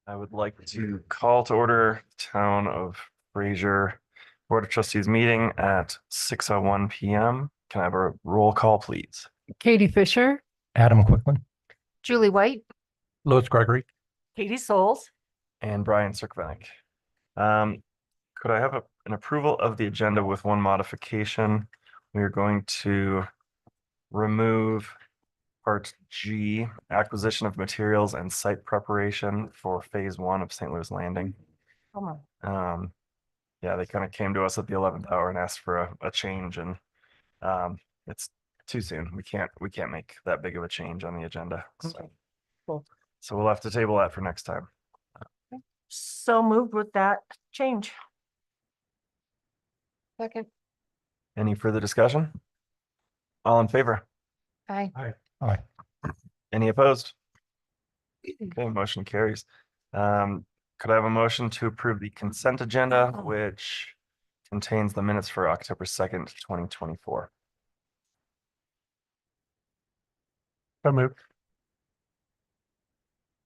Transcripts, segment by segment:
I would like to call to order Town of Fraser Board of Trustees meeting at 6:01 p.m. Can I have a roll call, please? Katie Fisher, Adam Quickland, Julie White, Louis Gregory. Katie Souls. And Brian Cirkvanek. Could I have an approval of the agenda with one modification? We are going to remove Part G, acquisition of materials and site preparation for Phase 1 of St. Louis Landing. Yeah, they kind of came to us at the 11th hour and asked for a change, and it's too soon. We can't make that big of a change on the agenda. Okay. Cool. So we'll have to table that for next time. So moved with that change. Second. Any further discussion? All in favor? Aye. Aye. Any opposed? Okay, motion carries. Could I have a motion to approve the consent agenda, which contains the minutes for October 2nd, 2024? So moved.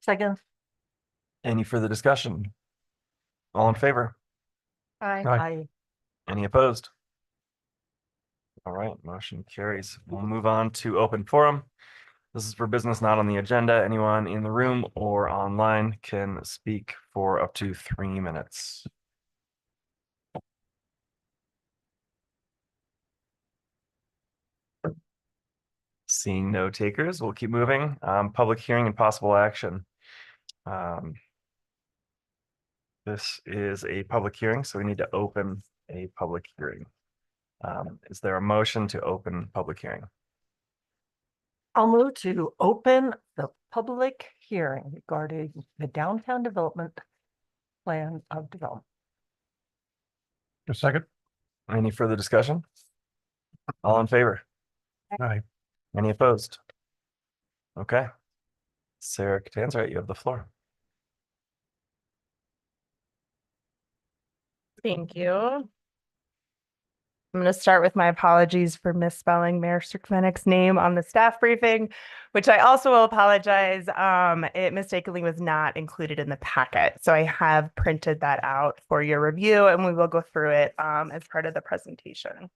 Second. Any further discussion? All in favor? Aye. Aye. Any opposed? All right, motion carries. We'll move on to open forum. This is for business not on the agenda. Anyone in the room or online can speak for up to 3 minutes. Seeing no takers, we'll keep moving. Public hearing and possible action. This is a public hearing, so we need to open a public hearing. Is there a motion to open public hearing? I'll move to open the public hearing regarding the downtown development plan of development. A second. Any further discussion? All in favor? Aye. Any opposed? Okay. Sarah Catanzaro, you have the floor. Thank you. I'm going to start with my apologies for misspelling Mayor Cirkvanek's name on the staff briefing, which I also will apologize. It mistakenly was not included in the packet. So I have printed that out for your review, and we will go through it as part of the presentation.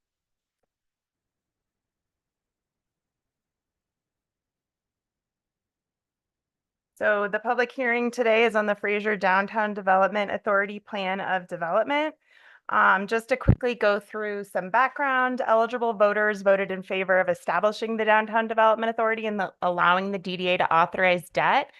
So the public hearing today is on the Fraser Downtown Development Authority Plan of Development. Just to quickly go through some background, eligible voters voted in favor of establishing the Downtown Development Authority and allowing the DDA to authorize debt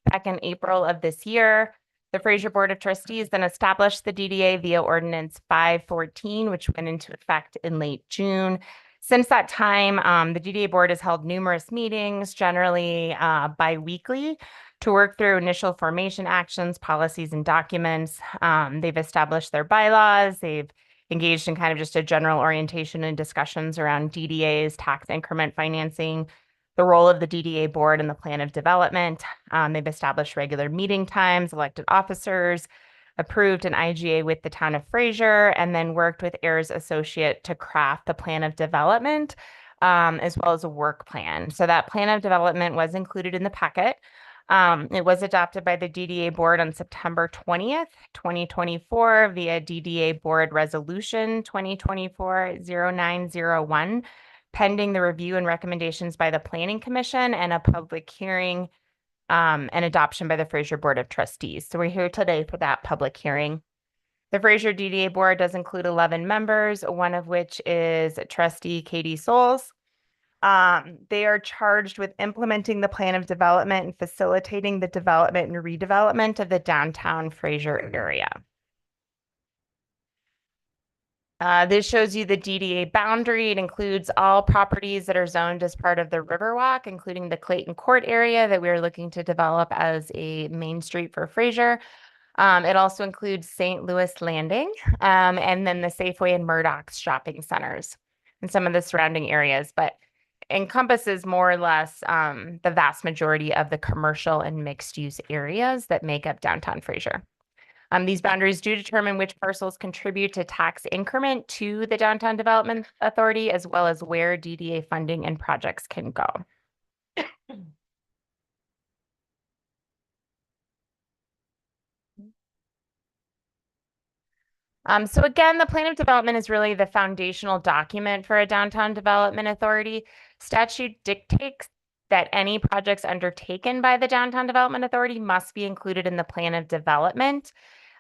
back in April of this year. The Fraser Board of Trustees then established the DDA via Ordinance 514, which went into effect in late June. Since that time, the DDA board has held numerous meetings, generally bi-weekly, to work through initial formation actions, policies, and documents. They've established their bylaws. They've engaged in kind of just a general orientation and discussions around DDAs, tax increment financing, the role of the DDA board in the plan of development. They've established regular meeting times, elected officers, approved an IGA with the town of Fraser, and then worked with Ayers Associate to craft the plan of development, as well as a work plan. So that plan of development was included in the packet. It was adopted by the DDA board on September 20th, 2024 via DDA board resolution 2024-0901, pending the review and recommendations by the Planning Commission and a public hearing and adoption by the Fraser Board of Trustees. So we're here today for that public hearing. The Fraser DDA board does include 11 members, one of which is trustee Katie Souls. They are charged with implementing the plan of development and facilitating the development and redevelopment of the downtown Fraser area. This shows you the DDA boundary. It includes all properties that are zoned as part of the Riverwalk, including the Clayton Court area that we are looking to develop as a main street for Fraser. It also includes St. Louis Landing, and then the Safeway and Murdoch's shopping centers and some of the surrounding areas, but encompasses more or less the vast majority of the commercial and mixed use areas that make up downtown Fraser. These boundaries do determine which parcels contribute to tax increment to the Downtown Development Authority, as well as where DDA funding and projects can go. So again, the plan of development is really the foundational document for a downtown development authority. Statute dictates that any projects undertaken by the Downtown Development Authority must be included in the plan of development.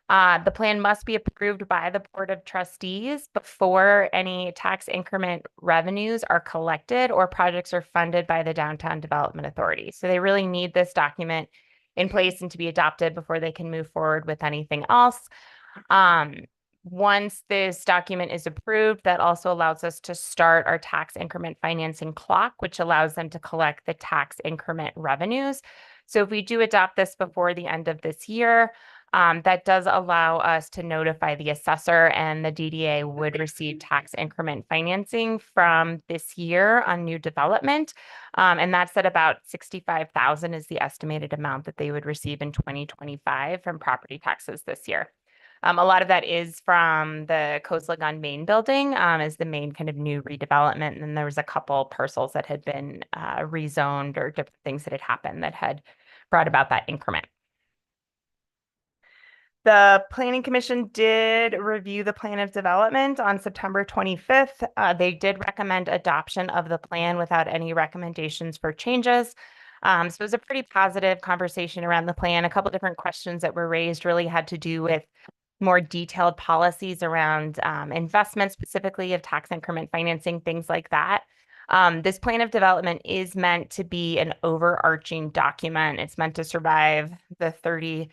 The plan must be approved by the Board of Trustees before any tax increment revenues are collected or projects are funded by the Downtown Development Authority. So they really need this document in place and to be adopted before they can move forward with anything else. Once this document is approved, that also allows us to start our tax increment financing clock, which allows them to collect the tax increment revenues. So if we do adopt this before the end of this year, that does allow us to notify the assessor, and the DDA would receive tax increment financing from this year on new development. And that's at about 65,000 is the estimated amount that they would receive in 2025 from property taxes this year. A lot of that is from the Kozlik on Main building as the main kind of new redevelopment. And then there was a couple parcels that had been rezoned or different things that had happened that had brought about that increment. The Planning Commission did review the plan of development on September 25th. They did recommend adoption of the plan without any recommendations for changes. So it was a pretty positive conversation around the plan. A couple different questions that were raised really had to do with more detailed policies around investment, specifically of tax increment financing, things like that. This plan of development is meant to be an overarching document. It's meant to survive the 30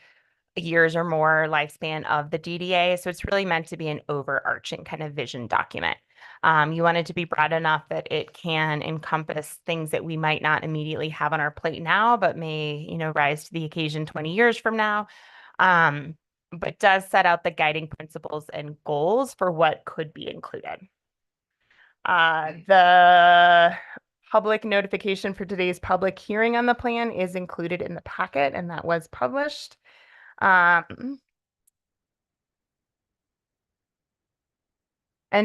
years or more lifespan of the DDA. So it's really meant to be an overarching kind of vision document. You want it to be broad enough that it can encompass things that we might not immediately have on our plate now, but may, rise to the occasion 20 years from now. But does set out the guiding principles and goals for what could be included. The public notification for today's public hearing on the plan is included in the packet, and that was published. And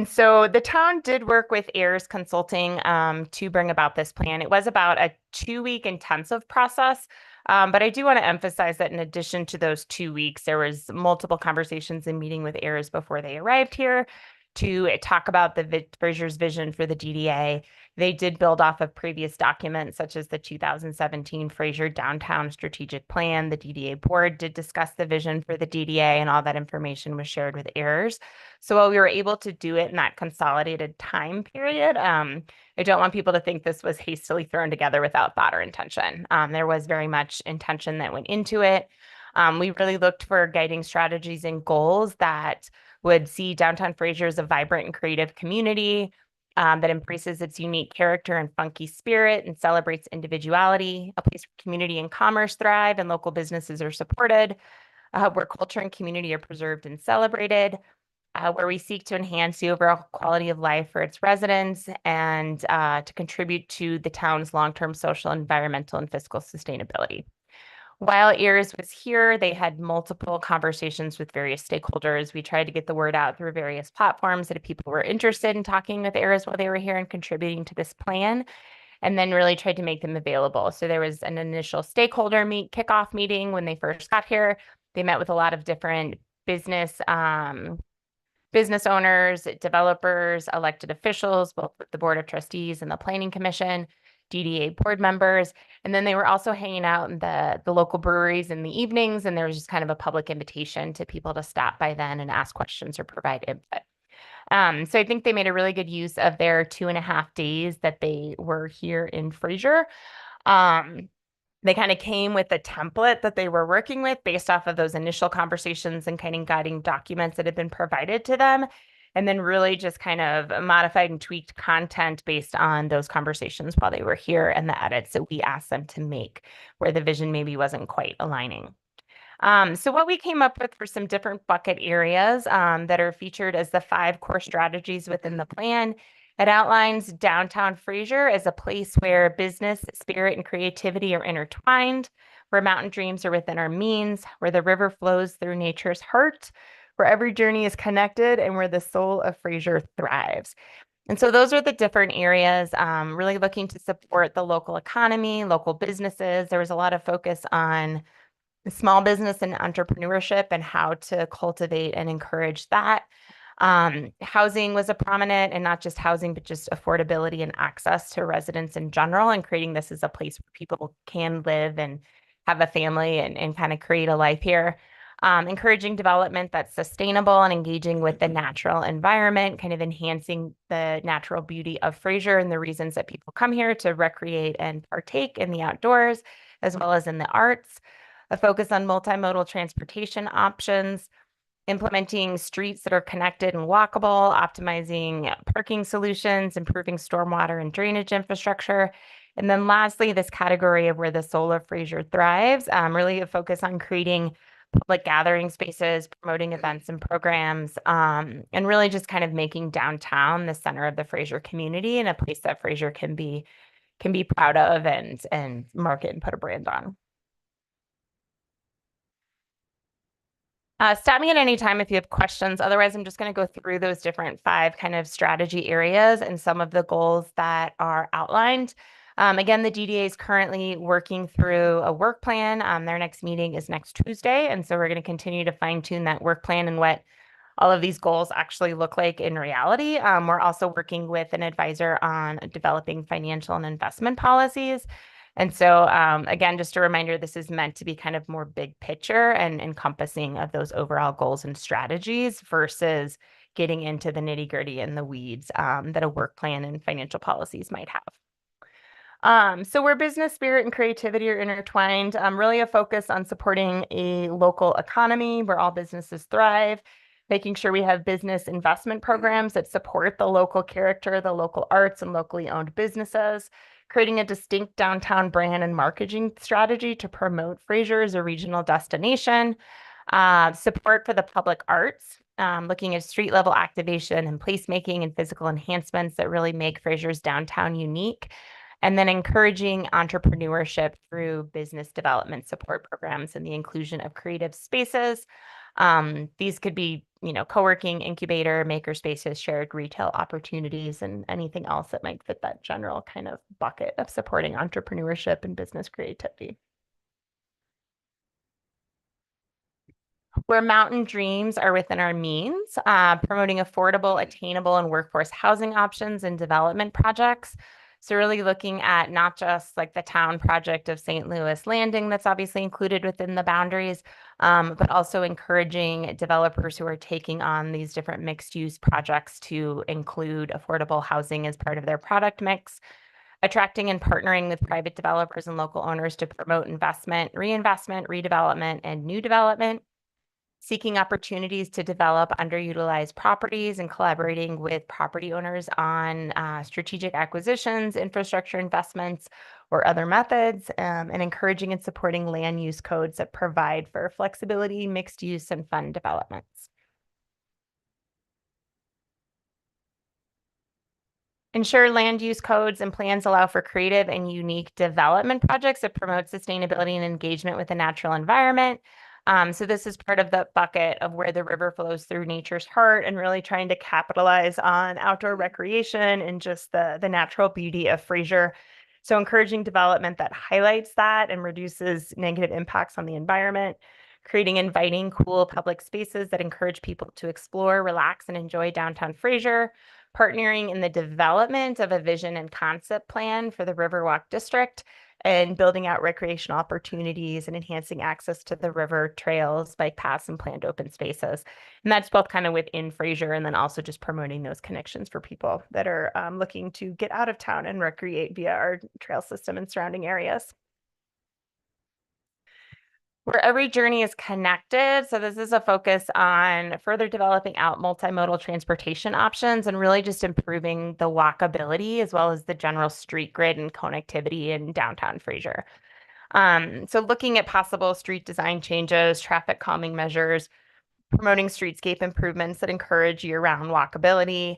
so the town did work with Ayers Consulting to bring about this plan. It was about a 2-week intensive process. But I do want to emphasize that in addition to those 2 weeks, there was multiple conversations and meeting with Ayers before they arrived here to talk about the Fraser's vision for the DDA. They did build off of previous documents such as the 2017 Fraser Downtown Strategic Plan. The DDA board did discuss the vision for the DDA, and all that information was shared with Ayers. So while we were able to do it in that consolidated time period, I don't want people to think this was hastily thrown together without thought or intention. There was very much intention that went into it. We really looked for guiding strategies and goals that would see downtown Fraser as a vibrant and creative community that embraces its unique character and funky spirit and celebrates individuality, a place where community and commerce thrive and local businesses are supported, where culture and community are preserved and celebrated, where we seek to enhance the overall quality of life for its residents and to contribute to the town's long-term social, environmental, and fiscal sustainability. While Ayers was here, they had multiple conversations with various stakeholders. We tried to get the word out through various platforms that if people were interested in talking with Ayers while they were here and contributing to this plan, and then really tried to make them available. So there was an initial stakeholder kickoff meeting when they first got here. They met with a lot of different business owners, developers, elected officials, both the Board of Trustees and the Planning Commission, DDA board members. And then they were also hanging out in the local breweries in the evenings. And there was just kind of a public invitation to people to stop by then and ask questions or provide input. So I think they made a really good use of their 2.5 days that they were here in Fraser. They kind of came with a template that they were working with based off of those initial conversations and kind of guiding documents that had been provided to them. And then really just kind of modified and tweaked content based on those conversations while they were here and the edits that we asked them to make where the vision maybe wasn't quite aligning. So what we came up with for some different bucket areas that are featured as the 5 core strategies within the plan. It outlines downtown Fraser as a place where business, spirit, and creativity are intertwined, where mountain dreams are within our means, where the river flows through nature's heart, where every journey is connected, and where the soul of Fraser thrives. And so those are the different areas, really looking to support the local economy, local businesses. There was a lot of focus on small business and entrepreneurship and how to cultivate and encourage that. Housing was a prominent, and not just housing, but just affordability and access to residents in general, and creating this as a place where people can live and have a family and kind of create a life here. Encouraging development that's sustainable and engaging with the natural environment, kind of enhancing the natural beauty of Fraser and the reasons that people come here to recreate and partake in the outdoors, as well as in the arts. A focus on multimodal transportation options, implementing streets that are connected and walkable, optimizing parking solutions, improving stormwater and drainage infrastructure. And then lastly, this category of where the soul of Fraser thrives, really a focus on creating public gathering spaces, promoting events and programs, and really just kind of making downtown the center of the Fraser community and a place that Fraser can be proud of and market and put a brand on. Stop me at any time if you have questions. Otherwise, I'm just going to go through those different 5 kind of strategy areas and some of the goals that are outlined. Again, the DDA is currently working through a work plan. Their next meeting is next Tuesday. And so we're going to continue to fine tune that work plan and what all of these goals actually look like in reality. We're also working with an advisor on developing financial and investment policies. And so, again, just a reminder, this is meant to be kind of more big picture and encompassing of those overall goals and strategies versus getting into the nitty gritty and the weeds that a work plan and financial policies might have. So where business spirit and creativity are intertwined, really a focus on supporting a local economy where all businesses thrive, making sure we have business investment programs that support the local character, the local arts, and locally owned businesses, creating a distinct downtown brand and marketing strategy to promote Fraser as a regional destination, support for the public arts, looking at street level activation and placemaking and physical enhancements that really make Fraser's downtown unique, and then encouraging entrepreneurship through business development support programs and the inclusion of creative spaces. These could be, co-working, incubator, maker spaces, shared retail opportunities, and anything else that might fit that general kind of bucket of supporting entrepreneurship and business creativity. Where mountain dreams are within our means, promoting affordable, attainable, and workforce housing options and development projects. So really looking at not just like the town project of St. Louis Landing that's obviously included within the boundaries, but also encouraging developers who are taking on these different mixed use projects to include affordable housing as part of their product mix, attracting and partnering with private developers and local owners to promote investment, reinvestment, redevelopment, and new development, seeking opportunities to develop underutilized properties and collaborating with property owners on strategic acquisitions, infrastructure investments, or other methods, and encouraging and supporting land use codes that provide for flexibility, mixed use, and fun developments. Ensure land use codes and plans allow for creative and unique development projects that promote sustainability and engagement with the natural environment. So this is part of the bucket of where the river flows through nature's heart and really trying to capitalize on outdoor recreation and just the natural beauty of Fraser. So encouraging development that highlights that and reduces negative impacts on the environment, creating inviting, cool public spaces that encourage people to explore, relax, and enjoy downtown Fraser, partnering in the development of a vision and concept plan for the Riverwalk District, and building out recreational opportunities and enhancing access to the river trails, bike paths, and planned open spaces. And that's both kind of within Fraser and then also just promoting those connections for people that are looking to get out of town and recreate via our trail system and surrounding areas. Where every journey is connected. So this is a focus on further developing out multimodal transportation options and really just improving the walkability as well as the general street grid and connectivity in downtown Fraser. So looking at possible street design changes, traffic calming measures, promoting streetscape improvements that encourage year-round walkability,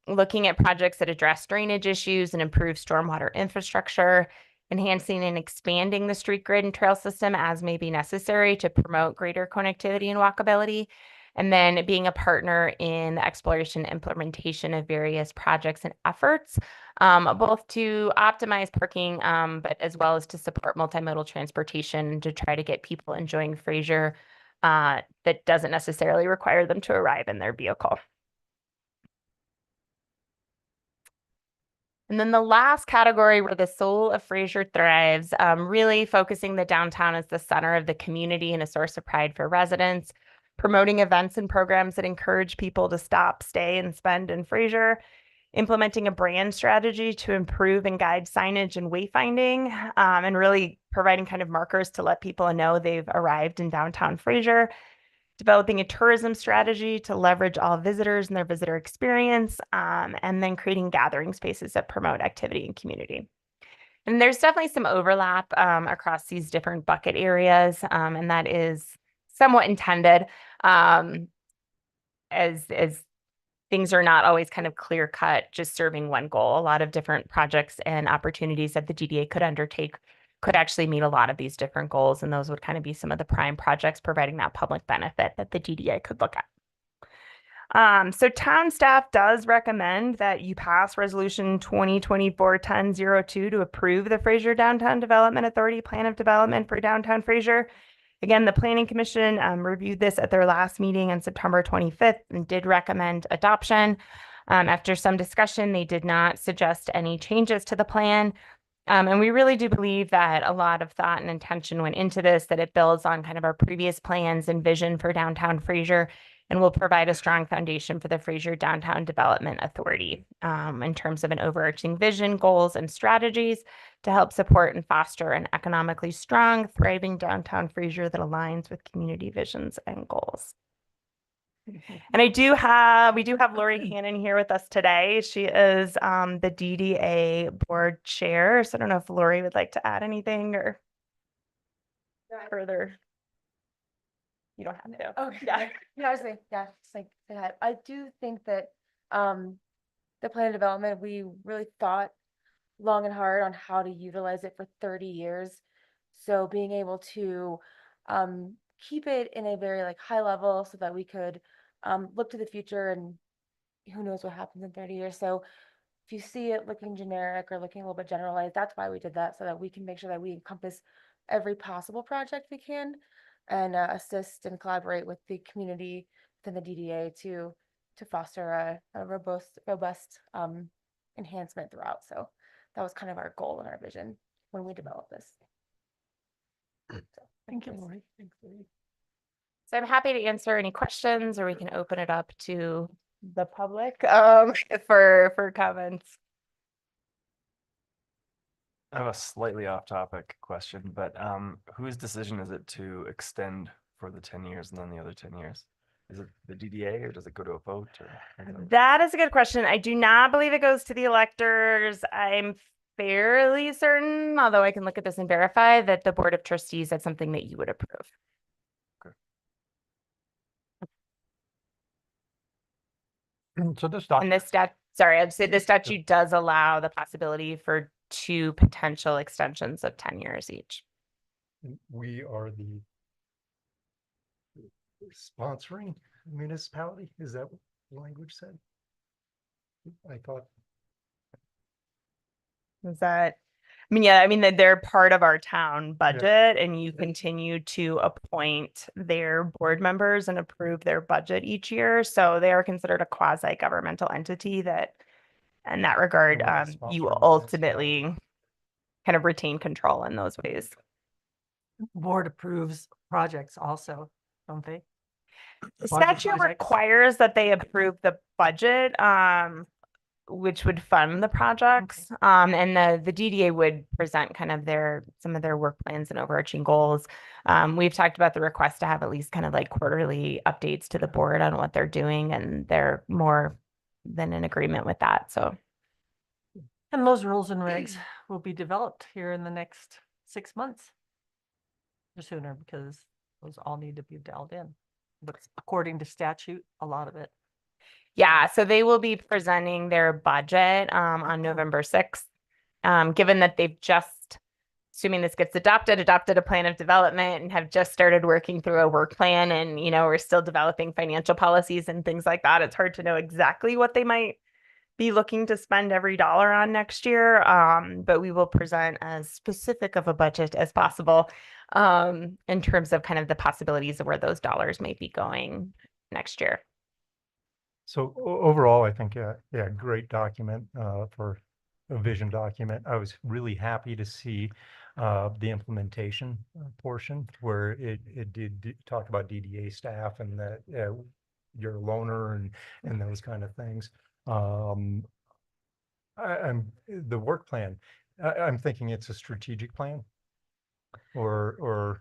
looking at projects that address drainage issues and improve stormwater infrastructure, enhancing and expanding the street grid and trail system as may be necessary to promote greater connectivity and walkability, and then being a partner in the exploration and implementation of various projects and efforts, both to optimize parking, but as well as to support multimodal transportation to try to get people enjoying Fraser that doesn't necessarily require them to arrive in their vehicle. And then the last category where the soul of Fraser thrives, really focusing the downtown as the center of the community and a source of pride for residents, promoting events and programs that encourage people to stop, stay, and spend in Fraser, implementing a brand strategy to improve and guide signage and wayfinding, and really providing kind of markers to let people know they've arrived in downtown Fraser, developing a tourism strategy to leverage all visitors and their visitor experience, and then creating gathering spaces that promote activity and community. And there's definitely some overlap across these different bucket areas, and that is somewhat intended, as things are not always kind of clear cut, just serving one goal. A lot of different projects and opportunities that the DDA could undertake could actually meet a lot of these different goals, and those would kind of be some of the prime projects providing that public benefit that the DDA could look at. So town staff does recommend that you pass resolution 2024-1002 to approve the Fraser Downtown Development Authority Plan of Development for downtown Fraser. Again, the Planning Commission reviewed this at their last meeting on September 25th and did recommend adoption. After some discussion, they did not suggest any changes to the plan. And we really do believe that a lot of thought and intention went into this, that it builds on kind of our previous plans and vision for downtown Fraser, and will provide a strong foundation for the Fraser Downtown Development Authority in terms of an overarching vision, goals, and strategies to help support and foster an economically strong, thriving downtown Fraser that aligns with community visions and goals. And we do have Lori Hannon here with us today. She is the DDA board chair. So I don't know if Lori would like to add anything or further. You don't have to. Okay. Yeah. Yeah, I was like, yeah, just like that. I do think that the plan of development, we really thought long and hard on how to utilize it for 30 years. So being able to keep it in a very like high level so that we could look to the future, and who knows what happens in 30 years. So if you see it looking generic or looking a little bit generalized, that's why we did that, so that we can make sure that we encompass every possible project we can, and assist and collaborate with the community within the DDA to foster a robust enhancement throughout. So that was kind of our goal and our vision when we developed this. So, Thank you, yes. Lori. Thanks, Lori. So I'm happy to answer any questions, or we can open it up to the public for comments. I have a slightly off-topic question, but whose decision is it to extend for the 10 years and then the other 10 years? Is it the DDA or does it go to a vote? Or how does that work? That is a good question. I do not believe it goes to the electors. I'm fairly certain, although I can look at this and verify, that the Board of Trustees, that's something that you would approve. So this And document, I'd say the statute does allow the possibility for 2 potential extensions of 10 years each. we are the sponsoring municipality. Is that what the language said? I thought, Is that, I mean, yeah, I mean, that they're part of our town budget, and you continue to appoint their board members and approve their budget each year. So they are considered a quasi-governmental entity that, in that regard, we're the you sponsoring ultimately kind of retain control in those ways. Board approves projects also, don't they? The Budget statute projects. requires that they approve the budget, which would fund the projects. And the DDA would present kind of some of their work plans and overarching goals. We've talked about the request to have at least kind of like quarterly updates to the board on what they're doing, and they're more than in agreement with that. So And those rules and regs will be developed here in the next 6 months. Or sooner, because those all need to be dialed in. But according to statute, a lot of it. yeah, so they will be presenting their budget on November 6th. Given that they've just assuming this gets adopted a plan of development and have just started working through a work plan and, we're still developing financial policies and things like that. It's hard to know exactly what they might be looking to spend every dollar on next year. But we will present as specific of a budget as possible in terms of kind of the possibilities of where those dollars may be going next year. So overall, I think, yeah, great document for a vision document. I was really happy to see the implementation portion where it did talk about DDA staff and that you're a loaner and those kind of things. I'm the work plan. I'm thinking it's a strategic plan or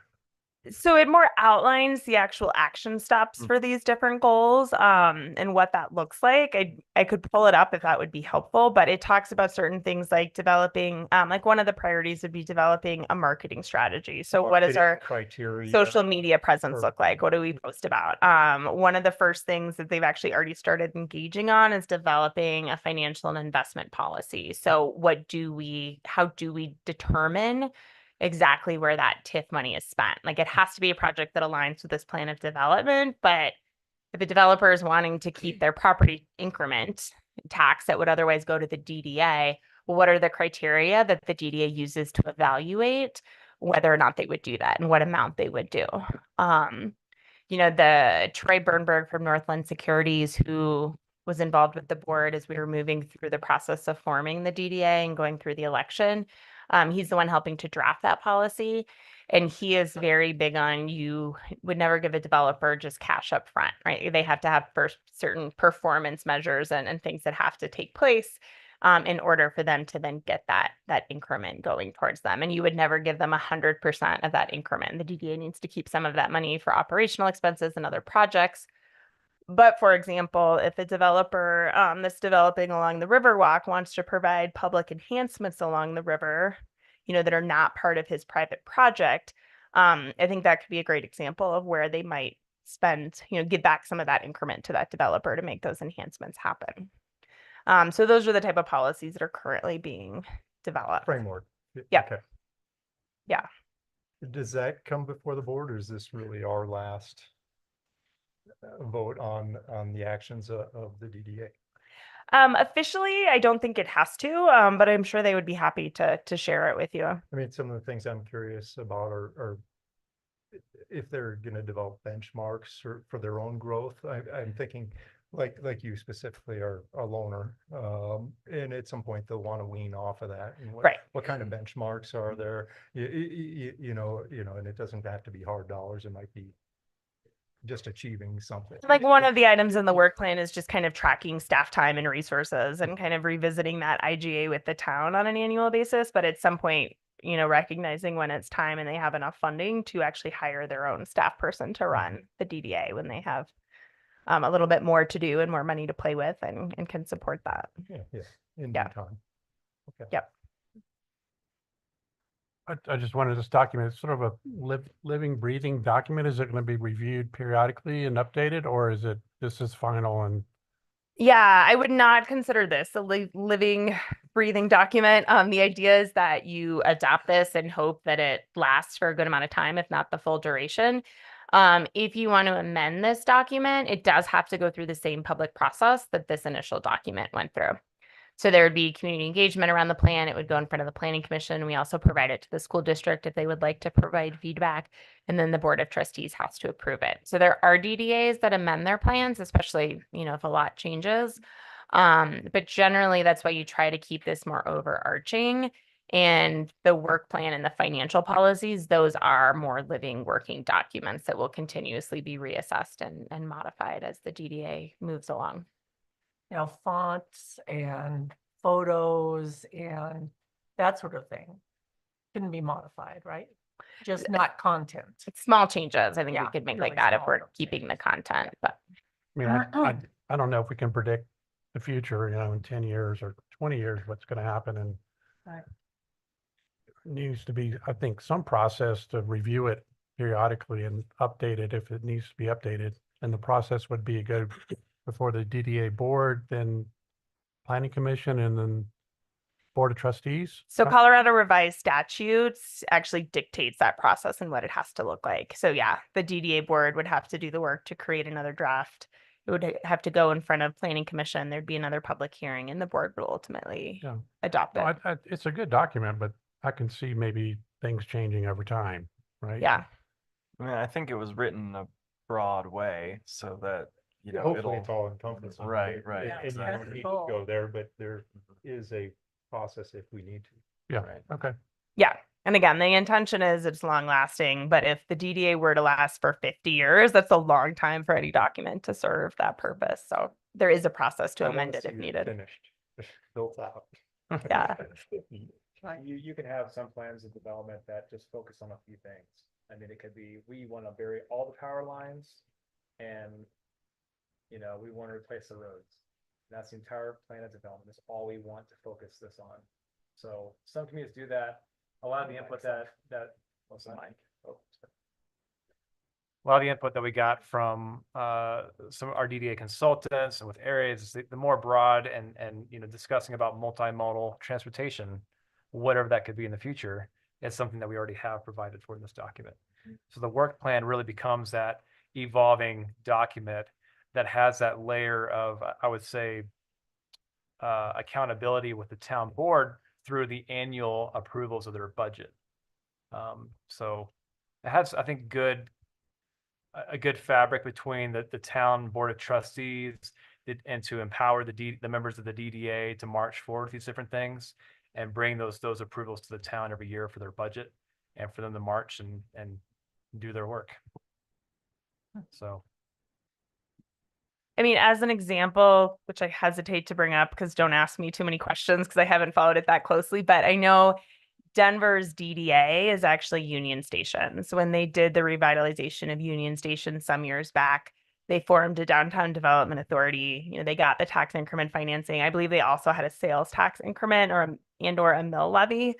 So it more outlines the actual action steps for these different goals and what that looks like. I could pull it up if that would be helpful, but it talks about certain things like developing, like one of the priorities would be developing a marketing strategy. So what is our criteria? social media presence or- look like? What do we post about? One of the first things that they've actually already started engaging on is developing a financial and investment policy. So how do we determine exactly where that TIF money is spent? Like, it has to be a project that aligns with this plan of development, but if a developer is wanting to keep their property increment tax that would otherwise go to the DDA, well, what are the criteria that the DDA uses to evaluate whether or not they would do that and what amount they would do? The Troy Bernberg from Northland Securities, who was involved with the board as we were moving through the process of forming the DDA and going through the election. He's the one helping to draft that policy. And he is very big on, you would never give a developer just cash up front, right? They have to have first certain performance measures and things that have to take place in order for them to then get that increment going towards them. And you would never give them 100% of that increment. The DDA needs to keep some of that money for operational expenses and other projects. But for example, if a developer that's developing along the Riverwalk wants to provide public enhancements along the river, that are not part of his private project, I think that could be a great example of where they might spend, give back some of that increment to that developer to make those enhancements happen. So those are the type of policies that are currently being developed. framework. Yep. Okay. Yeah. Does that come before the board or is this really our last vote on the actions of the DDA? Officially, I don't think it has to, but I'm sure they would be happy to share it with you. I mean, some of the things I'm curious about are if they're going to develop benchmarks for their own growth. I'm thinking like you specifically are a loaner, and at some point they'll want to wean off of that. And Right. what kind of benchmarks are there? And it doesn't have to be hard dollars. It might be just achieving something. Like, one of the items in the work plan is just kind of tracking staff time and resources and kind of revisiting that IGA with the town on an annual basis. But at some point, recognizing when it's time and they have enough funding to actually hire their own staff person to run the DDA when they have a little bit more to do and more money to play with and can support that. Yeah, in Yeah. due time. Okay. Yep. I just wanted this document, it's sort of a living, breathing document. Is it going to be reviewed periodically and updated, or is it, this is final and? Yeah, I would not consider this a living, breathing document. The idea is that you adopt this and hope that it lasts for a good amount of time, if not the full duration. If you want to amend this document, it does have to go through the same public process that this initial document went through. So there would be community engagement around the plan. It would go in front of the planning commission. We also provide it to the school district if they would like to provide feedback. And then the board of trustees has to approve it. So there are DDAs that amend their plans, especially, if a lot changes. But generally that's why you try to keep this more overarching. And the work plan and the financial policies, those are more living, working documents that will continuously be reassessed and modified as the DDA moves along. Fonts and photos and that sort of thing can be modified, right? Just not content. Small changes, I think we Yeah, could make really like that if small we're little keeping the changes. content, but I mean, I don't know if we can predict the future, in 10 years or 20 years, what's going to happen, and Right. needs to be, I think, some process to review it periodically and update it if it needs to be updated. And the process would be go before the DDA board, then planning commission, and then Board of Trustees? So Colorado revised statutes actually dictates that process and what it has to look like. So yeah, the DDA board would have to do the work to create another draft. It would have to go in front of planning commission. There'd be another public hearing and the board would ultimately Yeah. adopt No, it. it's a good document, but I can see maybe things changing over time, right? Yeah. I mean, I think it was written in a broad way so that, you know, Hopefully it's it'll, all encompassing. Right, but- right, And you exactly. don't need to go there, but there is a process if we need to. Yeah, right. okay. Yeah. And again, the intention is it's long lasting, but if the DDA were to last for 50 years, that's a long time for any document to serve that purpose. So there is a process to I wanna amend it see if needed. Finished, built out. Yeah. You can have some plans of development that just focus on a few things. I mean, it could be, we want to bury all the power lines and, you know, we want to replace the roads. That's the entire plan of development. That's all we want to focus this on. So some communities do that. A lot of the input what's the mic? Oh, sorry. A lot of the input that we got from some of our DDA consultants and with areas is the more broad and you know, discussing about multimodal transportation, whatever that could be in the future, is something that we already have provided for in this document. So the work plan really becomes that evolving document that has that layer of, I would say, accountability with the town board through the annual approvals of their budget. So it has, I think, a good fabric between the town board of trustees and to empower the members of the DDA to march forward with these different things and bring those approvals to the town every year for their budget and for them to march and do their work. So. I mean, as an example, which I hesitate to bring up because don't ask me too many questions because I haven't followed it that closely, but I know Denver's DDA is actually Union Station. So when they did the revitalization of Union Station some years back, they formed a downtown development authority. You know, they got the tax increment financing. I believe they also had a sales tax increment or a mill levy.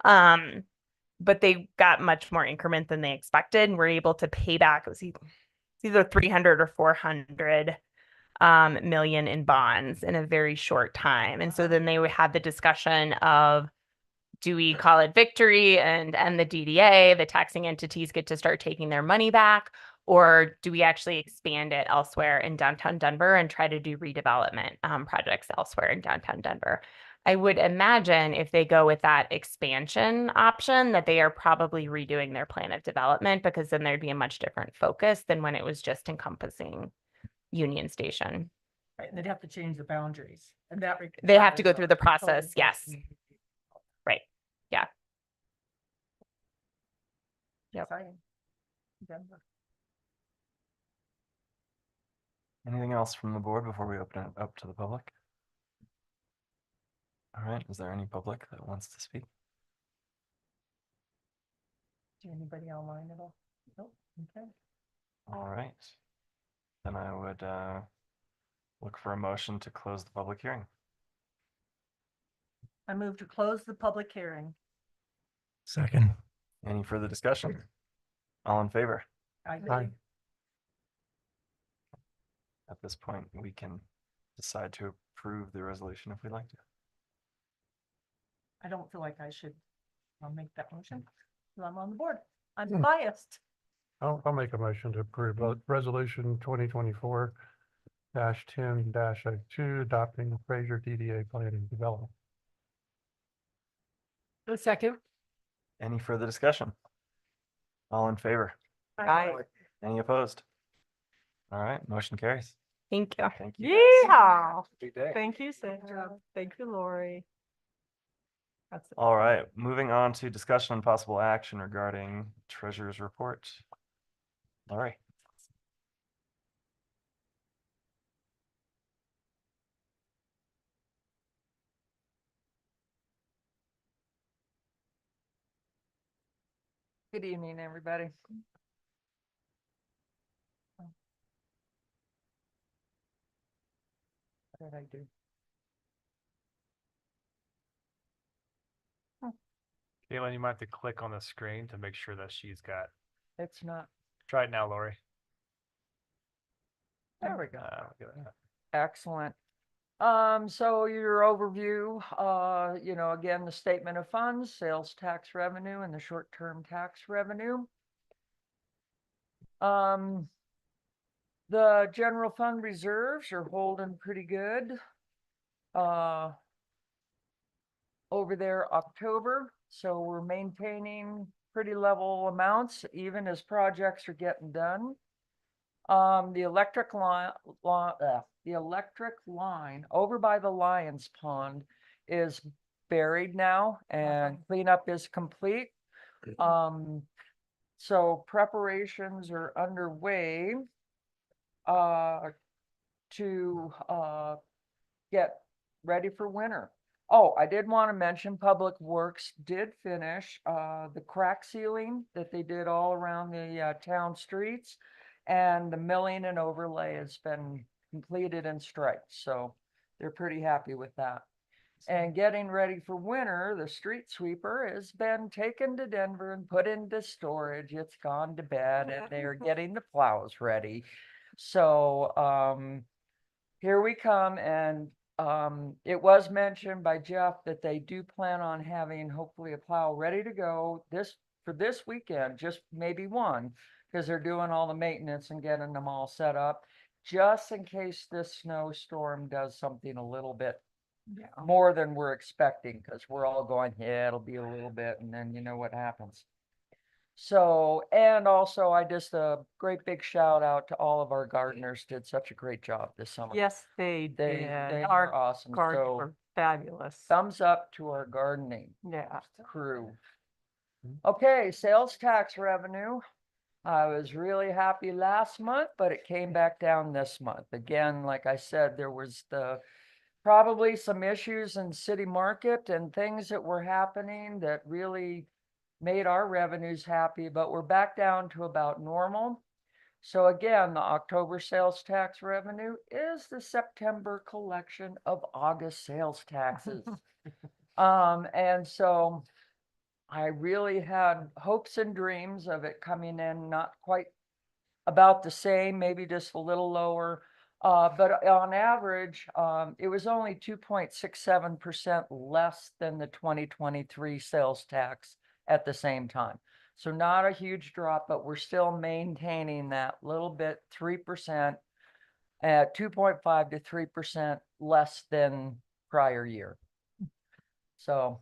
But they got much more increment than they expected and were able to pay back. It was either 300 or 400 million in bonds in a very short time. And so then they would have the discussion of, do we call it victory and the DDA, the taxing entities get to start taking their money back, or do we actually expand it elsewhere in downtown Denver and try to do redevelopment projects elsewhere in downtown Denver? I would imagine if they go with that expansion option, that they are probably redoing their plan of development because then there'd be a much different focus than when it was just encompassing Union Station. Right, and they'd have to change the boundaries and that. They have to go requires through a the process, code yes. enforcement. Right. Yeah. Yep. Exciting. Denver. Anything else from the board before we open it up to the public? All right, is there any public that wants to speak? Is anybody online at all? Nope. Okay. All right. Then I would look for a motion to close the public hearing. I move to close the public hearing. Second. Any further discussion? All in favor? I Aye. At this point, we can decide to approve the resolution if we'd like to. I don't feel like I should make that motion. 'Cause I'm on the board. I'm biased. I'll make a motion to approve resolution 2024-10-02, adopting Fraser DDA plan and development. A second. Any further discussion? All in favor? Aye. Any opposed? All right, motion carries. Thank you. Thank you. guys. Yeehaw. Big day. Thank you, Sandra. Thank you, Lori. That's it. All right, moving on to discussion and possible action regarding treasurer's report. Laurie. Good evening, everybody. What did I do? Caitlin, you might have to click on the screen to make sure that she's got, It's not. try it now, Lori. There we go. Look at that. Excellent. So your overview, again, the statement of funds, sales tax revenue and the short-term tax revenue. The general fund reserves are holding pretty good. Over there October, so we're maintaining pretty level amounts even as projects are getting done. The electric line over by the Lions Pond is buried now and cleanup is complete. So preparations are underway to get ready for winter. Oh, I did want to mention Public Works did finish the crack sealing that they did all around the town streets, and the milling and overlay has been completed and striped, so they're pretty happy with that. And getting ready for winter, the street sweeper has been taken to Denver and put into storage. It's gone to bed and they're getting the plows ready. So here we come, and it was mentioned by Jeff that they do plan on having hopefully a plow ready to go for this weekend, just maybe one, because they're doing all the maintenance and getting them all set up, just in case this snowstorm does something a little bit more than we're expecting, because we're all going, yeah, it'll be a little bit, and then you know what happens. So, and also I just a great big shout out to all of our gardeners, did such a great job this summer. Yes, they They did. were Our awesome. gardens So were fabulous. thumbs up to our gardening Yeah. crew. Okay, sales tax revenue. I was really happy last month, but it came back down this month. Again, like I said, there was probably some issues in city market and things that were happening that really made our revenues happy, but we're back down to about normal. So again, the October sales tax revenue is the September collection of August sales taxes. And so I really had hopes and dreams of it coming in not quite about the same, maybe just a little lower. But on average, it was only 2.67% less than the 2023 sales tax at the same time. So not a huge drop, but we're still maintaining that little bit, 3%, at 2.5 to 3% less than prior year. So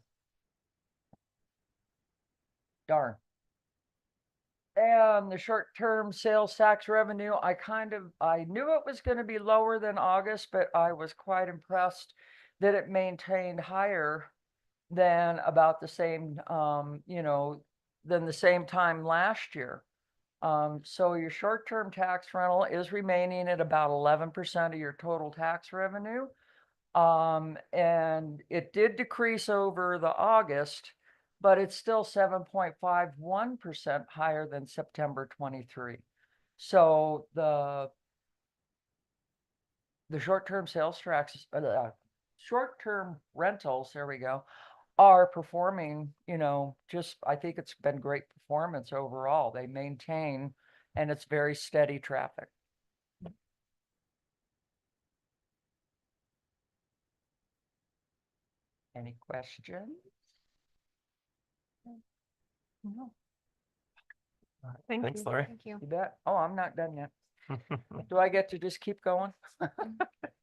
darn. And the short-term sales tax revenue, I knew it was going to be lower than August, but I was quite impressed that it maintained higher than about the same, than the same time last year. So your short-term tax rental is remaining at about 11% of your total tax revenue. And it did decrease over the August, but it's still 7.51% higher than September 23. So the short-term sales tax, short-term rentals, there we go, are performing, I think it's been great performance overall. They maintain, and it's very steady traffic. Any questions? No. Thank Thanks, you. Lori. Thank you. You bet. Oh, I'm not done yet. Do I get to just keep going?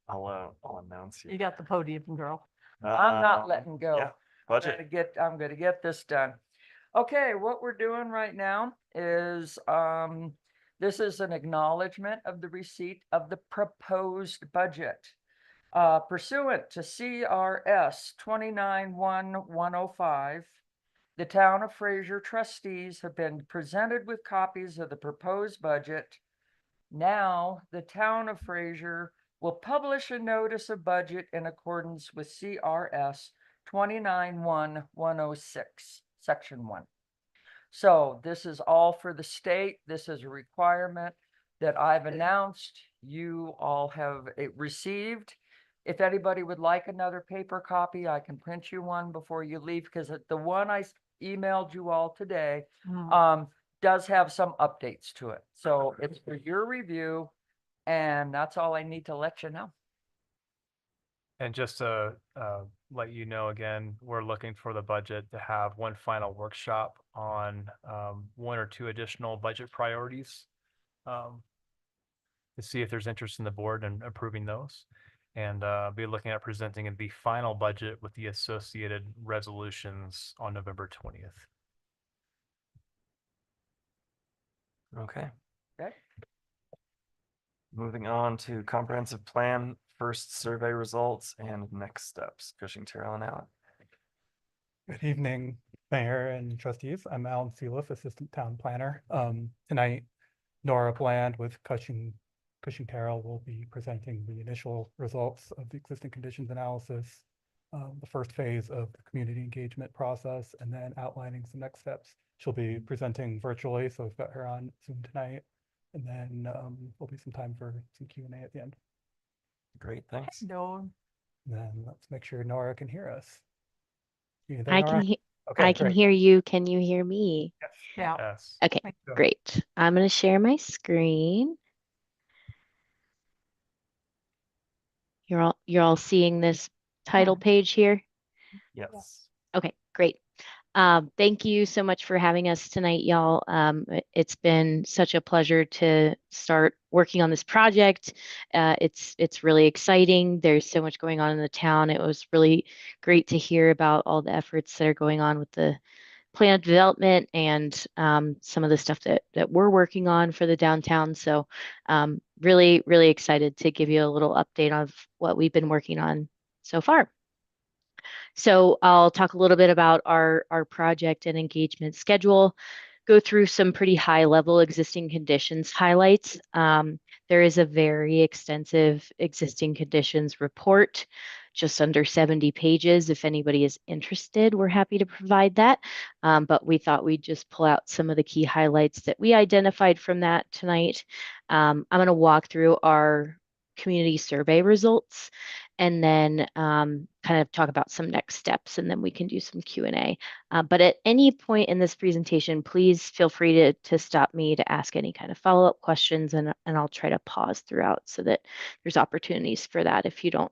I'll announce you. You got the podium, girl. I'm not Um, letting go. Yeah, budget. I'm gonna get this done. Okay, what we're doing right now is, this is an acknowledgement of the receipt of the proposed budget. Pursuant to CRS 291105, the town of Fraser trustees have been presented with copies of the proposed budget. Now, the town of Fraser will publish a notice of budget in accordance with CRS 291106, Section 1. So this is all for the state. This is a requirement that I've announced. You all have received. If anybody would like another paper copy, I can print you one before you leave, because the one I emailed you all today does have some updates to it. So it's for your review, and that's all I need to let you know. And just to let you know again, we're looking for the budget to have one final workshop on one or two additional budget priorities to see if there's interest in the board in approving those. And be looking at presenting the final budget with the associated resolutions on November 20th. Okay. Okay. Moving on to comprehensive plan, first survey results and next steps. Cushing, Terrell, and Allen. Good evening, Mayor and Trustees. I'm Alan Sealiff, Assistant Town Planner. Tonight, Nora Bland with Cushing Terrell will be presenting the initial results of the existing conditions analysis, the first phase of the community engagement process, and then outlining some next steps. She'll be presenting virtually, so we've got her on Zoom tonight. And then there'll be some time for some Q&A at the end. Great, thanks. No, Then let's make sure Nora can hear us. You there, I Nora? can Okay, I can great. hear you. Can you hear me? yeah. Yes. Okay, Thank you. great. I'm going to share my screen. You're all seeing this title page here? Yes. Okay, great. Thank you so much for having us tonight, y'all. It's been such a pleasure to start working on this project. It's really exciting. There's so much going on in the town. It was really great to hear about all the efforts that are going on with the plan of development and some of the stuff that we're working on for the downtown. So really, really excited to give you a little update of what we've been working on so far. So I'll talk a little bit about our project and engagement schedule, go through some pretty high level existing conditions highlights. There is a very extensive existing conditions report, just under 70 pages. If anybody is interested, we're happy to provide that. But we thought we'd just pull out some of the key highlights that we identified from that tonight. I'm going to walk through our community survey results and then kind of talk about some next steps, and then we can do some Q&A. But at any point in this presentation, please feel free to stop me to ask any kind of follow-up questions, and I'll try to pause throughout so that there's opportunities for that if you don't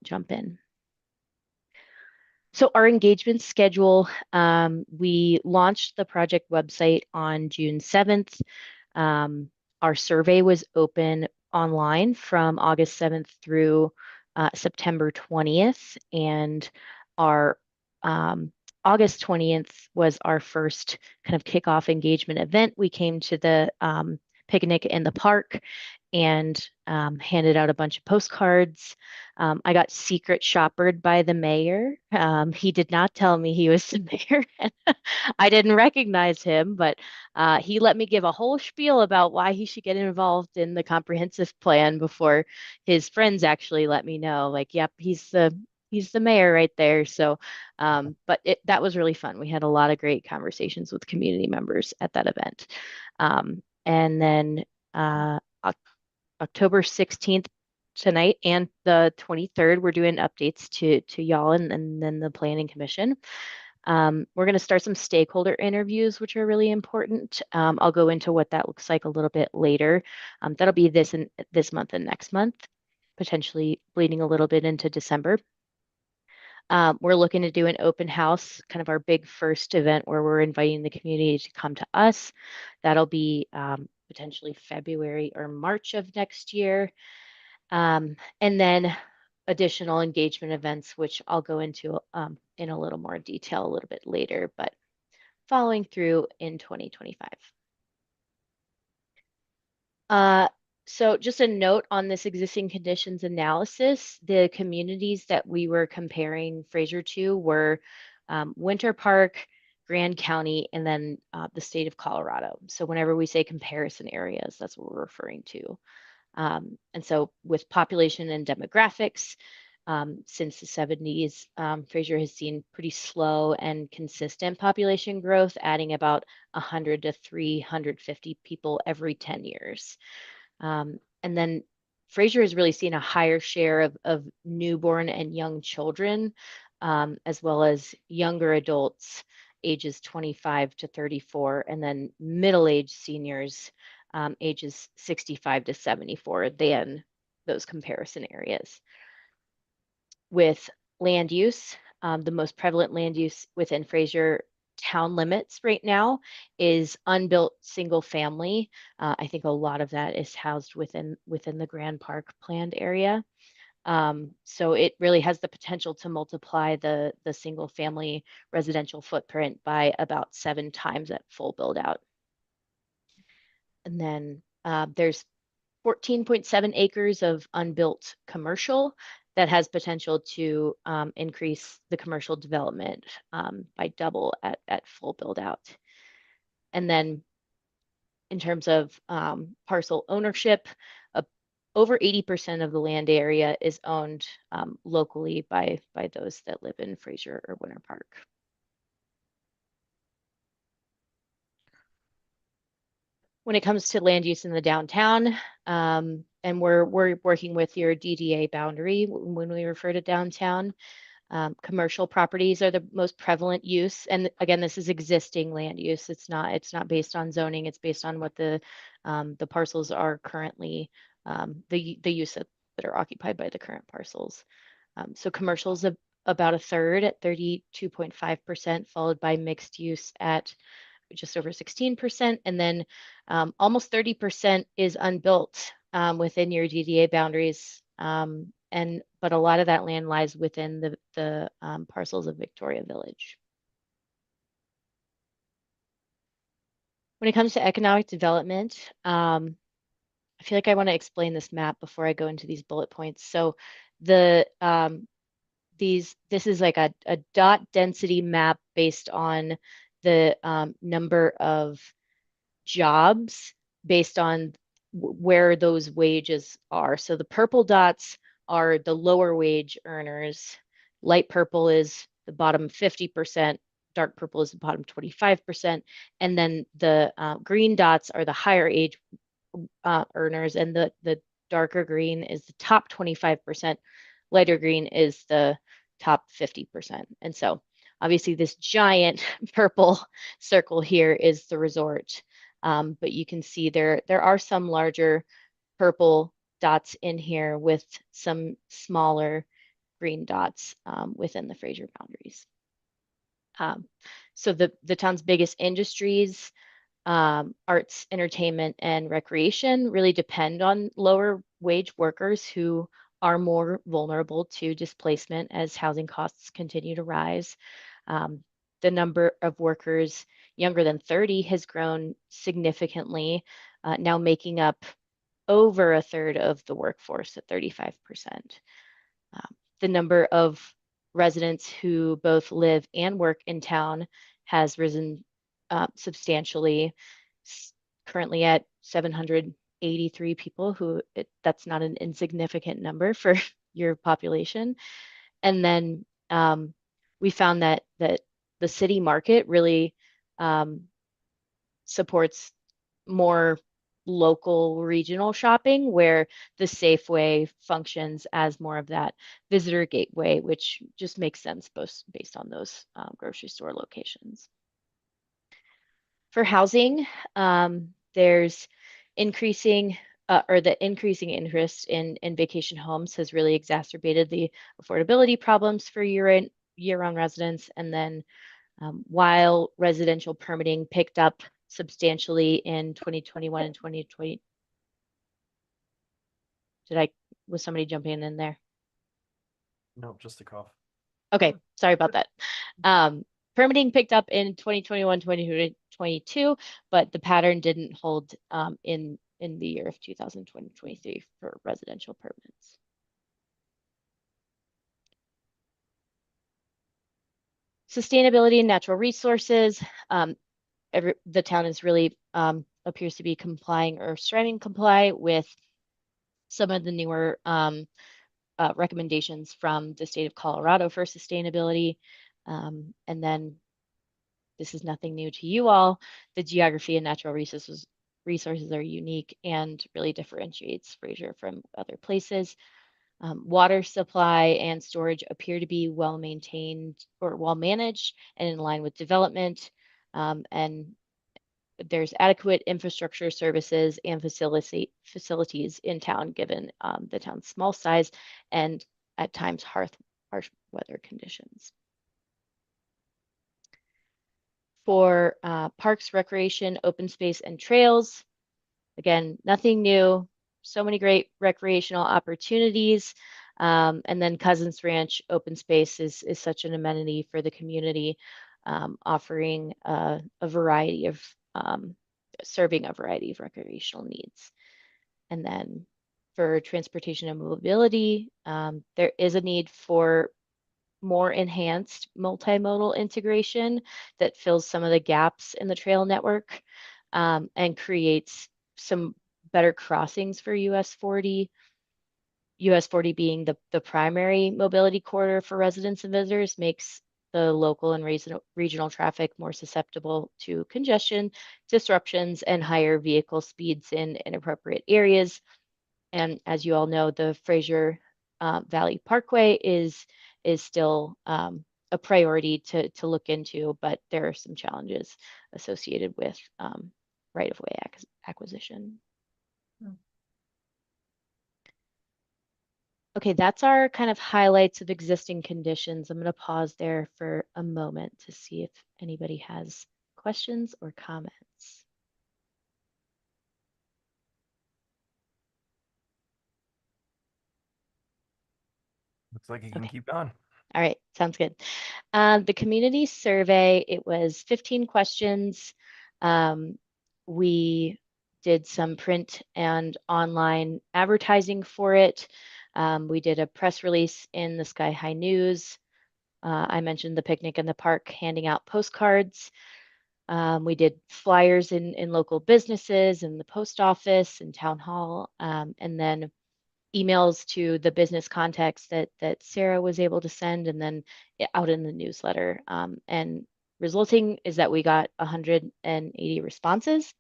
jump in. So our engagement schedule, we launched the project website on June 7th. Our survey was open online from August 7th through September 20th, and our August 20th was our first kind of kickoff engagement event. We came to the picnic in the park and handed out a bunch of postcards. I got secret shoppered by the mayor. He did not tell me he was the mayor. I didn't recognize him, but he let me give a whole spiel about why he should get involved in the comprehensive plan before his friends actually let me know. Like, yep, he's the mayor right there. So, but that was really fun. We had a lot of great conversations with community members at that event. And then October 16th tonight and the 23rd, we're doing updates to y'all and then the Planning Commission. We're going to start some stakeholder interviews, which are really important. I'll go into what that looks like a little bit later. That'll be this month and next month, potentially bleeding a little bit into December. We're looking to do an open house, kind of our big first event where we're inviting the community to come to us. That'll be potentially February or March of next year. And then additional engagement events, which I'll go into in a little more detail a little bit later, but following through in 2025. So just a note on this existing conditions analysis, the communities that we were comparing Fraser to were Winter Park, Grand County, and then the state of Colorado. So whenever we say comparison areas, that's what we're referring to. And so with population and demographics, since the 70s, Fraser has seen pretty slow and consistent population growth, adding about 100 to 350 people every 10 years. And then Fraser has really seen a higher share of newborn and young children, as well as younger adults ages 25 to 34, and then middle-aged seniors ages 65 to 74 than those comparison areas. with land use. The most prevalent land use within Fraser town limits right now is unbuilt single family. I think a lot of that is housed within the Grand Park planned area. So it really has the potential to multiply the single family residential footprint by about 7 times at full build out. And then there's 14.7 acres of unbuilt commercial that has potential to increase the commercial development by double at full build out. And then in terms of parcel ownership, over 80% of the land area is owned locally by those that live in Fraser or Winter Park. When it comes to land use in the downtown, and we're working with your DDA boundary when we refer to downtown. Commercial properties are the most prevalent use, and again, this is existing land use. It's not based on zoning. It's based on what the parcels are currently the use that are occupied by the current parcels. So commercials about a third at 32.5%, followed by mixed use at just over 16%, and then almost 30% is unbuilt within your DDA boundaries. But a lot of that land lies within the parcels of Victoria Village. When it comes to economic development, I feel like I want to explain this map before I go into these bullet points. So this is like a dot density map based on the number of jobs based on where those wages are. So the purple dots are the lower wage earners. Light purple is the bottom 50%, dark purple is the bottom 25%, and then the green dots are the higher age earners, and the darker green is the top 25%, lighter green is the top 50%. And so obviously this giant purple circle here is the resort. But you can see there are some larger purple dots in here with some smaller green dots within the Fraser boundaries. So the town's biggest industries, arts, entertainment, and recreation really depend on lower wage workers who are more vulnerable to displacement as housing costs continue to rise. The number of workers younger than 30 has grown significantly, now making up over a third of the workforce at 35%. The number of residents who both live and work in town has risen substantially, currently at 783 people, that's not an insignificant number for your population. And then we found that the city market really supports more local regional shopping, where the Safeway functions as more of that visitor gateway, which just makes sense both based on those grocery store locations. For housing, there's increasing the increasing interest in vacation homes has really exacerbated the affordability problems for year-round residents. And then while residential permitting picked up substantially in 2021 and 2020. Was somebody jumping in there? Nope, just a cough. Okay, sorry about that. Permitting picked up in 2021, 2022, but the pattern didn't hold in the year of 2023 for residential permits. Sustainability and natural resources. The town is really appears to be complying or striving to comply with some of the newer recommendations from the state of Colorado for sustainability. And then this is nothing new to you all. The geography and natural resources are unique and really differentiates Fraser from other places. Water supply and storage appear to be well maintained or well managed and in line with development. And there's adequate infrastructure services and facilities in town, given the town's small size and at times harsh weather conditions. For parks, recreation, open space, and trails, again, nothing new. So many great recreational opportunities. And then Cousins Ranch open space is such an amenity for the community, offering a variety of serving a variety of recreational needs. And then for transportation and mobility, there is a need for more enhanced multimodal integration that fills some of the gaps in the trail network, and creates some better crossings for US 40. US 40 being the primary mobility corridor for residents and visitors makes the local and regional traffic more susceptible to congestion, disruptions, and higher vehicle speeds in inappropriate areas. And as you all know, the Fraser Valley Parkway is still a priority to look into, but there are some challenges associated with right-of-way acquisition. Okay, that's our kind of highlights of existing conditions. I'm going to pause there for a moment to see if anybody has questions or comments. Looks like you can Okay. keep going. All right, sounds good. The community survey, it was 15 questions. We did some print and online advertising for it. We did a press release in the Sky High News. I mentioned the picnic in the park, handing out postcards. We did flyers in local businesses, in the post office, and town hall, and then emails to the business contacts that Sarah was able to send, and then out in the newsletter. And resulting is that we got 180 responses.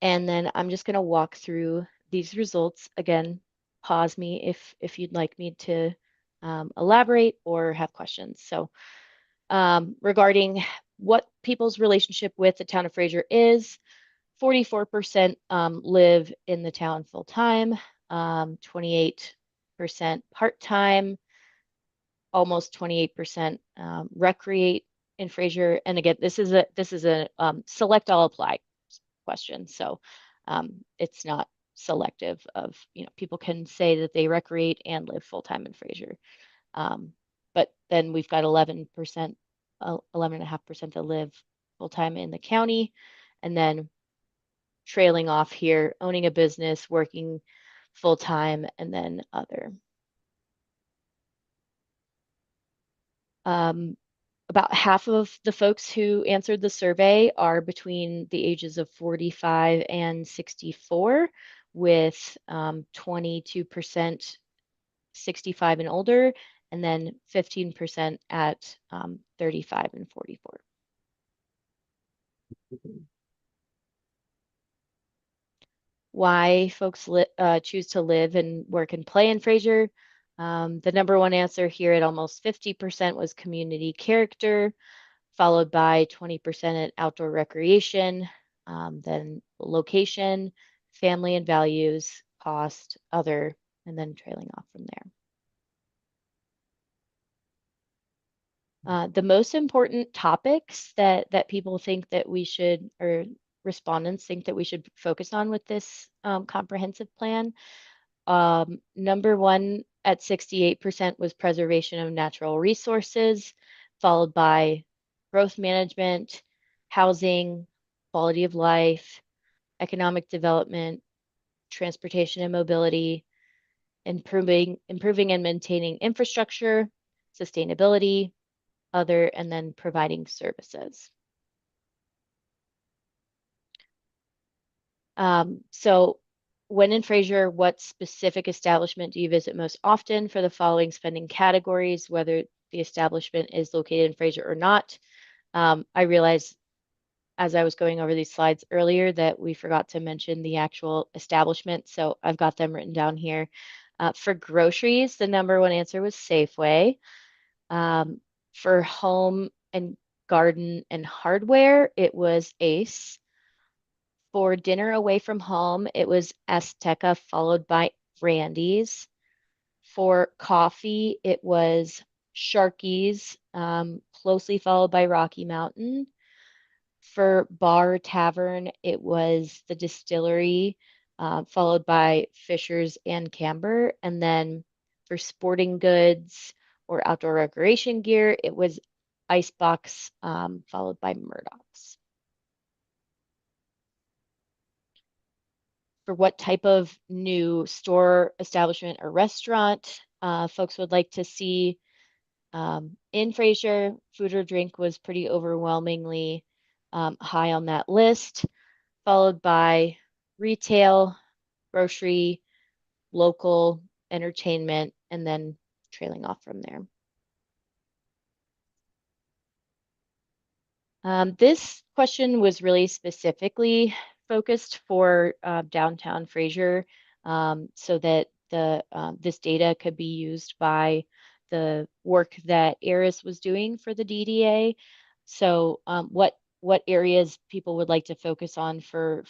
And then I'm just going to walk through these results again. Pause me if you'd like me to elaborate or have questions. So regarding what people's relationship with the town of Fraser is, 44% live in the town full time, 28% part-time, almost 28% recreate in Fraser. And again, this is a select all apply question, so it's not selective of, people can say that they recreate and live full time in Fraser. But then we've got 11%, 11.5% that live full time in the county, and then trailing off here, owning a business, working full time, and then other. About half of the folks who answered the survey are between the ages of 45 and 64, with 22% 65 and older, and then 15% at 35 and 44. Why folks choose to live and work and play in Fraser. The number one answer here at almost 50% was community character, followed by 20% at outdoor recreation, then location, family and values, cost, other, and then trailing off from there. The most important topics that people think that we should, or respondents think that we should focus on with this comprehensive plan. Number one at 68% was preservation of natural resources, followed by growth management, housing, quality of life, economic development, transportation and mobility, improving and maintaining infrastructure, sustainability, other, and then providing services. So when in Fraser, what specific establishment do you visit most often for the following spending categories, whether the establishment is located in Fraser or not? I realized as I was going over these slides earlier that we forgot to mention the actual establishment, so I've got them written down here. For groceries, the number one answer was Safeway. For home and garden and hardware, it was Ace. For dinner away from home, it was Azteca, followed by Randy's. For coffee, it was Sharky's, closely followed by Rocky Mountain. For bar tavern, it was the Distillery, followed by Fisher's and Camber. And then for sporting goods or outdoor recreation gear, it was Icebox, followed by Murdoch's. For what type of new store, establishment, or restaurant folks would like to see in Fraser, food or drink was pretty overwhelmingly high on that list, followed by retail, grocery, local, entertainment, and then trailing off from there. This question was really specifically focused for downtown Fraser, so that this data could be used by the work that Eris was doing for the DDA. So what areas people would like to focus on for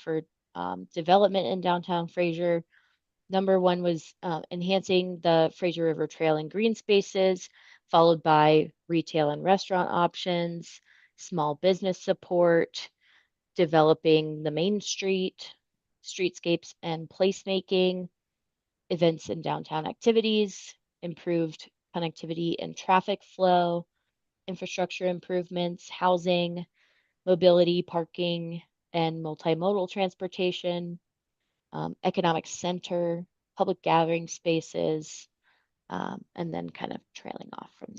development in downtown Fraser? Number one was enhancing the Fraser River Trail and green spaces, followed by retail and restaurant options, small business support, developing the main street, streetscapes and placemaking, events and downtown activities, improved connectivity and traffic flow, infrastructure improvements, housing, mobility, parking, and multimodal transportation, economic center, public gathering spaces, and then kind of trailing off from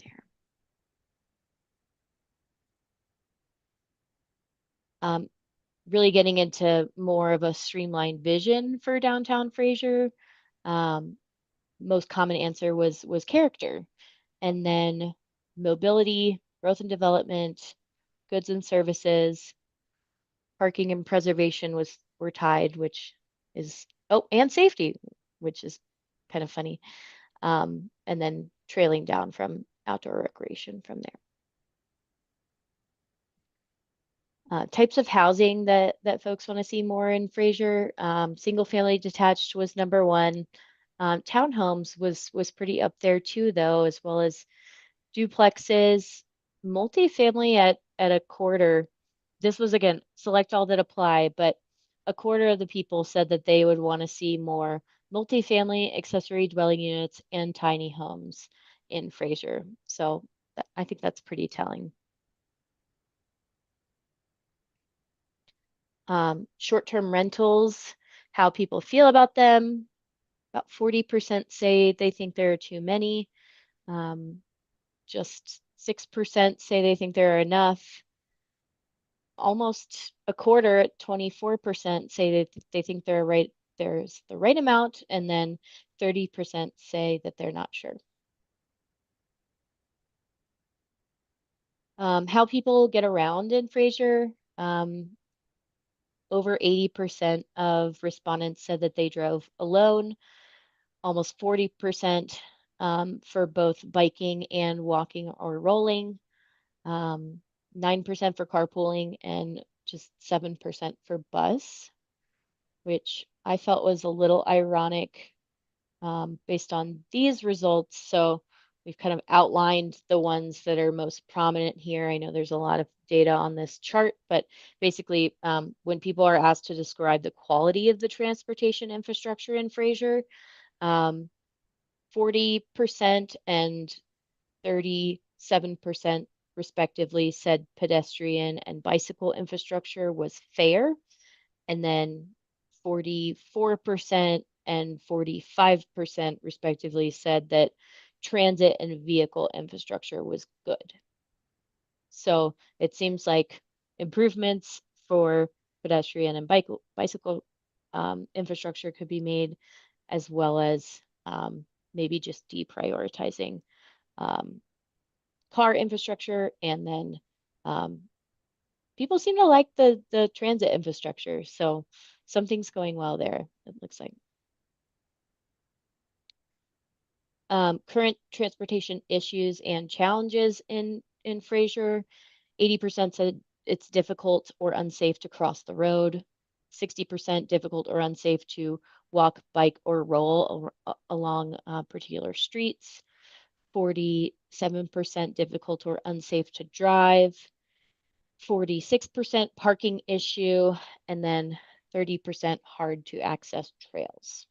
there. Really getting into more of a streamlined vision for downtown Fraser. Most common answer was character, and then mobility, growth and development, goods and services, parking and preservation were tied, which is and safety, which is kind of funny. And then trailing down from outdoor recreation from there. Types of housing that folks want to see more in Fraser. Single family detached was number one. Townhomes was pretty up there too, though, as well as duplexes, multifamily at a quarter. This was again, select all that apply, but a quarter of the people said that they would want to see more multifamily, accessory dwelling units, and tiny homes in Fraser. So I think that's pretty telling. Short-term rentals, how people feel about them. About 40% say they think there are too many. Just 6% say they think there are enough. Almost a quarter, at 24%, say that they think there's the right amount, and then 30% say that they're not sure. How people get around in Fraser. Over 80% of respondents said that they drove alone, almost 40% for both biking and walking or rolling, 9% for carpooling, and just 7% for bus, which I felt was a little ironic based on these results. So we've kind of outlined the ones that are most prominent here. I know there's a lot of data on this chart, but basically when people are asked to describe the quality of the transportation infrastructure in Fraser, 40% and 37% respectively said pedestrian and bicycle infrastructure was fair. And then 44% and 45% respectively said that transit and vehicle infrastructure was good. So it seems like improvements for pedestrian and bicycle infrastructure could be made, as well as maybe just deprioritizing car infrastructure. And then people seem to like the transit infrastructure. So something's going well there, it looks like. Current transportation issues and challenges in Fraser. 80% said it's difficult or unsafe to cross the road. 60% difficult or unsafe to walk, bike, or roll along particular streets, 47% difficult or unsafe to drive, 46% parking issue, and then 30% hard to access trails.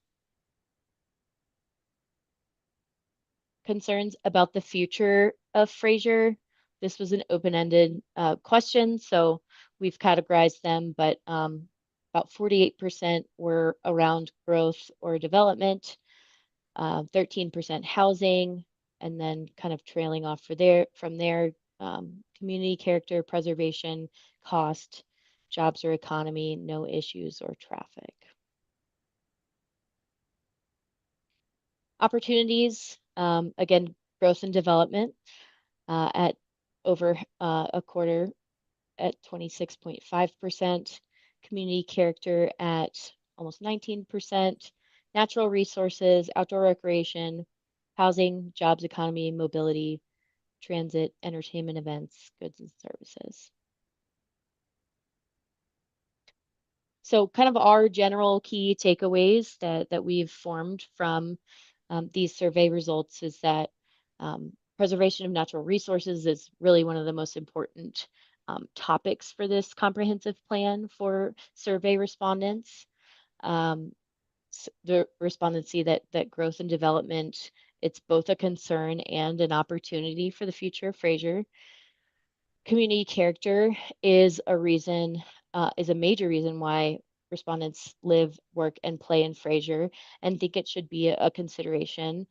Concerns about the future of Fraser. This was an open-ended question, so we've categorized them, but about 48% were around growth or development, 13% housing, and then kind of trailing off from there, community character, preservation, cost, jobs or economy, no issues or traffic. Opportunities, again, growth and development at over a quarter at 26.5%, community character at almost 19%, natural resources, outdoor recreation, housing, jobs, economy, mobility, transit, entertainment, events, goods and services. So kind of our general key takeaways that we've formed from these survey results is that preservation of natural resources is really one of the most important topics for this comprehensive plan for survey respondents. The respondents see that growth and development, it's both a concern and an opportunity for the future of Fraser. Community character is a major reason why respondents live, work, and play in Fraser, and think it should be a consideration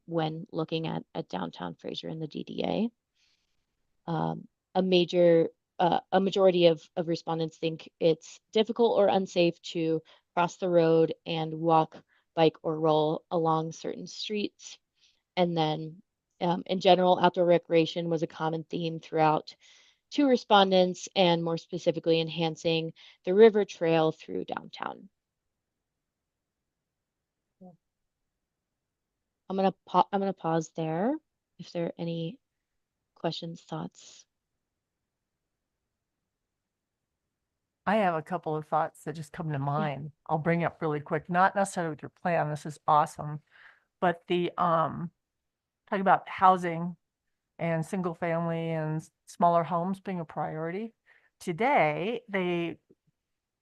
when looking at downtown Fraser and the DDA. A majority of respondents think it's difficult or unsafe to cross the road and walk, bike, or roll along certain streets. And then in general, outdoor recreation was a common theme throughout to respondents, and more specifically enhancing the river trail through downtown. I'm gonna pause there if there are any questions, thoughts. I have a couple of thoughts that just come to mind. I'll bring up really quick, not necessarily with your plan. This is awesome. But the talking about housing and single family and smaller homes being a priority. Today, they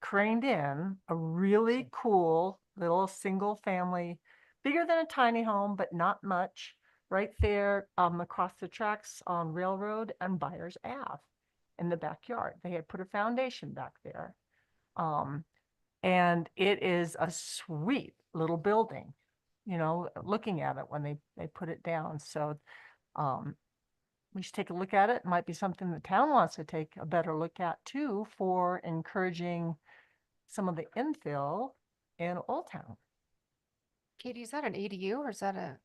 craned in a really cool little single family, bigger than a tiny home, but not much, right there across the tracks on Railroad and Byers Ave in the backyard. They had put a foundation back there. And it is a sweet little building, you know, looking at it when they put it down. So we should take a look at it. It might be something the town wants to take a better look at too, for encouraging some of the infill in Old Town. Katie, is that an ADU or is that a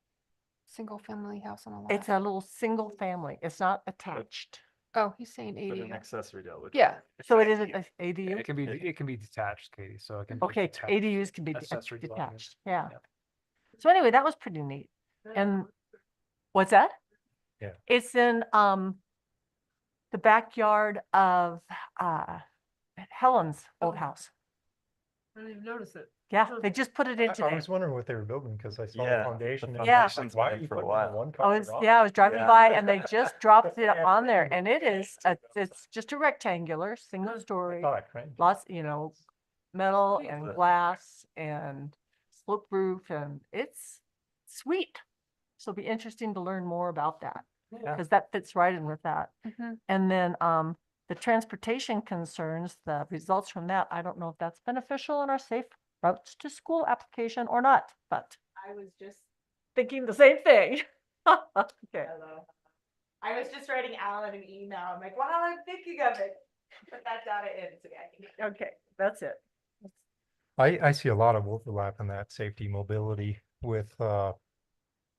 single family house on a lot? It's a little single family. It's not attached. Oh, he's saying But an ADU. accessory dwelling. Yeah. So it isn't an ADU? It can be detached, Katie, so it can be Okay, detached. ADUs can be accessory dwelling detached. unit. Yeah. So anyway, that was pretty neat. And what's that? Yeah. It's in the backyard of Helen's old house. I didn't even notice it. Yeah, they just put it in I today. was wondering what they were building because I saw Yeah, the foundation. the and Yeah. I'm like, foundation's why been are you for a putting it in while. one I was, cover yeah, I was driving Yeah. by and they just dropped it on there, and it is, it's just a rectangular, single story, Thought, right? lots, you know, metal and glass and slip roof, and it's sweet. So it'll be interesting to learn more about that, Yeah. because that fits right in with that. Mhm. And then the transportation concerns, the results from that, I don't know if that's beneficial in our safe routes to school application or not, but I was just thinking the same thing. Okay. Hello. I was just writing Alan an email. I'm like, while I'm thinking of it, put that data in today. Okay, that's it. I see a lot of overlap in that safety mobility with the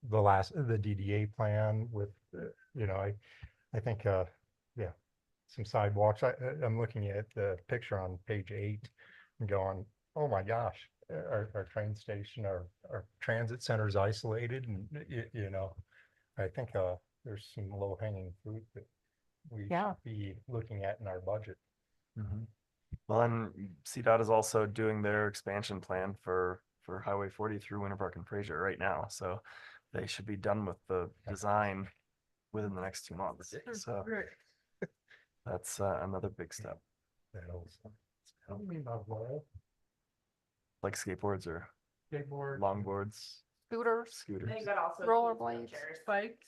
DDA plan with, you know, I think, yeah, some sidewalks. I'm looking at the picture on page 8 and going, oh my gosh, our train station, our transit center is isolated, and you know, I think there's some low hanging fruit that we Yeah. should be looking at in our budget. Mhm. Well, and CDOT is also doing their expansion plan for Highway 40 through Winter Park and Fraser right now. So they should be done with the design within the next 2 months. So that's another big step, That also. What do you mean by roll? like skateboards or Skateboard? longboards, Scooters, scooters. rollerblades, bikes,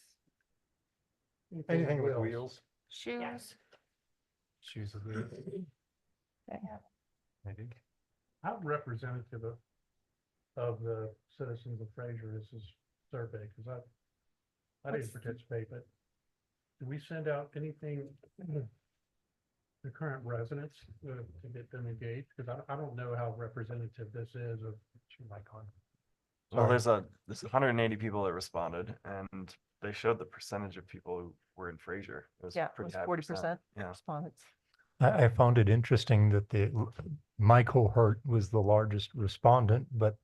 Anything with wheels? shoes. Shoes with wheels. Maybe. How representative of the citizens of Fraser is this survey? Because I didn't participate, but do we send out anything to the current residents to get them engaged? Because I don't know how representative this is of. Well, there's 180 people that responded, and they showed the percentage of people who were in Fraser. It was Yeah, it pretty was high 40% Yeah. respondents. I found it interesting that my cohort was the largest respondent, but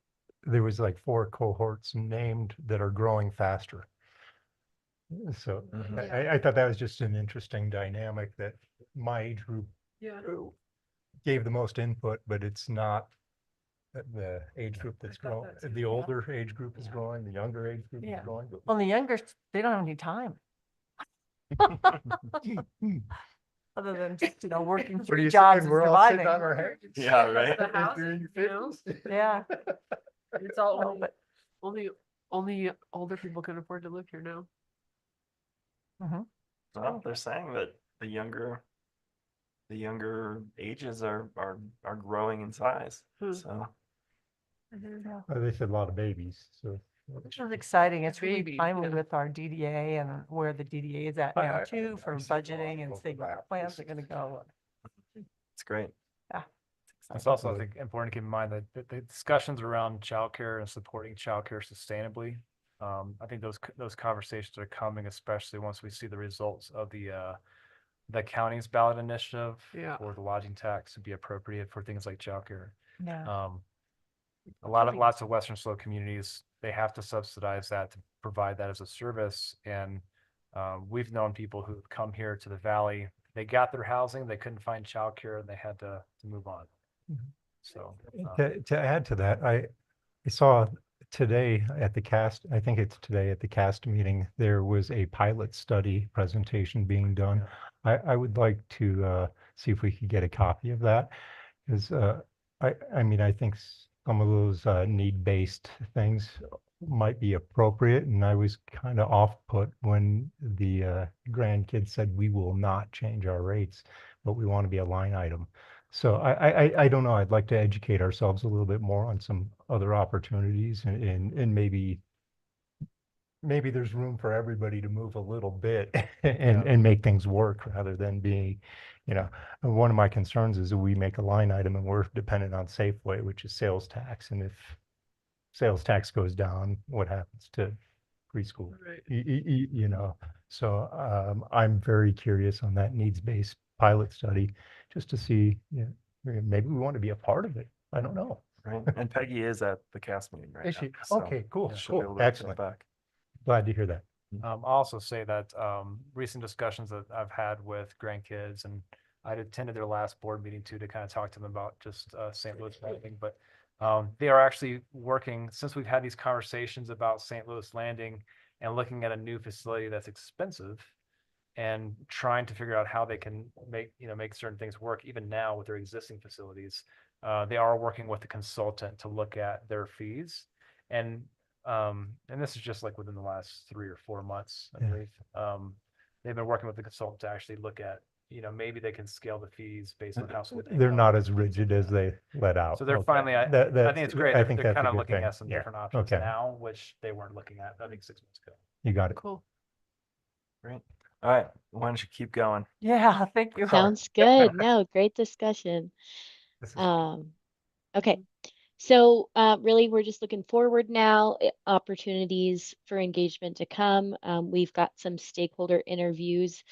there was like 4 cohorts named that are growing faster. So Mhm. I thought that was just an interesting dynamic that my age group gave the most input, but it's not the age group that's growing. The older age group is growing, the younger age group is Yeah. growing. but- Well, the younger, they don't have any time. Other than, just, working What are 3 you jobs saying? and We're all sitting surviving. on our hands? Yeah, right. The house, During your you know? 50s? Yeah. It's all No, but only older people can afford to live here now. Well, they're saying that the younger ages are growing in size. Hmm. So They said a lot of babies, so. which is exciting. It's really Baby, timely yeah. with our DDA and where the DDA is at now too for budgeting and seeing where our plans are gonna go. it's great. Yeah. It's also, I think, important to keep in mind that the discussions around childcare and supporting childcare sustainably. I think those conversations are coming, especially once we see the results of the county's ballot initiative Yeah. for the lodging tax to be appropriated for things like childcare. Yeah. Lots of Western Slope communities, they have to subsidize that to provide that as a service. And we've known people who've come here to the valley, they got their housing, they couldn't find childcare, and they had to move on. So To add to that, I saw today at the cast, I think it's today at the cast meeting, there was a pilot study presentation being done. I would like to see if we could get a copy of that. Because I mean, I think some of those need-based things might be appropriate. And I was kind of off-put when the grandkids said, we will not change our rates, but we want to be a line item. So I don't know. I'd like to educate ourselves a little bit more on some other opportunities and maybe there's room for everybody to move a little bit and make things work rather than being, one of my concerns is that we make a line item and we're dependent on Safeway, which is sales tax. And if sales tax goes down, what happens to preschool? Right. So I'm very curious on that needs-based pilot study, just to see, maybe we want to be a part of it. I don't know. Right. And Peggy is at the cast meeting right Is now. she? so Okay, cool, she'll be cool, able to report excellent. back. Glad to hear that. I'll also say that recent discussions that I've had with grandkids, and I attended their last board meeting too to kind of talk to them about just St. Louis Landing. But they are actually working, since we've had these conversations about St. Louis Landing and looking at a new facility that's expensive and trying to figure out how they can make certain things work even now with their existing facilities. They are working with a consultant to look at their fees. And this is just like within the last 3 or 4 months, I Yeah. believe. They've been working with the consultant to actually look at, maybe they can scale the fees based on household They're income. not as rigid as they let out. So they're Okay. finally, I think it's great. I They're, think they're that's a kind of good looking thing. at some Yeah. different options Okay. now, which they weren't looking at, I think, 6 months ago. You got it. Cool. Great. All right. Why don't you keep going? Yeah, thank you. Sounds good. No, great discussion. This is- Okay. So really, we're just looking forward now, opportunities for engagement to come. We've got some stakeholder interviews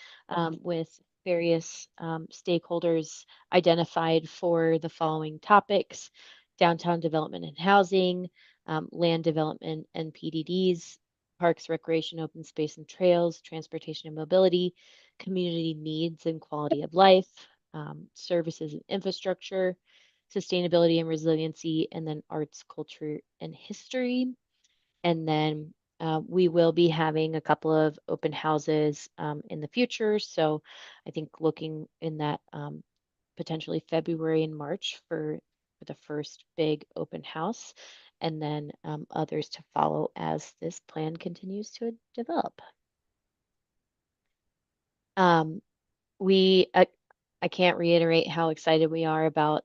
with various stakeholders identified for the following topics: downtown development and housing, land development and PDDs, parks, recreation, open space and trails, transportation and mobility, community needs and quality of life, services and infrastructure, sustainability and resiliency, and then arts, culture, and history. And then we will be having a couple of open houses in the future. So I think looking in that potentially February and March for the first big open house, and then others to follow as this plan continues to develop. Um, we I can't reiterate how excited we are about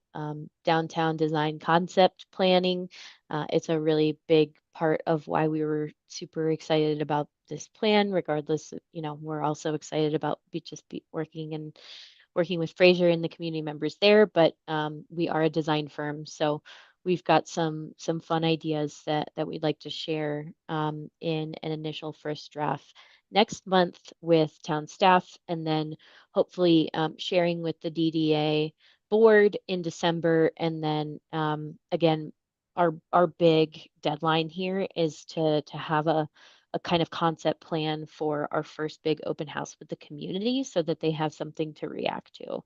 downtown design concept planning. It's a really big part of why we were super excited about this plan. Regardless, we're also excited about working with Fraser and the community members there. But we are a design firm, so we've got some fun ideas that we'd like to share in an initial first draft next month with town staff, and then hopefully sharing with the DDA board in December. And then again, our big deadline here is to have a kind of concept plan for our first big open house with the community so that they have something to react to.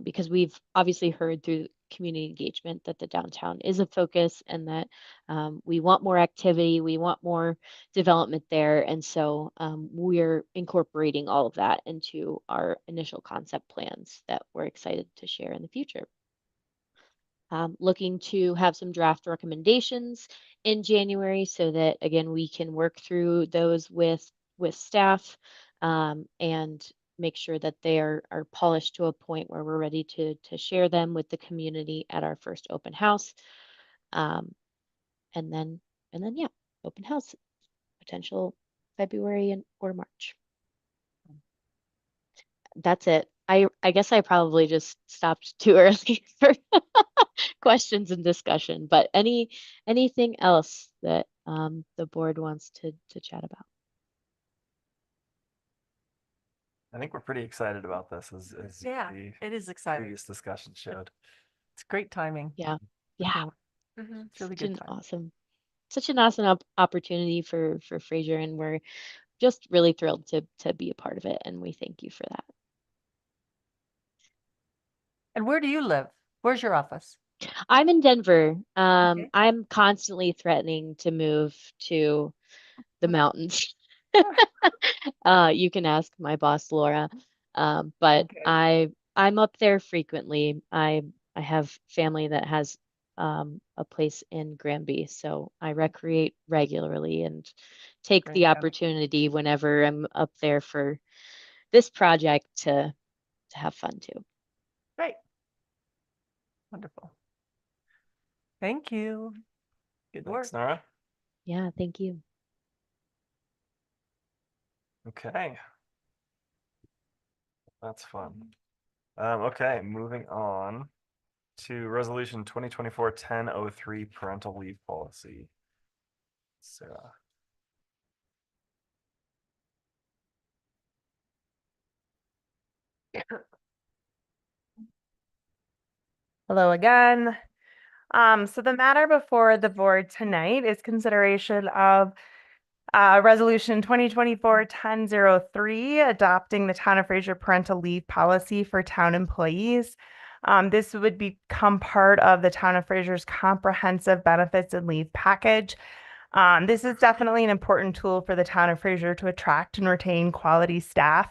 Because we've obviously heard through community engagement that the downtown is a focus, and that we want more activity, we want more development there. And so we're incorporating all of that into our initial concept plans that we're excited to share in the future. Looking to have some draft recommendations in January so that again we can work through those with staff and make sure that they are polished to a point where we're ready to share them with the community at our first open house. Um, and then yeah, open house potential February or March. That's it. I guess I probably just stopped too early for questions and discussion, but anything else that the board wants to chat about? I think we're pretty excited about this as Yeah, the it is exciting. previous discussion showed. It's great timing. Yeah. for Yeah. Ken. Mhm. It's really Such good an time. awesome opportunity for Fraser, and we're just really thrilled to be a part of it, and we thank you for that. And where do you live? Where's your office? I'm in Denver. Okay. I'm constantly threatening to move to the mountains. You can ask my boss Laura. But Okay. I'm up there frequently. I have family that has a place in Granby, so I recreate regularly and take Grand the Canyon. opportunity whenever I'm up there for this project to have fun too. Great. Wonderful. Thank you. Good work. Thanks, Nora. Yeah, thank you. Okay. That's fun. Okay, moving on to resolution 2024-1003 parental leave policy. Sarah. Hello again. So the matter before the board tonight is consideration of Resolution 2024-1003, adopting the Town of Fraser parental leave policy for town employees. This would become part of the Town of Fraser's comprehensive benefits and leave package. This is definitely an important tool for the Town of Fraser to attract and retain quality staff,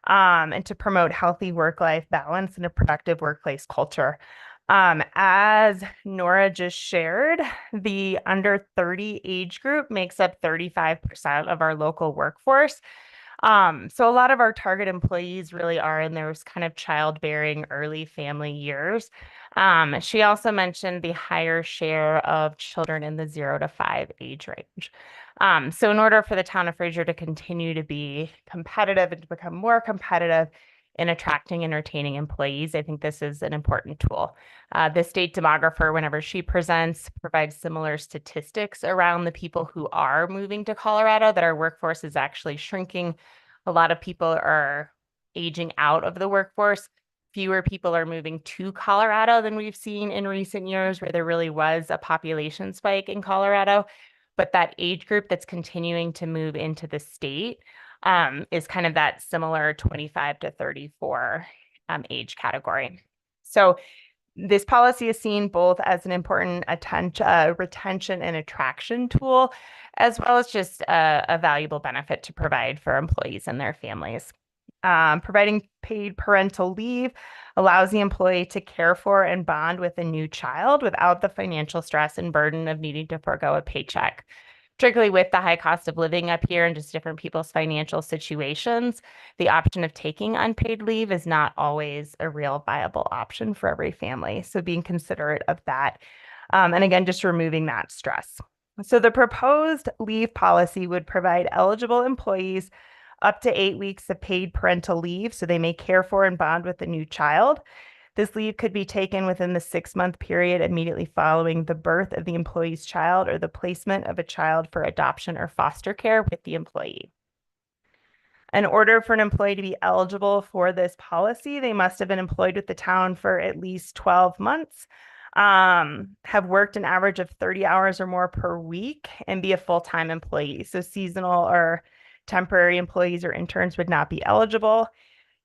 and to promote healthy work-life balance and a productive workplace culture. As Nora just shared, the under 30 age group makes up 35% of our local workforce. So a lot of our target employees really are in those kind of childbearing early family years. She also mentioned the higher share of children in the 0 to 5 age range. So in order for the Town of Fraser to continue to be competitive and to become more competitive in attracting and retaining employees, I think this is an important tool. The state demographer, whenever she presents, provides similar statistics around the people who are moving to Colorado, that our workforce is actually shrinking. A lot of people are aging out of the workforce. Fewer people are moving to Colorado than we've seen in recent years, where there really was a population spike in Colorado. But that age group that's continuing to move into the state is kind of that similar 25 to 34 age category. So this policy is seen both as an important retention and attraction tool, as well as just a valuable benefit to provide for employees and their families. Providing paid parental leave allows the employee to care for and bond with a new child without the financial stress and burden of needing to forego a paycheck. Particularly with the high cost of living up here and just different people's financial situations, the option of taking unpaid leave is not always a real viable option for every family. So being considerate of that. And again, just removing that stress. So the proposed leave policy would provide eligible employees up to 8 weeks of paid parental leave so they may care for and bond with a new child. This leave could be taken within the 6-month period immediately following the birth of the employee's child or the placement of a child for adoption or foster care with the employee. In order for an employee to be eligible for this policy, they must have been employed with the town for at least 12 months, have worked an average of 30 hours or more per week, and be a full-time employee. So seasonal or temporary employees or interns would not be eligible.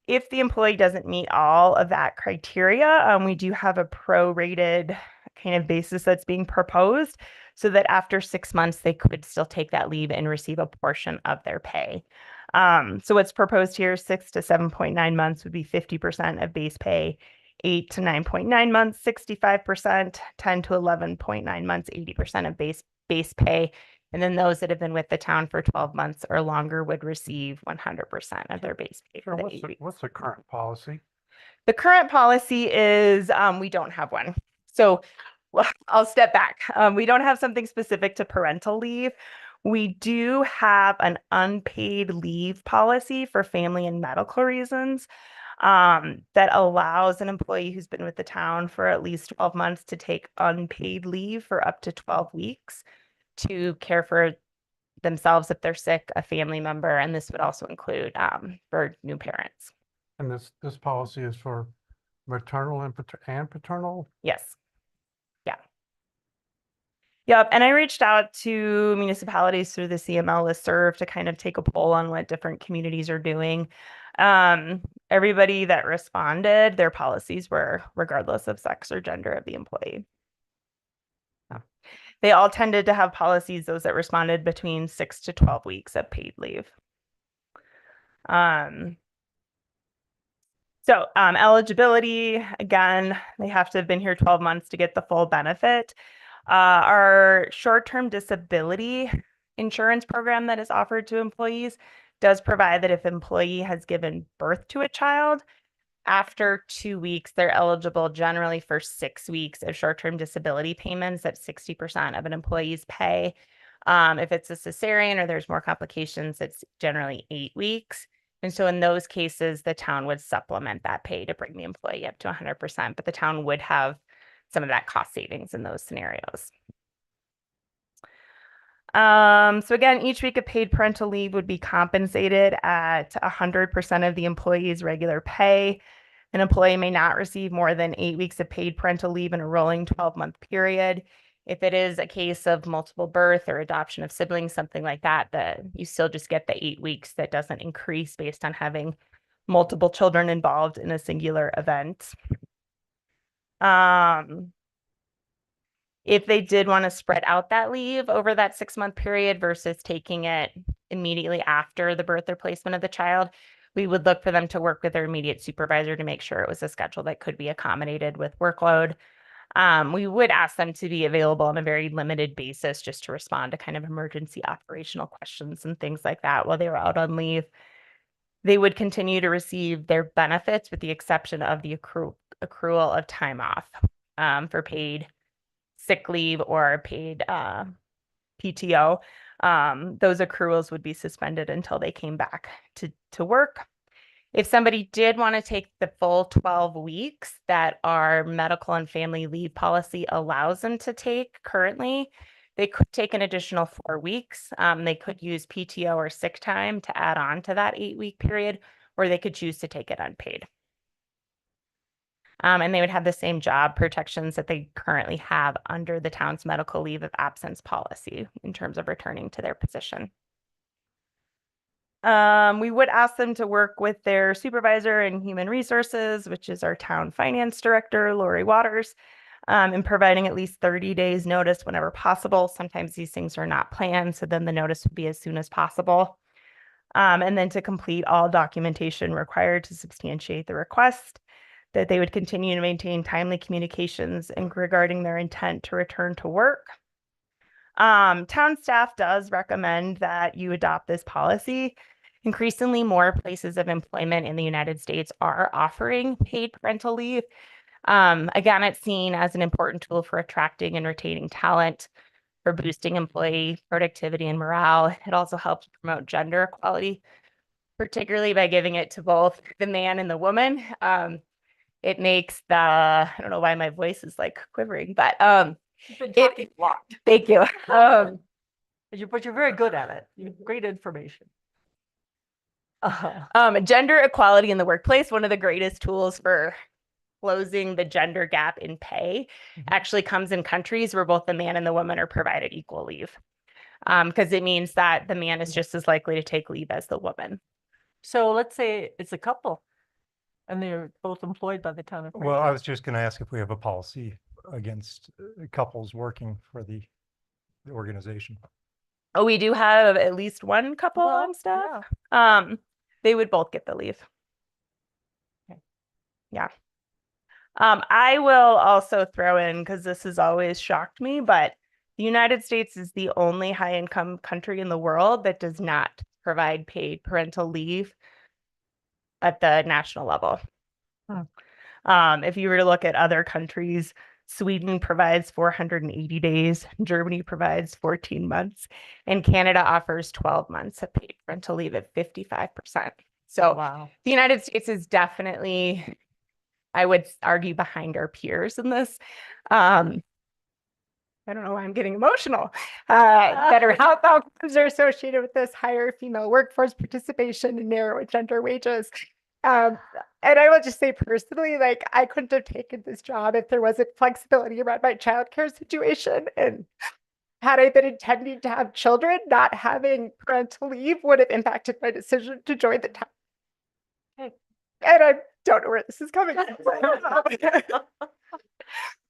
If the employee doesn't meet all of that criteria, we do have a prorated kind of basis that's being proposed so that after 6 months, they could still take that leave and receive a portion of their pay. So what's proposed here, 6 to 7.9 months would be 50% of base pay, 8 to 9.9 months, 65%, 10 to 11.9 months, 80% of base pay. And then those that have been with the town for 12 months or longer would receive 100% of their base pay for the 8 weeks. What's the current policy? The current policy is we don't have one. So well, I'll step back. We don't have something specific to parental leave. We do have an unpaid leave policy for family and medical reasons that allows an employee who's been with the town for at least 12 months to take unpaid leave for up to 12 weeks to care for themselves if they're sick, a family member, and this would also include for new parents. And this policy is for maternal and paternal? Yes. Yeah. Yep. And I reached out to municipalities through the CML listserv to kind of take a poll on what different communities are doing. Everybody that responded, their policies were regardless of sex or gender of the employee. They all tended to have policies, those that responded, between 6 to 12 weeks of paid leave. Eligibility, again, they have to have been here 12 months to get the full benefit. Our short-term disability insurance program that is offered to employees does provide that if employee has given birth to a child, after 2 weeks, they're eligible generally for 6 weeks of short-term disability payments at 60% of an employee's pay. If it's a cesarean or there's more complications, it's generally 8 weeks. And so in those cases, the town would supplement that pay to bring the employee up to 100%, but the town would have some of that cost savings in those scenarios. So again, each week of paid parental leave would be compensated at 100% of the employee's regular pay. An employee may not receive more than 8 weeks of paid parental leave in a rolling 12-month period. If it is a case of multiple birth or adoption of siblings, something like that, you still just get the 8 weeks. That doesn't increase based on having multiple children involved in a singular event. If they did want to spread out that leave over that 6-month period versus taking it immediately after the birth or placement of the child, we would look for them to work with their immediate supervisor to make sure it was a schedule that could be accommodated with workload. We would ask them to be available on a very limited basis just to respond to kind of emergency operational questions and things like that while they were out on leave. They would continue to receive their benefits with the exception of the accrual of time off for paid sick leave or paid PTO. Those accruals would be suspended until they came back to work. If somebody did want to take the full 12 weeks that our medical and family leave policy allows them to take currently, they could take an additional 4 weeks. They could use PTO or sick time to add on to that 8-week period, or they could choose to take it unpaid. And they would have the same job protections that they currently have under the town's medical leave of absence policy in terms of returning to their position. We would ask them to work with their supervisor in human resources, which is our town finance director, Lori Waters, and providing at least 30 days notice whenever possible. Sometimes these things are not planned, so then the notice would be as soon as possible. And then to complete all documentation required to substantiate the request, that they would continue to maintain timely communications and regarding their intent to return to work. Town staff does recommend that you adopt this policy. Increasingly more places of employment in the United States are offering paid parental leave. Again, it's seen as an important tool for attracting and retaining talent, for boosting employee productivity and morale. It also helps promote gender equality, particularly by giving it to both the man and the woman. It makes I don't know why my voice is like quivering, but You've been talking a lot, thank you. but you're very good at it. You have great information. Gender equality in the workplace, one of the greatest tools for closing the gender gap in pay, actually comes in countries where both the man and the woman are provided equal leave. Because it means that the man is just as likely to take leave as the woman. So let's say it's a couple and they're both employed by the town of Well, I Fraser. was just going to ask if we have a policy against couples working for the organization. Oh, we do have at least one couple Well, on staff. yeah. They would both get the leave. Okay. Yeah. I will also throw in, because this has always shocked me, but the United States is the only high-income country in the world that does not provide paid parental leave at the national level. If you were to look at other countries, Sweden provides 480 days, Germany provides 14 months, and Canada offers 12 months of paid parental leave at 55%. So Wow. the United States is definitely, I would argue, behind our peers in this. I don't know why I'm getting emotional. Better health outcomes are associated with this, higher female workforce participation and narrower gender wages. And I will just say personally, like, I couldn't have taken this job if there wasn't flexibility around my childcare situation. And had I been intending to have children, not having parental leave would have impacted my decision to join the town. Okay. And I don't know where this is coming from.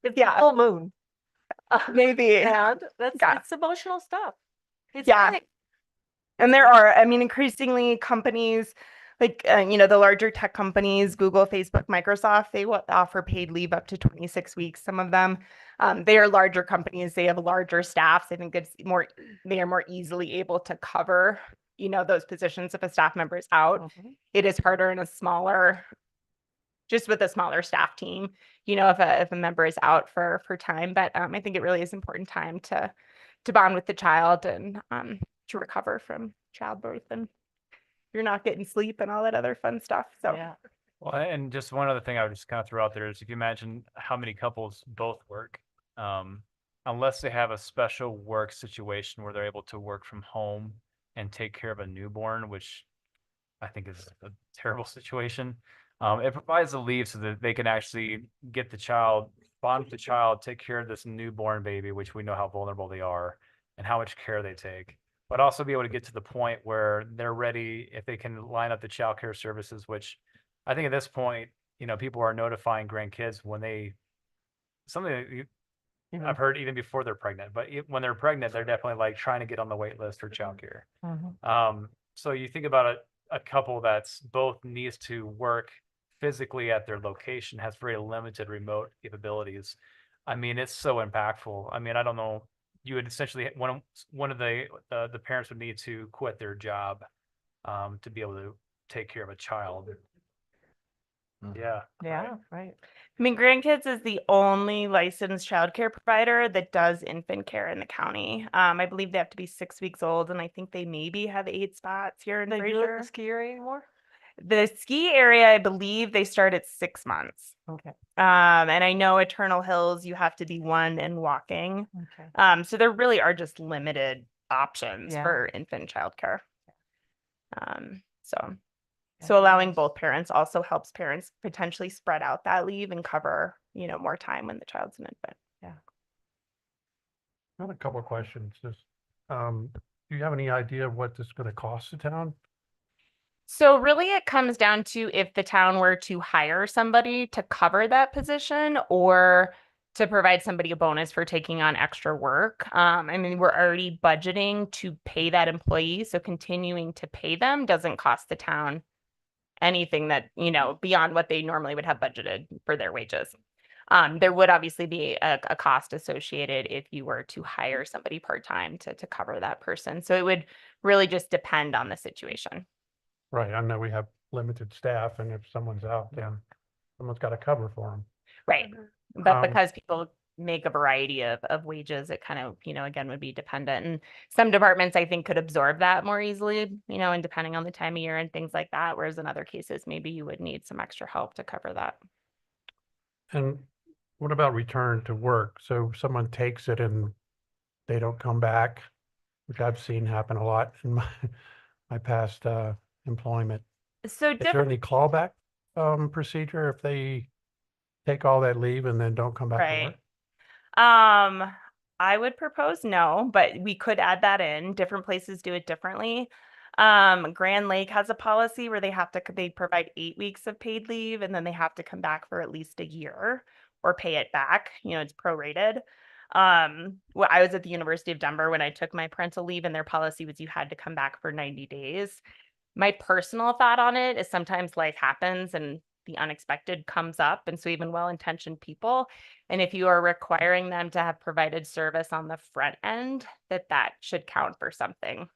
It's Yeah. the full moon. Maybe. And Yeah. it's emotional stuff. It's Yeah. great. And there are, I mean, increasingly companies like, the larger tech companies, Google, Facebook, Microsoft, they will offer paid leave up to 26 weeks. Some of them, they are larger companies. They have larger staffs. I think they are more easily able to cover, those positions if a staff member is out. It is harder in just with a smaller staff team, if a member is out for time. But I think it really is important time to bond with the child and to recover from childbirth, and you're not getting sleep and all that other fun stuff. So Yeah. Well, and just one other thing I would just kind of throw out there is if you imagine how many couples both work, unless they have a special work situation where they're able to work from home and take care of a newborn, which I think is a terrible situation. It provides a leave so that they can actually get the child, bond with the child, take care of this newborn baby, which we know how vulnerable they are and how much care they take, but also be able to get to the point where they're ready if they can line up the childcare services, which I think at this point, people are notifying grandkids when something that I've heard even before they're pregnant, but when they're pregnant, they're definitely like trying to get on the wait list for childcare. So you think about a couple that's both needs to work physically at their location, has very limited remote capabilities. I mean, it's so impactful. I mean, I don't know. You would essentially one of the parents would need to quit their job to be able to take care of a child. Yeah. Yeah, right. I mean, Grandkids is the only licensed childcare provider that does infant care in the county. I believe they have to be 6 weeks old, and I think they maybe have 8 spots here in They do it in Fraser. the ski area anymore? The ski area, I believe they start at 6 months. Okay. And I know Eternal Hills, you have to be 1 and walking. Okay. So there really are just limited options Yeah. for infant childcare. So Yeah, allowing nice. both parents also helps parents potentially spread out that leave and cover, more time when the child's an infant. I have a couple of questions. Just, do you have any idea what this is going to cost the town? So really it comes down to if the town were to hire somebody to cover that position or to provide somebody a bonus for taking on extra work. I mean, we're already budgeting to pay that employee, so continuing to pay them doesn't cost the town anything that, beyond what they normally would have budgeted for their wages. There would obviously be a cost associated if you were to hire somebody part-time to cover that person. So it would really just depend on the situation. Right, I know we have limited staff, and if someone's out, then someone's got to cover for them. Right. But Um, because people make a variety of wages, it kind of, again, would be dependent. And some departments, I think, could absorb that more easily, and depending on the time of year and things like that. Whereas in other cases, maybe you would need some extra help to cover that. And what about return to work? So someone takes it and they don't come back, which I've seen happen a lot in my past employment. So Is there any callback procedure if they take all that leave and then don't come back to work? Right. I would propose no, but we could add that in. Different places do it differently. Grand Lake has a policy where they provide 8 weeks of paid leave and then they have to come back for at least a year or pay it back. It's prorated. Well, I was at the University of Denver when I took my parental leave, and their policy was you had to come back for 90 days. My personal thought on it is sometimes life happens and the unexpected comes up. And so even well-intentioned people, and if you are requiring them to have provided service on the front end, that should count for something.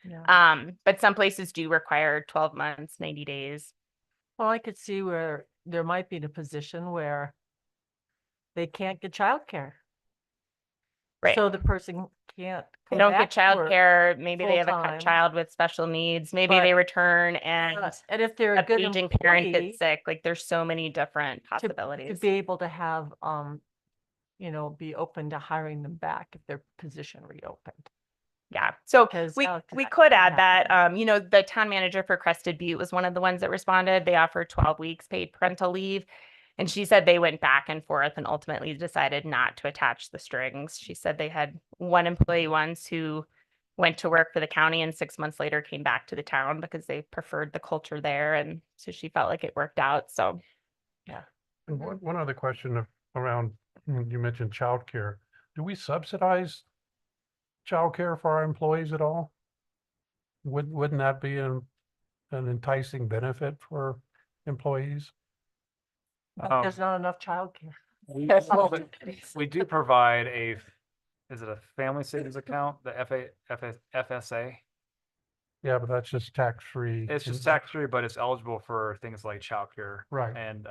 Yeah. But some places do require 12 months, 90 days. Well, I could see where there might be a position where they can't get childcare. Right. So the person can't. They come don't get back to work childcare. Maybe they have a full-time. child with special needs. Maybe But- they return and And if they're a a good aging parent employee, gets sick. Like there's so many different to possibilities. be able to have, be open to hiring them back if their position reopened. Yeah, so Because we that we could could add that. happen. The town manager for Crested Butte was one of the ones that responded. They offer 12 weeks paid parental leave. And she said they went back and forth and ultimately decided not to attach the strings. She said they had one employee once who went to work for the county and 6 months later came back to the town because they preferred the culture there. And so she felt like it worked out. So And one other question around, you mentioned childcare. Do we subsidize childcare for our employees at all? Wouldn't that be an enticing benefit for employees? But there's not enough childcare. We do provide is it a family savings account, the FSA? Yeah, but that's just tax-free. It's just tax-free, but it's eligible for things like childcare. Right. And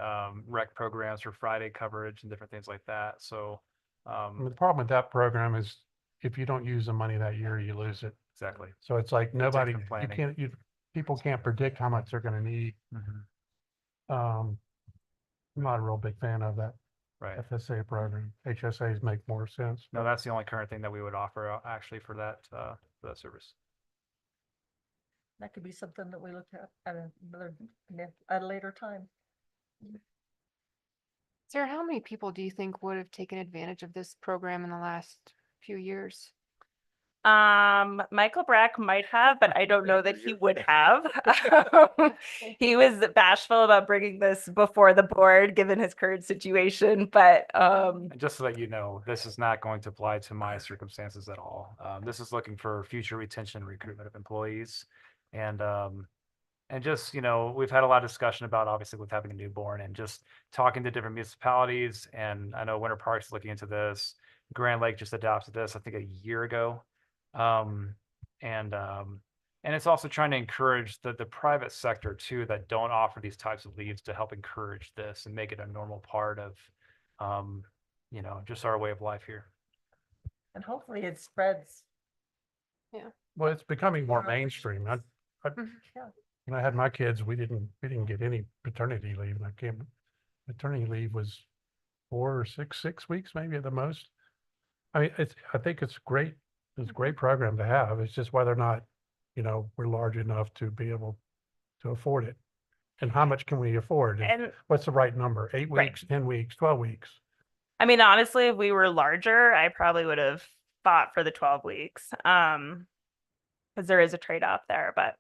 rec programs for Friday coverage and different things like that. So The problem with that program is if you don't use the money that year, you lose it. exactly. So it's like nobody, from planning. people can't predict how much they're gonna need. I'm not a real big fan of that Right. FSA program. HSAs make more sense. No, that's the only current thing that we would offer actually for that service. That could be something that we look at at a later time. Sarah, how many people do you think would have taken advantage of this program in the last few years? Michael Brack might have, but I don't know that he would have. He was bashful about bringing this before the board, given his current situation, but And just so that you know, this is not going to apply to my circumstances at all. This is looking for future retention and recruitment of employees. And just, we've had a lot of discussion about obviously with having a newborn and just talking to different municipalities. And I know Winter Park's looking into this. Grand Lake just adopted this, I think, a year ago. And it's also trying to encourage the private sector too that don't offer these types of leaves to help encourage this and make it a normal part of, just our way of life here. And hopefully it spreads. Well, it's becoming more mainstream. Yeah. When I had my kids, we didn't get any paternity leave. Maternity leave was 4 or 6 weeks, maybe at the most. I mean, I think it's great. It's a great program to have. It's just whether or not, we're large enough to be able to afford it. And how much can we afford? and What's the right number? 8 Right. weeks, 10 weeks, 12 weeks? I mean, honestly, if we were larger, I probably would have fought for the 12 weeks. Because there is a trade-off there, but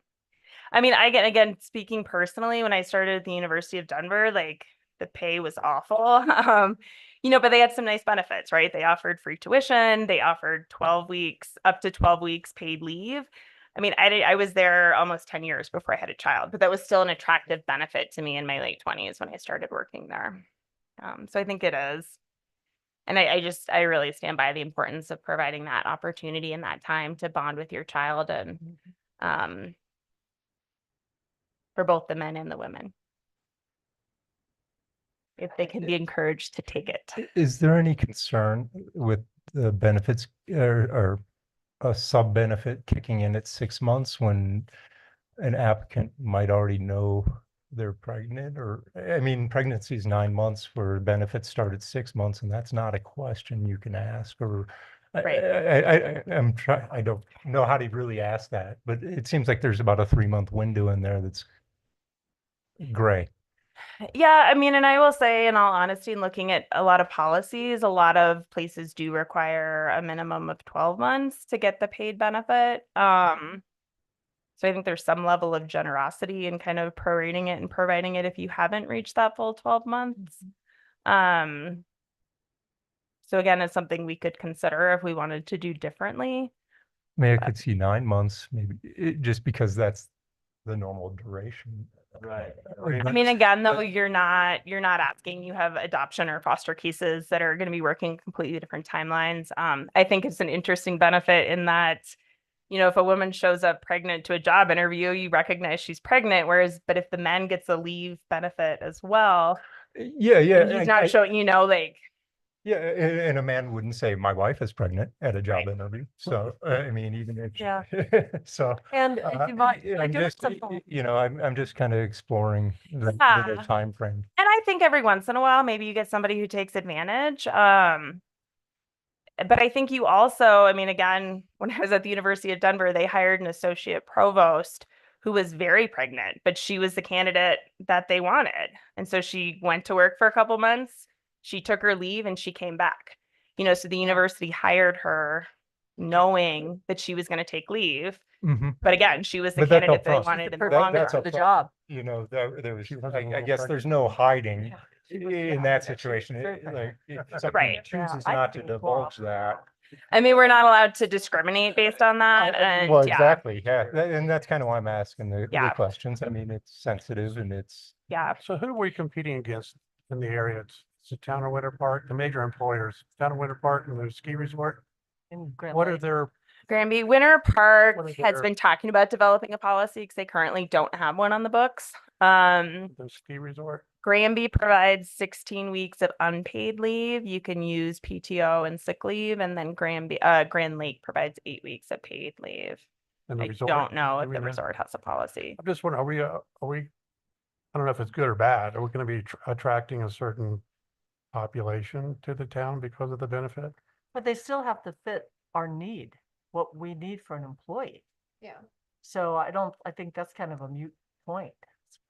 I mean, again, speaking personally, when I started at the University of Denver, like the pay was awful. But they had some nice benefits, right? They offered free tuition, they offered 12 weeks, up to 12 weeks paid leave. I mean, I was there almost 10 years before I had a child, but that was still an attractive benefit to me in my late 20s when I started working there. So I think it is. And I really stand by the importance of providing that opportunity and that time to bond with your child and for both the men and the women. If they can be encouraged to take it. Is there any concern with the benefits or a sub benefit kicking in at 6 months when an applicant might already know they're pregnant? Or, I mean, pregnancy is 9 months where benefits start at 6 months, and that's not a question you can ask. Or Right. I don't know how to really ask that, but it seems like there's about a 3-month window in there that's gray. Yeah, I mean, and I will say, in all honesty, in looking at a lot of policies, a lot of places do require a minimum of 12 months to get the paid benefit. So I think there's some level of generosity in kind of prorating it and providing it if you haven't reached that full 12 months. So again, it's something we could consider if we wanted to do differently. I mean, I could see 9 months, maybe, just because that's the normal duration. Right. I mean, again, though, you're not asking, you have adoption or foster cases that are going to be working completely different timelines. I think it's an interesting benefit in that, if a woman shows up pregnant to a job interview, you recognize she's pregnant, but if the man gets a leave benefit as well, Yeah, he's not showing, Yeah, and a man wouldn't say, my wife is pregnant at a job interview. So, I mean, even if. Yeah. So. And you might, Yeah, I I'm do have just, something- I'm just kind of exploring the Yeah. timeframe. And I think every once in a while, maybe you get somebody who takes advantage. But I think you also, I mean, again, when I was at the University of Denver, they hired an associate provost who was very pregnant, but she was the candidate that they wanted. And so she went to work for a couple months, she took her leave and she came back. So the university hired her knowing that she was going to take leave. Mhm. But again, she was the But that's candidate they upfront. wanted in the That- long that's run. the upfront. job. There was, She was a I little guess there's no hiding in that situation. Like, if somebody Right. chooses Yeah, I not to think it's divulge that. I mean, we're not allowed to discriminate based on that. And Well, yeah, exactly, yeah. And that's kind of why I'm asking the Yeah. questions. I mean, it's sensitive and it's. yeah. So who are we competing against in the area? It's the town of Winter Park, the major employers, town of Winter Park and the ski resort. in Grand What are Lake. their, Granby Winter Park What is has their- been talking about developing a policy because they currently don't have one on the books. the ski resort? Granby provides 16 weeks of unpaid leave. You can use PTO and sick leave, and then Grand Lake provides 8 weeks of paid leave. And the I resort? don't know Do if we the resort has a policy. I'm just wondering, are we, I don't know if it's good or bad. Are we going to be attracting a certain population to the town because of the benefit? But they still have to fit our need, what we need for an employee. Yeah. So I think that's kind of a moot point.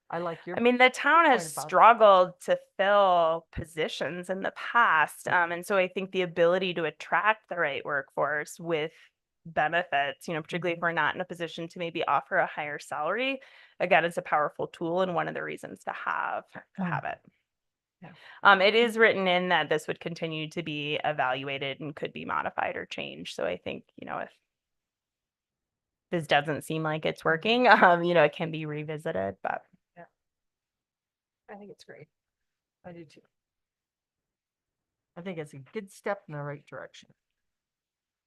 I like your. I mean, the town has point about- struggled to fill positions in the past. And so I think the ability to attract the right workforce with benefits, particularly if we're not in a position to maybe offer a higher salary, again, it's a powerful tool and one of the reasons to have it. Yeah. It is written in that this would continue to be evaluated and could be modified or changed. So I think, if this doesn't seem like it's working, it can be revisited, but. I think it's great. I do too. I think it's a good step in the right direction.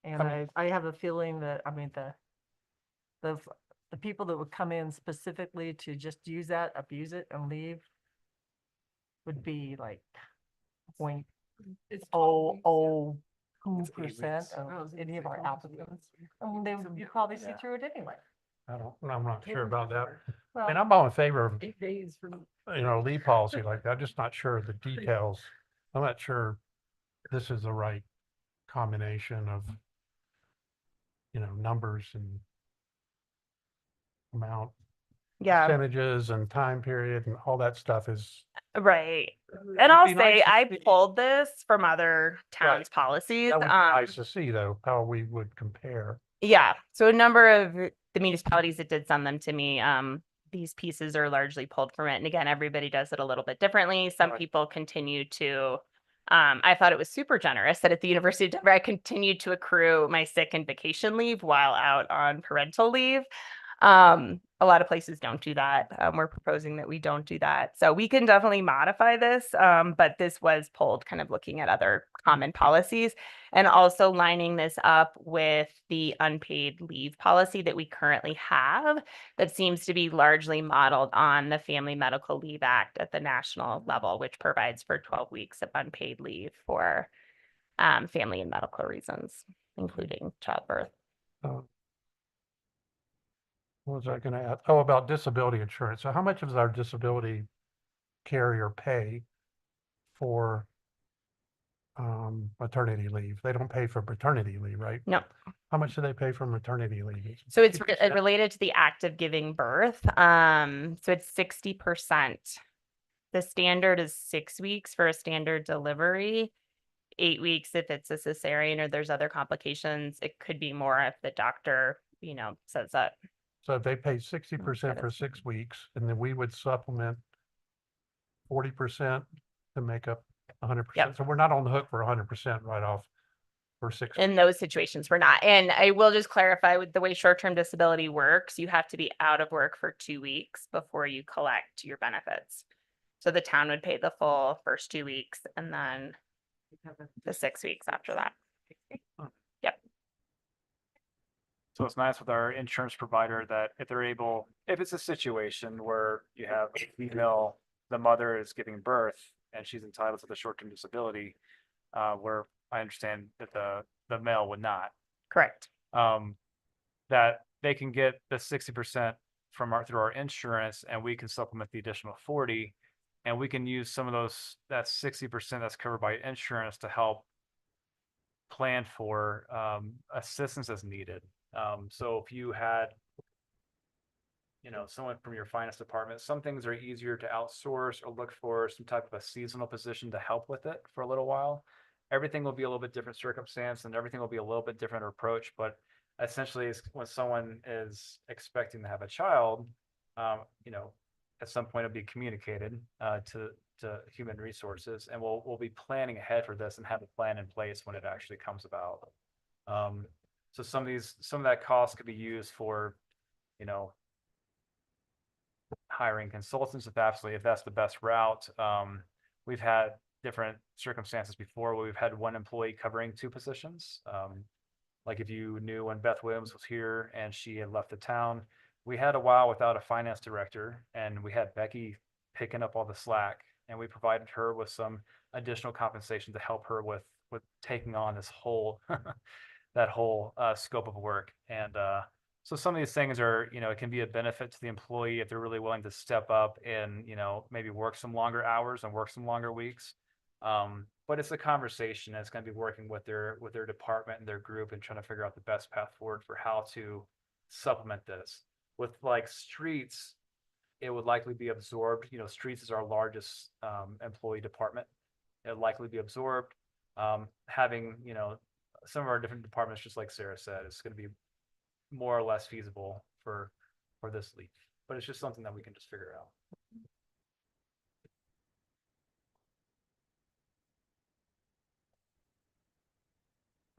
And I have a feeling that, I mean, the people that would come in specifically to just use that, abuse it and leave would be like point It's oh, 12 weeks, yeah. 2% of any of our applicants. I mean, you probably see through it anyway. I'm not sure about that. Well, And I'm all in favor of, 8 days from. leave policy like that. I'm just not sure of the details. I'm not sure this is the right combination of, numbers and amount, Yeah, percentages and time period and all that stuff is. right. And It'd I'll be nice say to I see- pulled this from other towns' Right. policies. That would be nice to see though, how we would compare. Yeah, so a number of the municipalities that did send them to me, these pieces are largely pulled from it. And again, everybody does it a little bit differently. Some Right. people continue to, I thought it was super generous that at the University of Denver, I continued to accrue my sick and vacation leave while out on parental leave. A lot of places don't do that. We're proposing that we don't do that. So we can definitely modify this, but this was pulled kind of looking at other common policies and also lining this up with the unpaid leave policy that we currently have that seems to be largely modeled on the Family Medical Leave Act at the national level, which provides for 12 weeks of unpaid leave for family and medical reasons, including childbirth. What was I gonna ask? Oh, about disability insurance. So how much does our disability carrier pay for maternity leave? They don't pay for paternity leave, right? No. How much do they pay for maternity leave? So it's 50%? related to the act of giving birth. So it's 60%. The standard is 6 weeks for a standard delivery, 8 weeks if it's a cesarean or there's other complications. It could be more if the doctor, says that. So if they pay 60% that for is- 6 weeks, and then we would supplement 40% to make up 100%. So we're not on the hook for 100% right off for 6 In those situations, we're not. And I will just clarify with the way short-term disability works, you have to be out of work for 2 weeks before you collect your benefits. So the town would pay the full first 2 weeks and then the 6 weeks after that. Yep. So it's nice with our insurance provider that if they're able, if it's a situation where you have a female, the mother is giving birth and she's entitled to the short-term disability, where I understand that the male would not, Correct. that they can get the 60% through our insurance and we can supplement the additional 40. And we can use some of that 60% that's covered by insurance to help plan for assistance as needed. So if you had, someone from your finance department, some things are easier to outsource or look for some type of a seasonal position to help with it for a little while. Everything will be a little bit different circumstance and everything will be a little bit different approach, but essentially when someone is expecting to have a child, at some point it'll be communicated to human resources, and we'll be planning ahead for this and have a plan in place when it actually comes about. So some of that cost could be used for, hiring consultants if that's the best route. We've had different circumstances before where we've had one employee covering 2 positions. Like if you knew when Beth Williams was here and she had left the town, we had a while without a finance director and we had Becky picking up all the slack, and we provided her with some additional compensation to help her with taking on this whole that whole scope of work. And so some of these things are, it can be a benefit to the employee if they're really willing to step up and, maybe work some longer hours and work some longer weeks. But it's a conversation. It's going to be working with their department and their group and trying to figure out the best path forward for how to supplement this. With like streets, it would likely be absorbed. Streets is our largest employee department. It would likely be absorbed. Having, some of our different departments, just like Sarah said, it's going to be more or less feasible for this leave. But it's just something that we can just figure out.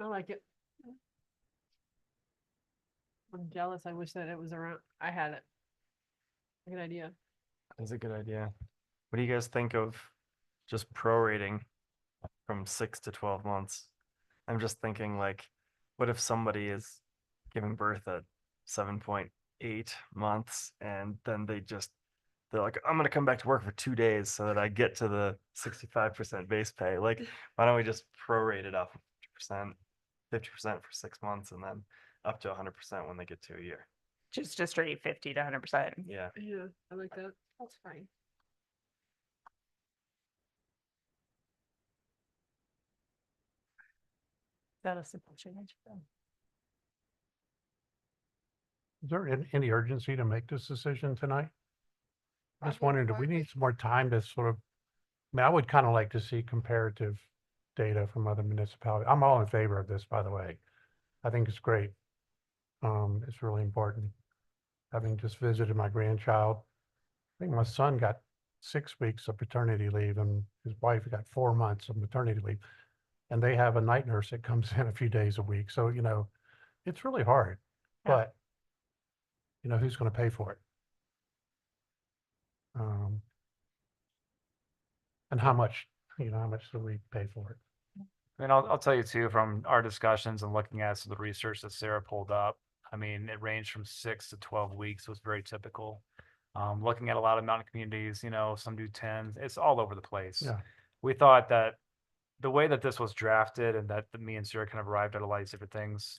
I like it. I'm jealous. I wish that it was around. I had it. Good idea. That's a good idea. What do you guys think of just prorating from 6 to 12 months? I'm just thinking like, what if somebody is giving birth at 7.8 months and then they're like, I'm gonna come back to work for 2 days so that I get to the 65% base pay. Like, why don't we just prorate it up 50%, 50% for 6 months and then up to 100% when they get to a year? Just straight 50 to 100%. Yeah. Yeah, I like that. That's fine. Is that a simple change? Is there any urgency to make this decision tonight? Just wondering, do we need some more time to sort of, I would kind of like to see comparative data from other municipalities. I'm all in favor of this, by the way. I think it's great. It's really important. having just visited my grandchild. I think my son got 6 weeks of paternity leave and his wife got 4 months of maternity leave. And they have a night nurse that comes in a few days a week. So, it's really hard, Yeah. but who's going to pay for it? And how much do we pay for it? I mean, I'll tell you too, from our discussions and looking at some of the research that Sarah pulled up, I mean, it ranged from 6 to 12 weeks was very typical. Looking at a lot of mountain communities, some do 10, it's all over the place. Yeah. We thought that the way that this was drafted and that me and Sarah kind of arrived at a lot of these different things,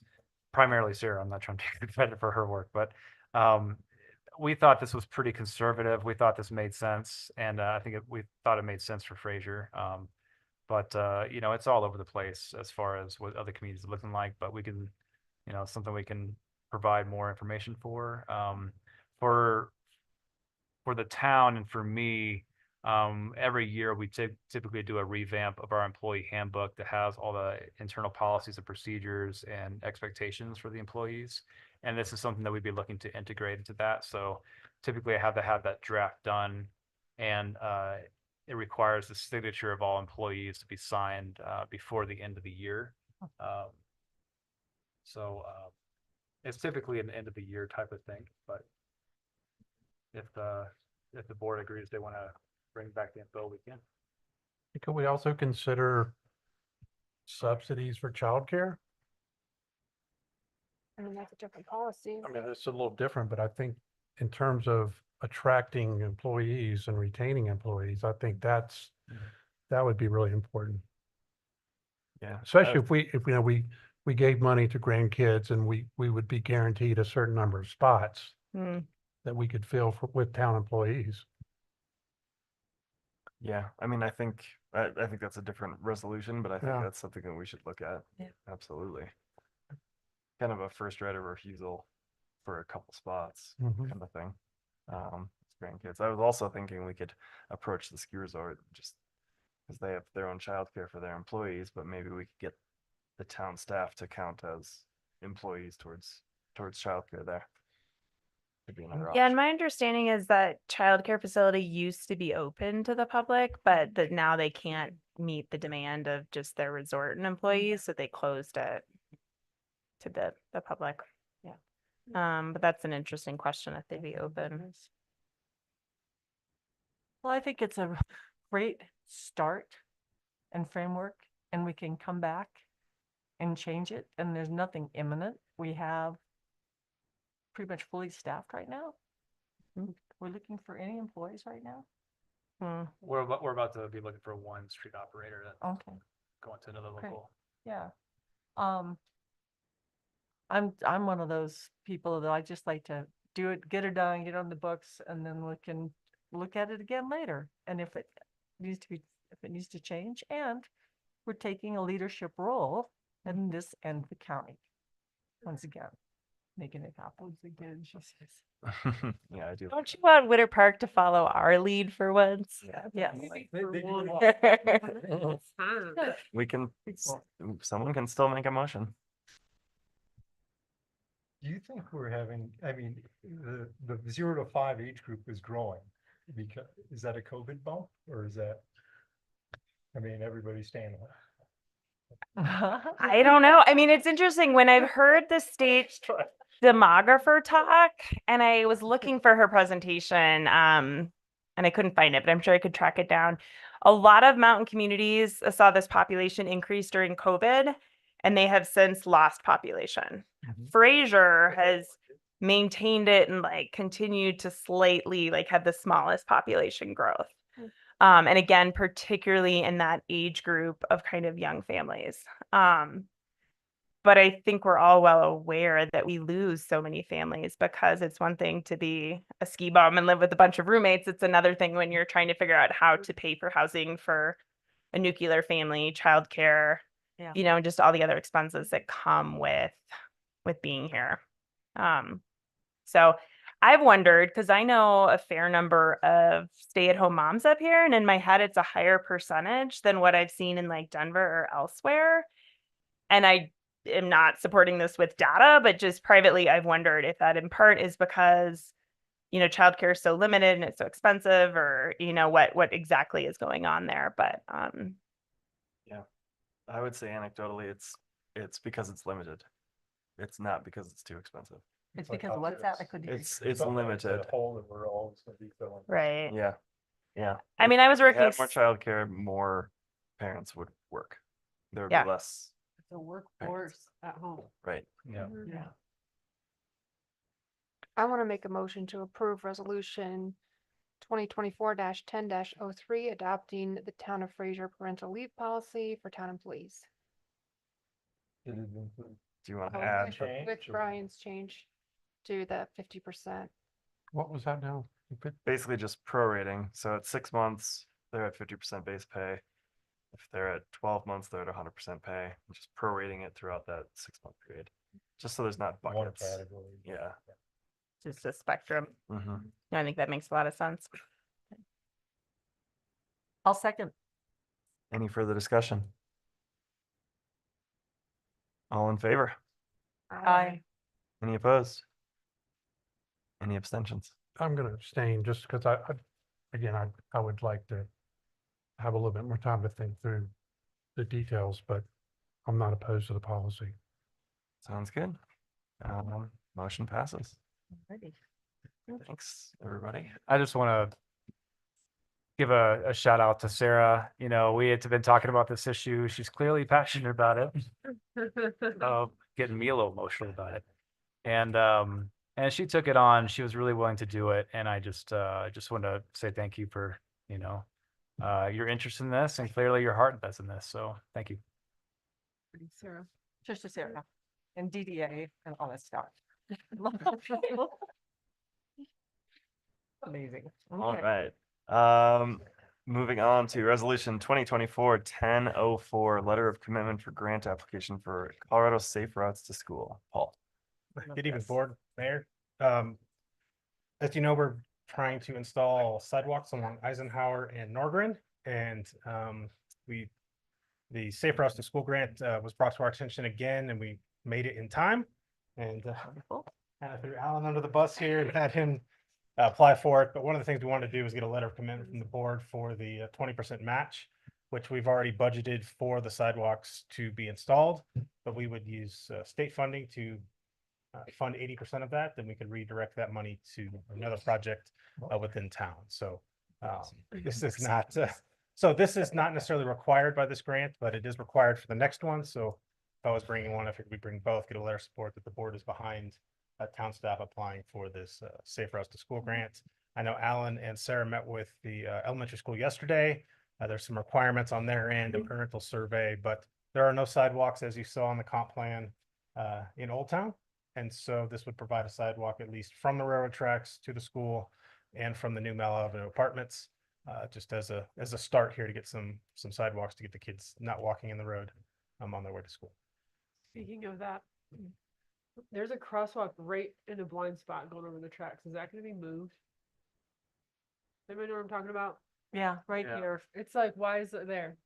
primarily Sarah, I'm not trying to take credit for her work, but we thought this was pretty conservative. We thought this made sense. And I think we thought it made sense for Fraser. But it's all over the place as far as what other communities are looking like, but we can, something we can provide more information for. For the town and for me, every year we typically do a revamp of our employee handbook that has all the internal policies and procedures and expectations for the employees. And this is something that we'd be looking to integrate into that. So typically I have to have that draft done, and it requires the signature of all employees to be signed before the end of the year. So it's typically an end of the year type of thing, but if the board agrees they want to bring back the info, we can. Could we also consider subsidies for childcare? I mean, that's a different policy. I mean, it's a little different, but I think in terms of attracting employees and retaining employees, I think that would be really important. Yeah. Especially if we gave money to grandkids and we would be guaranteed a certain number of spots that we could fill with town employees. Yeah, I mean, I think that's a different resolution, but I think Yeah. that's something that we should look at. Yeah. Absolutely. Kind of a first right of refusal for a couple spots Mhm. kind of thing. Grandkids. I was also thinking we could approach the ski resort just because they have their own childcare for their employees, but maybe we could get the town staff to count as employees towards childcare there. Could be another Yeah, and option. my understanding is that childcare facility used to be open to the public, but that now they can't meet the demand of just their resort and employees, so they closed it to the public. Yeah. But that's an interesting question if they'd be open. Well, I think it's a great start and framework, and we can come back and change it, and there's nothing imminent. We have pretty much fully staffed right now. We're looking for any employees right now. We're about to be looking for one street operator that Okay, going to another Great. local. yeah. I'm one of those people that I just like to do it, get it done, get on the books, and then we can look at it again later. And if it needs to change, and we're taking a leadership role in this and the county. Once again, making it happen. Once again, she says. Yeah, I do. Don't you want Witter Park to follow our lead for once? Yes. We can, someone can still make a motion. Do you think I mean, the 0 to 5 age group is growing? Because, is that a COVID bump or is that, everybody's staying home? I don't know. I mean, it's interesting when I've heard the state demographer talk, and I was looking for her presentation, and I couldn't find it, but I'm sure I could track it down. A lot of mountain communities saw this population increase during COVID, and they have since lost population. Fraser has maintained it and continued to slightly have the smallest population growth. And again, particularly in that age group of kind of young families. But I think we're all well aware that we lose so many families, because it's one thing to be a ski bum and live with a bunch of roommates. It's another thing when you're trying to figure out how to pay for housing for a nuclear family, childcare, just all the other expenses that come with being here. So I've wondered, because I know a fair number of stay-at-home moms up here, and in my head, it's a higher percentage than what I've seen in Denver or elsewhere. And I am not supporting this with data, but just privately, I've wondered if that in part is because, childcare is so limited and it's so expensive, or, what exactly is going on there. But, Yeah, I would say anecdotally, it's because it's limited. It's not because it's too expensive. It's like because how what's that? I it's- couldn't hear you. It's limited. hole that we're all gonna be filling. right. Yeah, yeah. I mean, I was If we working. had more childcare, more parents would work. There would Yeah. be less, The workforce at home. right? Yeah. Yeah. I want to make a motion to approve resolution 2024-10-03, adopting the town of Fraser parental leave policy for town employees. Do you want to Oh, add? with- the- With Brian's change to the 50%. What was that now? Basically just prorating. So at 6 months, they're at 50% base pay. If they're at 12 months, they're at 100% pay. And just prorating it throughout that 6-month period, just so there's not One buckets. category. Yeah. Just a spectrum. Hmm. I think that makes a lot of sense. I'll second. Any further discussion? All in favor? Aye. Any opposed? Any abstentions? I'm gonna abstain just because again, I would like to have a little bit more time to think through the details, but I'm not opposed to the policy. Sounds good. Motion passes. Alrighty. Thanks, everybody. I just want to give a shout out to Sarah. You know, we had been talking about this issue. She's clearly passionate about it. Getting me a little emotional about it. And she took it on. She was really willing to do it. And I just want to say thank you for, your interest in this, and clearly your heart invests in this. So thank you. Sarah. Just to Sarah and DDA and all that stuff. Amazing. All Okay. right. Moving on to resolution 2024-1004, letter of commitment for grant application for Colorado Safe Routes to School. Paul. Good evening, Yes. board, mayor. As you know, we're trying to install sidewalks along Eisenhower and Norgren, and the Safe Routes to School grant was brought to our attention again, and we made it in time. And Wonderful. kind of threw Alan under the bus here and had him apply for it. But one of the things we wanted to do was get a letter of commitment from the board for the 20% match, which we've already budgeted for the sidewalks to be installed. But we would use state funding to fund 80% of that. Then we could redirect that money to another project within town. So this is not this is not necessarily required by this grant, but it is required for the next one. So if I was bringing one, I figured we bring both, get a letter of support that the board is behind town staff applying for this Safe Routes to School grant. I know Alan and Sarah met with the elementary school yesterday. There's some requirements on their end, a parental survey, but there are no sidewalks, as you saw on the comp plan in Old Town. And so this would provide a sidewalk at least from the railroad tracks to the school and from the new Mel Avenue apartments, just as a start here to get some sidewalks to get the kids not walking in the road on their way to school. Speaking of that, there's a crosswalk right in a blind spot going over the tracks. Is that gonna be moved? Anybody know what I'm talking about? Yeah, right Yeah. here. It's like, why is it there?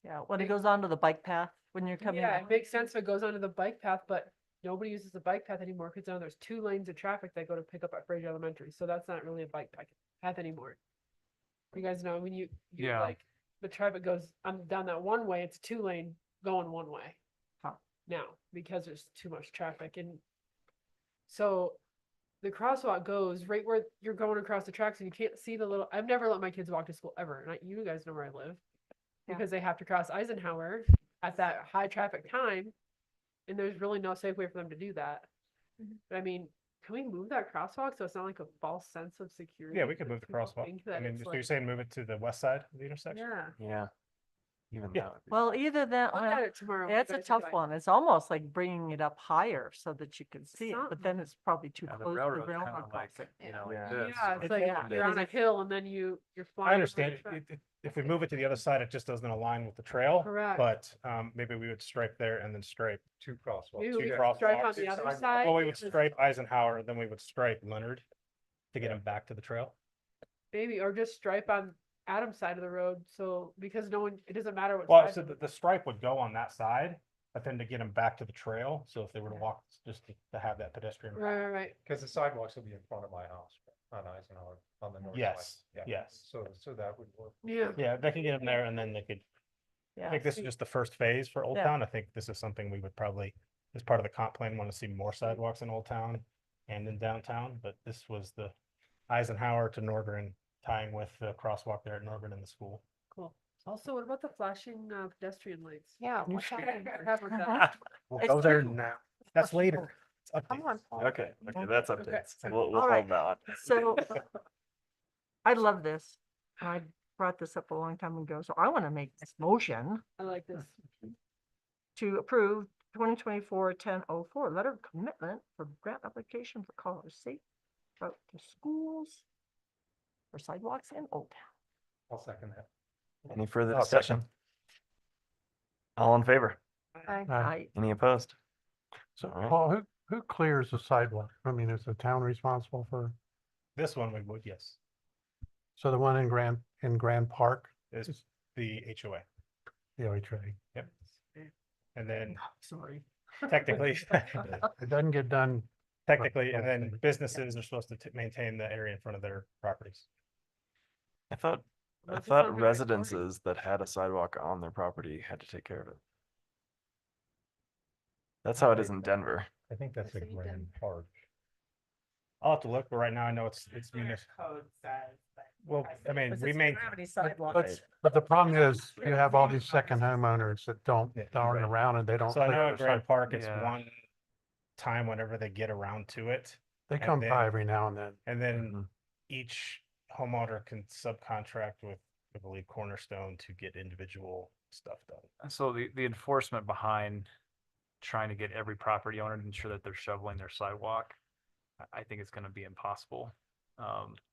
Yeah, when it goes onto the bike path, when you're coming. Yeah, it makes sense if it goes onto the bike path, but nobody uses the bike path anymore because now there's 2 lanes of traffic that go to pick up at Fraser Elementary. So that's not really a bike path anymore. You guys know when you Yeah. like the traffic goes down that one way, it's 2 lane going one way. Huh. Now because there's too much traffic, and so the crosswalk goes right where you're going across the tracks and you can't see the little. I've never let my kids walk to school ever, and you guys know where I live Yeah. because they have to cross Eisenhower at that high traffic time, and there's really no safe way for them to do that. But I mean, can we move that crosswalk so it's not like a false sense of security? Yeah, we could move the People crosswalk. think I that mean, it's so you're like- saying move it to the west side of the intersection? Yeah. Yeah. Even Yeah. that would be- Well, either that, Look at it tomorrow. it's a guys, tough like- one. It's almost like bringing it up higher so that you can see it, not- but then it's probably too Yeah, the close to the railroad's kind railroad of like, crossing. like Yeah. this. Yeah, it's It- like yeah. you're on a hill and then you're flying. I over understand. the track. If we move it to the other side, it just doesn't align with the trail. Correct. But maybe we would stripe there and then stripe 2 crosswalks. Maybe 2 we could crosswalks. stripe on the other side. Well, we would because- stripe Eisenhower, then we would stripe Leonard to get him back to the trail. Maybe, or just stripe on Adam's side of the road, so, because no one, it doesn't matter what Well, side. so the stripe would go on that side, but then to get them back to the trail. So if they were to walk, just to have that pedestrian. Right. Because the sidewalks will be in front of my house on Eisenhower on the north side. Yes, Yeah. yes. So that would work. Yeah. Yeah, they can get them there and then they could, I Yeah. think this is just the first phase for Old Yeah. Town. I think this is something we would probably, as part of the comp plan, want to see more sidewalks in Old Town and in downtown, but this was the Eisenhower to Norgren tying with the crosswalk there at Norgren in the school. Cool. Also, what about the flashing pedestrian lights? Yeah. Can you what's check happening? what happened with that? We'll It's go there true. now. That's later. It's Come updates. on. Paul. Okay, that's updates. We'll All right. hold that one. So I love this. I brought this up a long time ago, so I want to make this motion I like this. to approve 2024-1004 letter of commitment for grant application for college safe route to schools for sidewalks in Old Town. I'll second that. Any further I'll second. discussion? All in favor? I, Any opposed? So All right. Paul, who clears the sidewalk? I mean, is the town responsible for, This one we would, yes, so the one in Grand Park is the HOA. the OHA? Yep. And then sorry. technically, It doesn't get done. technically, and then businesses are supposed to maintain the area in front of their properties. I thought Well, if it's on the right residences that had a sidewalk on their property had to take care of it. That's how it is in Denver. I think that's a Grand Park. I'll have to look, but right now I know it's municipal. Well, I mean, we may, But the problem is you have all these second homeowners that aren't right. around and they don't. so I clear know the at Grand side- Park, it's Yeah. one time whenever they get around to it. They and come then- by every now and then. And then Mhm. each homeowner can subcontract with, I believe, Cornerstone to get individual stuff done. And so the enforcement behind trying to get every property owner to ensure that they're shoveling their sidewalk, I think it's gonna be impossible.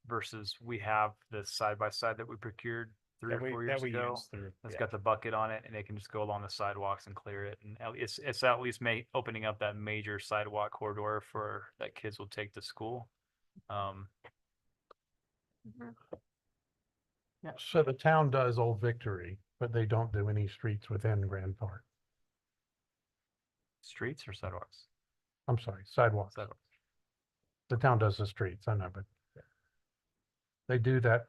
Versus we have this side by side that we procured 3 or 4 years ago. use through. It's yeah. got the bucket on it and they can just go along the sidewalks and clear it. And it's at least opening up that major sidewalk corridor for that kids will take to school. So the town does Old Victory, but they don't do any streets within Grand Park. Streets or sidewalks? I'm sorry, sidewalks. Sidewalks. The town does the streets, I know, but they do that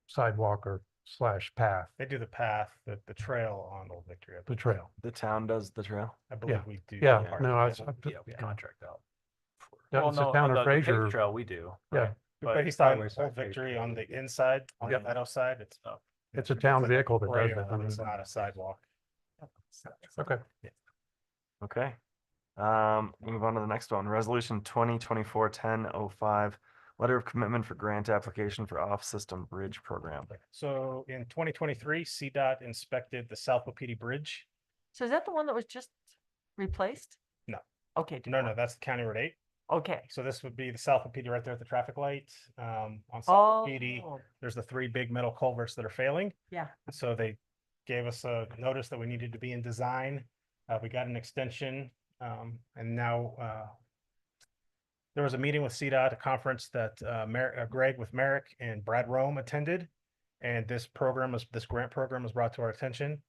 sidewalk or slash path, They do the path, the trail on Old Victory. the trail. The town does the trail. I believe we do. Yeah, part no, of I, it. Yeah, we contract out. Yeah, Well, it's the no, town of the paved Fraser. Trail we do. Yeah. right? But he's talking highways Old aren't paved. Victory on the inside, on the Yep. meadow side, it's. It's a town vehicle that does trail, it. I mean, It's not a sidewalk. okay. Okay. Move on to the next one. Resolution 2024-1005, letter of commitment for grant application for off-system bridge program. So in 2023, CDOT inspected the South Wapiti Bridge. So is that the one that was just replaced? No. Okay. No, that's County Road 8. Okay. So this would be the South Wapiti right there at the traffic light. On South Oh, Wapiti, there's the 3 big metal culverts that are failing. yeah. So they gave us a notice that we needed to be in design. We got an extension, and now there was a meeting with CDOT, a conference that Greg with Merrick and Brad Rome attended. And this grant program was brought to our attention.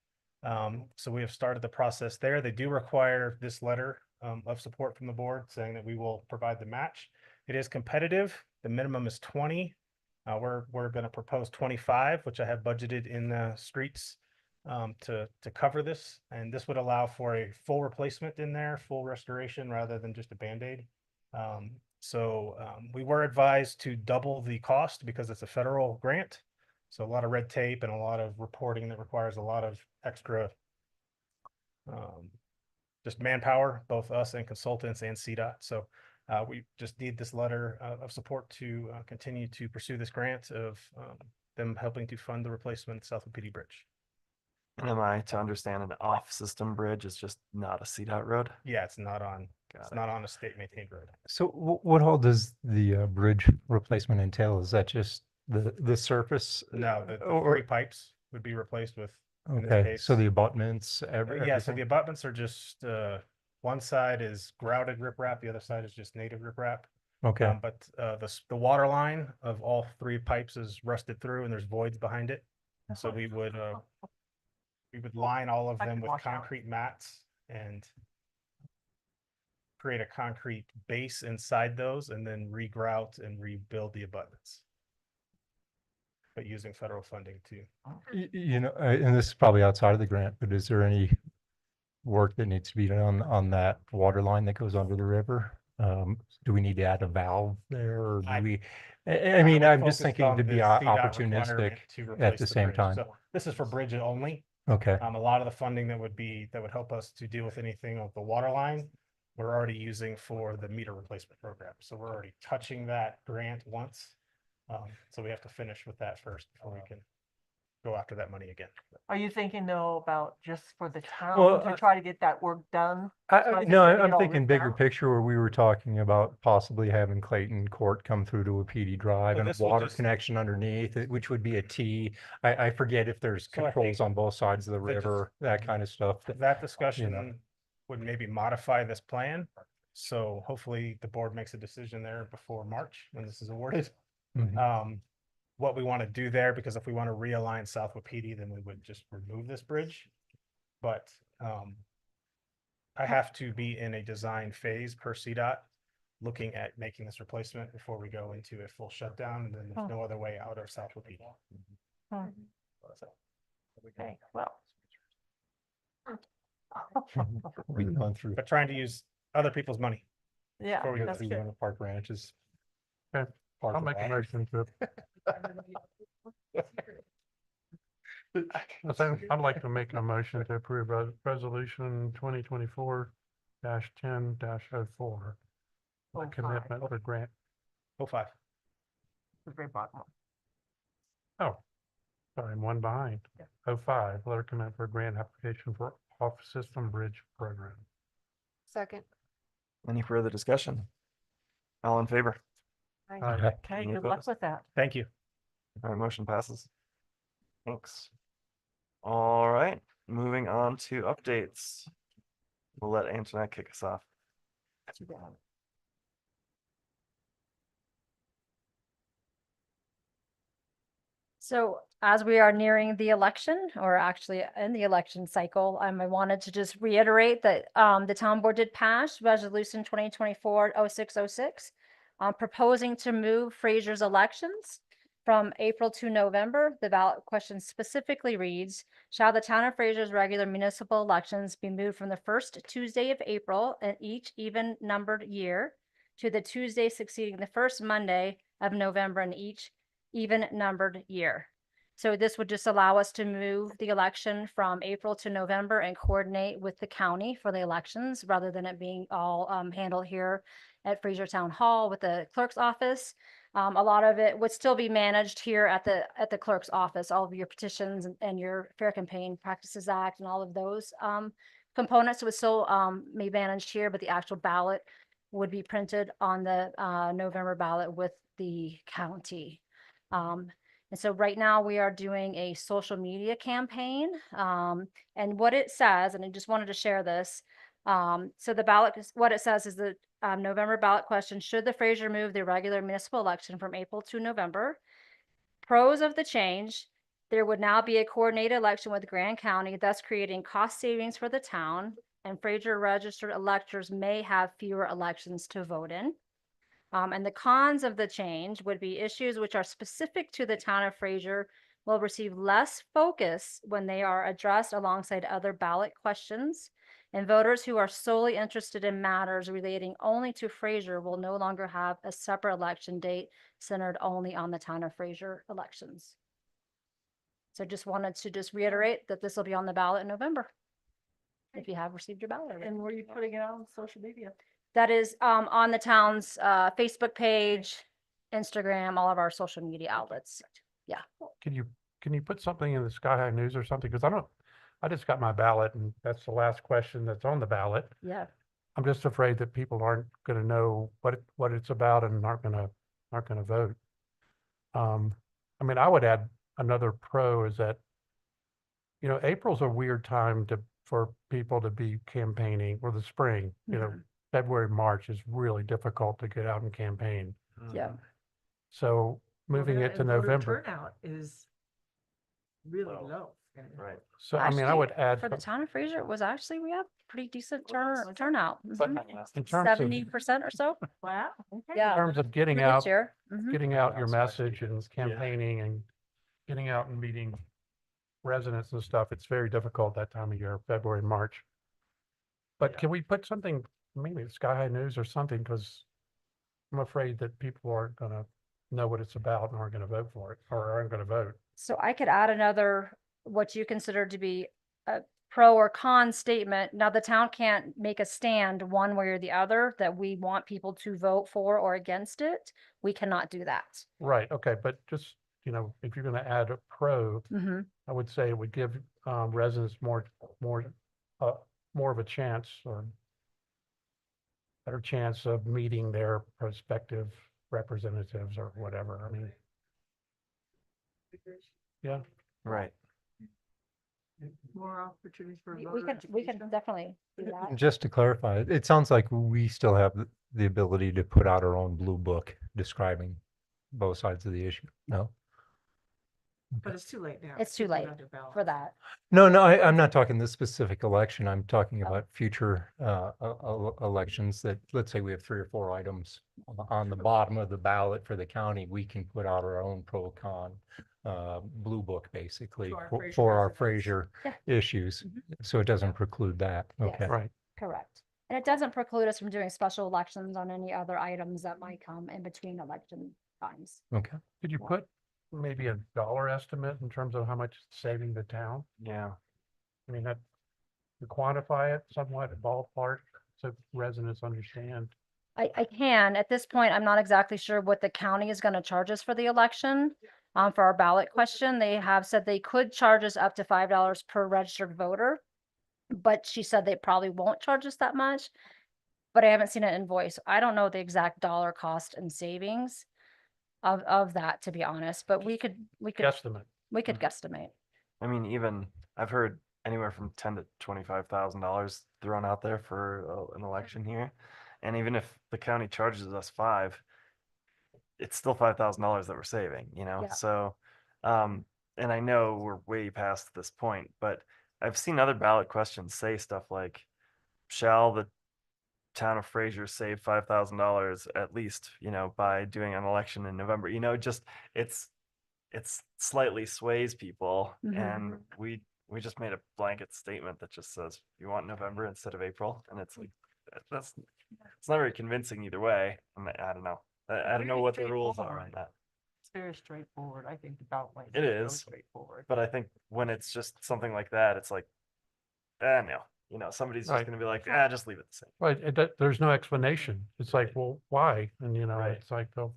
So we have started the process there. They do require this letter of support from the board saying that we will provide the match. It is competitive. The minimum is 20. We're going to propose 25, which I have budgeted in the streets to cover this. And this would allow for a full replacement in there, full restoration rather than just a Band-Aid. We were advised to double the cost because it's a federal grant. So a lot of red tape and a lot of reporting that requires a lot of extra just manpower, both us and consultants and CDOT. So we just need this letter of support to continue to pursue this grant of them helping to fund the replacement of the South Wapiti Bridge. And am I to understand an off-system bridge is just not a CDOT road? Yeah, it's not on Got it's it. not on a state maintained road. So what all does the bridge replacement entail? Is that just the surface? No, the Or- 3 pipes would be replaced with. in this Okay, case. so the abutments, Yeah, so everything? the abutments are just one side is grouted riprap, the other side is just native riprap. Okay, But the water line of all 3 pipes is rusted through and there's voids behind it. So we would We would line all of I them could with wash out. concrete mats and create a concrete base inside those and then regrout and rebuild the abutments. But using federal funding too. You know, and this is probably outside of the grant, but is there any work that needs to be done on that water line that goes under the river? Do we need to add a valve there, or do we? I mean, would I'm just focus thinking on to be the CDOT opportunistic requirement to at replace the same bridge. time. So this is for bridge only. Okay. A lot of the funding that would help us to deal with anything of the water line, we're already using for the meter replacement program. So we're already touching that grant once. So we have to finish with that first before we can go after that money again. Are you thinking though about just for the Well, town to try to get that work done? No, instead of I'm getting it all thinking ripped bigger out? picture where we were talking about possibly having Clayton Court come through to a PD drive So and a this will water just- connection underneath it, which would be a T. I forget if there's So I controls think on both sides of the that just- river, that kind of stuff. That discussion would maybe modify this plan. So hopefully the board makes a decision there before March when this is awarded. Mhm. What we want to do there, because if we want to realign South Wapiti, then we would just remove this bridge. But I have to be in a design phase per CDOT, looking at making this replacement before we go into a full shutdown, and then there's no other way out of South Wapiti. Okay, well. We've gone through. But trying to use other people's money. Yeah, Before we go that's through good. one of Park Ranch's. Okay, park I'll of make a water. motion to. I'd like to make a motion to approve resolution 2024-10-04. Oh, Commitment for grant. 05. The very bottom one. Oh, sorry, I'm one behind. 05, letter commit for grant application for off-system bridge program. Second. Any further discussion? All in favor? Aye. Okay, Any good luck opposed? with that. Thank you. All right, motion passes. Thanks. All right, moving on to updates. We'll let Antoinette kick us off. Too bad. So as we are nearing the election, or actually in the election cycle, I wanted to just reiterate that the town board did pass resolution 2024-0606, proposing to move Fraser's elections from April to November. The ballot question specifically reads, shall the town of Fraser's regular municipal elections be moved from the first Tuesday of April in each even numbered year to the Tuesday succeeding the first Monday of November in each even numbered year? So this would just allow us to move the election from April to November and coordinate with the county for the elections rather than it being all handled here at Fraser Town Hall with the clerk's office. A lot of it would still be managed here at the clerk's office, all of your petitions and your Fair Campaign Practices Act and all of those components would still be managed here, but the actual ballot would be printed on the November ballot with the county. And so right now we are doing a social media campaign. And what it says, and I just wanted to share this. So the ballot, what it says is the November ballot question, should the Fraser move the regular municipal election from April to November? Pros of the change, there would now be a coordinated election with Grand County, thus creating cost savings for the town, and Fraser registered electors may have fewer elections to vote in. And the cons of the change would be issues which are specific to the town of Fraser will receive less focus when they are addressed alongside other ballot questions. And voters who are solely interested in matters relating only to Fraser will no longer have a separate election date centered only on the town of Fraser elections. So just wanted to just reiterate that this will be on the ballot in November, if you have received your ballot. And were you putting it out on social media? That is on the town's Facebook page, Instagram, all of our social media outlets. Yeah. Can you put something in the Sky High News or something? Because I just got my ballot and that's the last question that's on the ballot. Yeah. I'm just afraid that people aren't gonna know what it's about and aren't gonna vote. I mean, I would add another pro is that, you know, April's a weird time for people to be campaigning, or the spring, you know, February, March is really difficult to get out and campaign. Yeah. So moving it to And voter November. Turnout is really low. Right. So, I mean, I would add, For the town of Fraser, it was actually, we had pretty decent Was it? turnout. in terms of, 70% or so. Wow. Okay. Yeah. in terms of getting For this out, year. Mhm. getting out your message and campaigning and getting out and meeting residents and stuff, it's very difficult that time of year, February, March. But Yeah. can we put something, maybe the Sky High News or something, because I'm afraid that people aren't gonna know what it's about and aren't gonna vote for it, or aren't gonna vote. So I could add another, what you consider to be a pro or con statement. Now, the town can't make a stand one way or the other that we want people to vote for or against it. We cannot do that. Right, okay, but just, you know, if you're gonna add a pro, Hmm. I would say it would give residents more of a chance or better chance of meeting their prospective representatives or whatever. I mean, yeah, Right. More opportunities for We voter can education. definitely do that. Just to clarify, it sounds like we still have the ability to put out our own blue book describing both sides of the issue. No? But it's too late now. It's too People late got their ballots. for that. No, I'm not talking this specific election. I'm talking about future elections that, let's say we have 3 or 4 items on the bottom of the ballot for the county, we can put out our own pro con blue book basically To our for Fraser our residents. Fraser Yeah. issues. So it doesn't preclude that. Yes. Okay. right. Correct. And it doesn't preclude us from doing special elections on any other items that might come in between election times. Okay. Could you put maybe a dollar estimate in terms of how much it's saving the town? Yeah. I mean, that, to quantify it somewhat, ballpark, so residents understand. I can, at this point, I'm not exactly sure what the county is gonna charge us for the election. For our ballot question, they have said they could charge us up to $5 per registered voter. But she said they probably won't charge us that much. But I haven't seen an invoice. I don't know the exact dollar cost and savings of that, to be honest, but we could Guesstimate. guesstimate. I mean, even I've heard anywhere from $10,000 to $25,000 thrown out there for an election here. And even if the county charges us 5, it's still $5,000 that we're saving, you know? Yeah. So, and I know we're way past this point, but I've seen other ballot questions say stuff like, shall the town of Fraser save $5,000 at least, you know, by doing an election in November? You know, just it's slightly sways people, Mhm. and we just made a blanket statement that just says you want November instead of April, and it's like that's it's not very convincing either way. I don't know. I don't know Very what the rules are on straightforward. that. It's very straightforward. I think the ballot language It really is, straightforward. but I think when it's just something like that, it's like, no, you know, somebody's just Right. gonna be like, just leave it the same. Right, there's no explanation. It's like, well, why? And you know, Right. it's like, oh,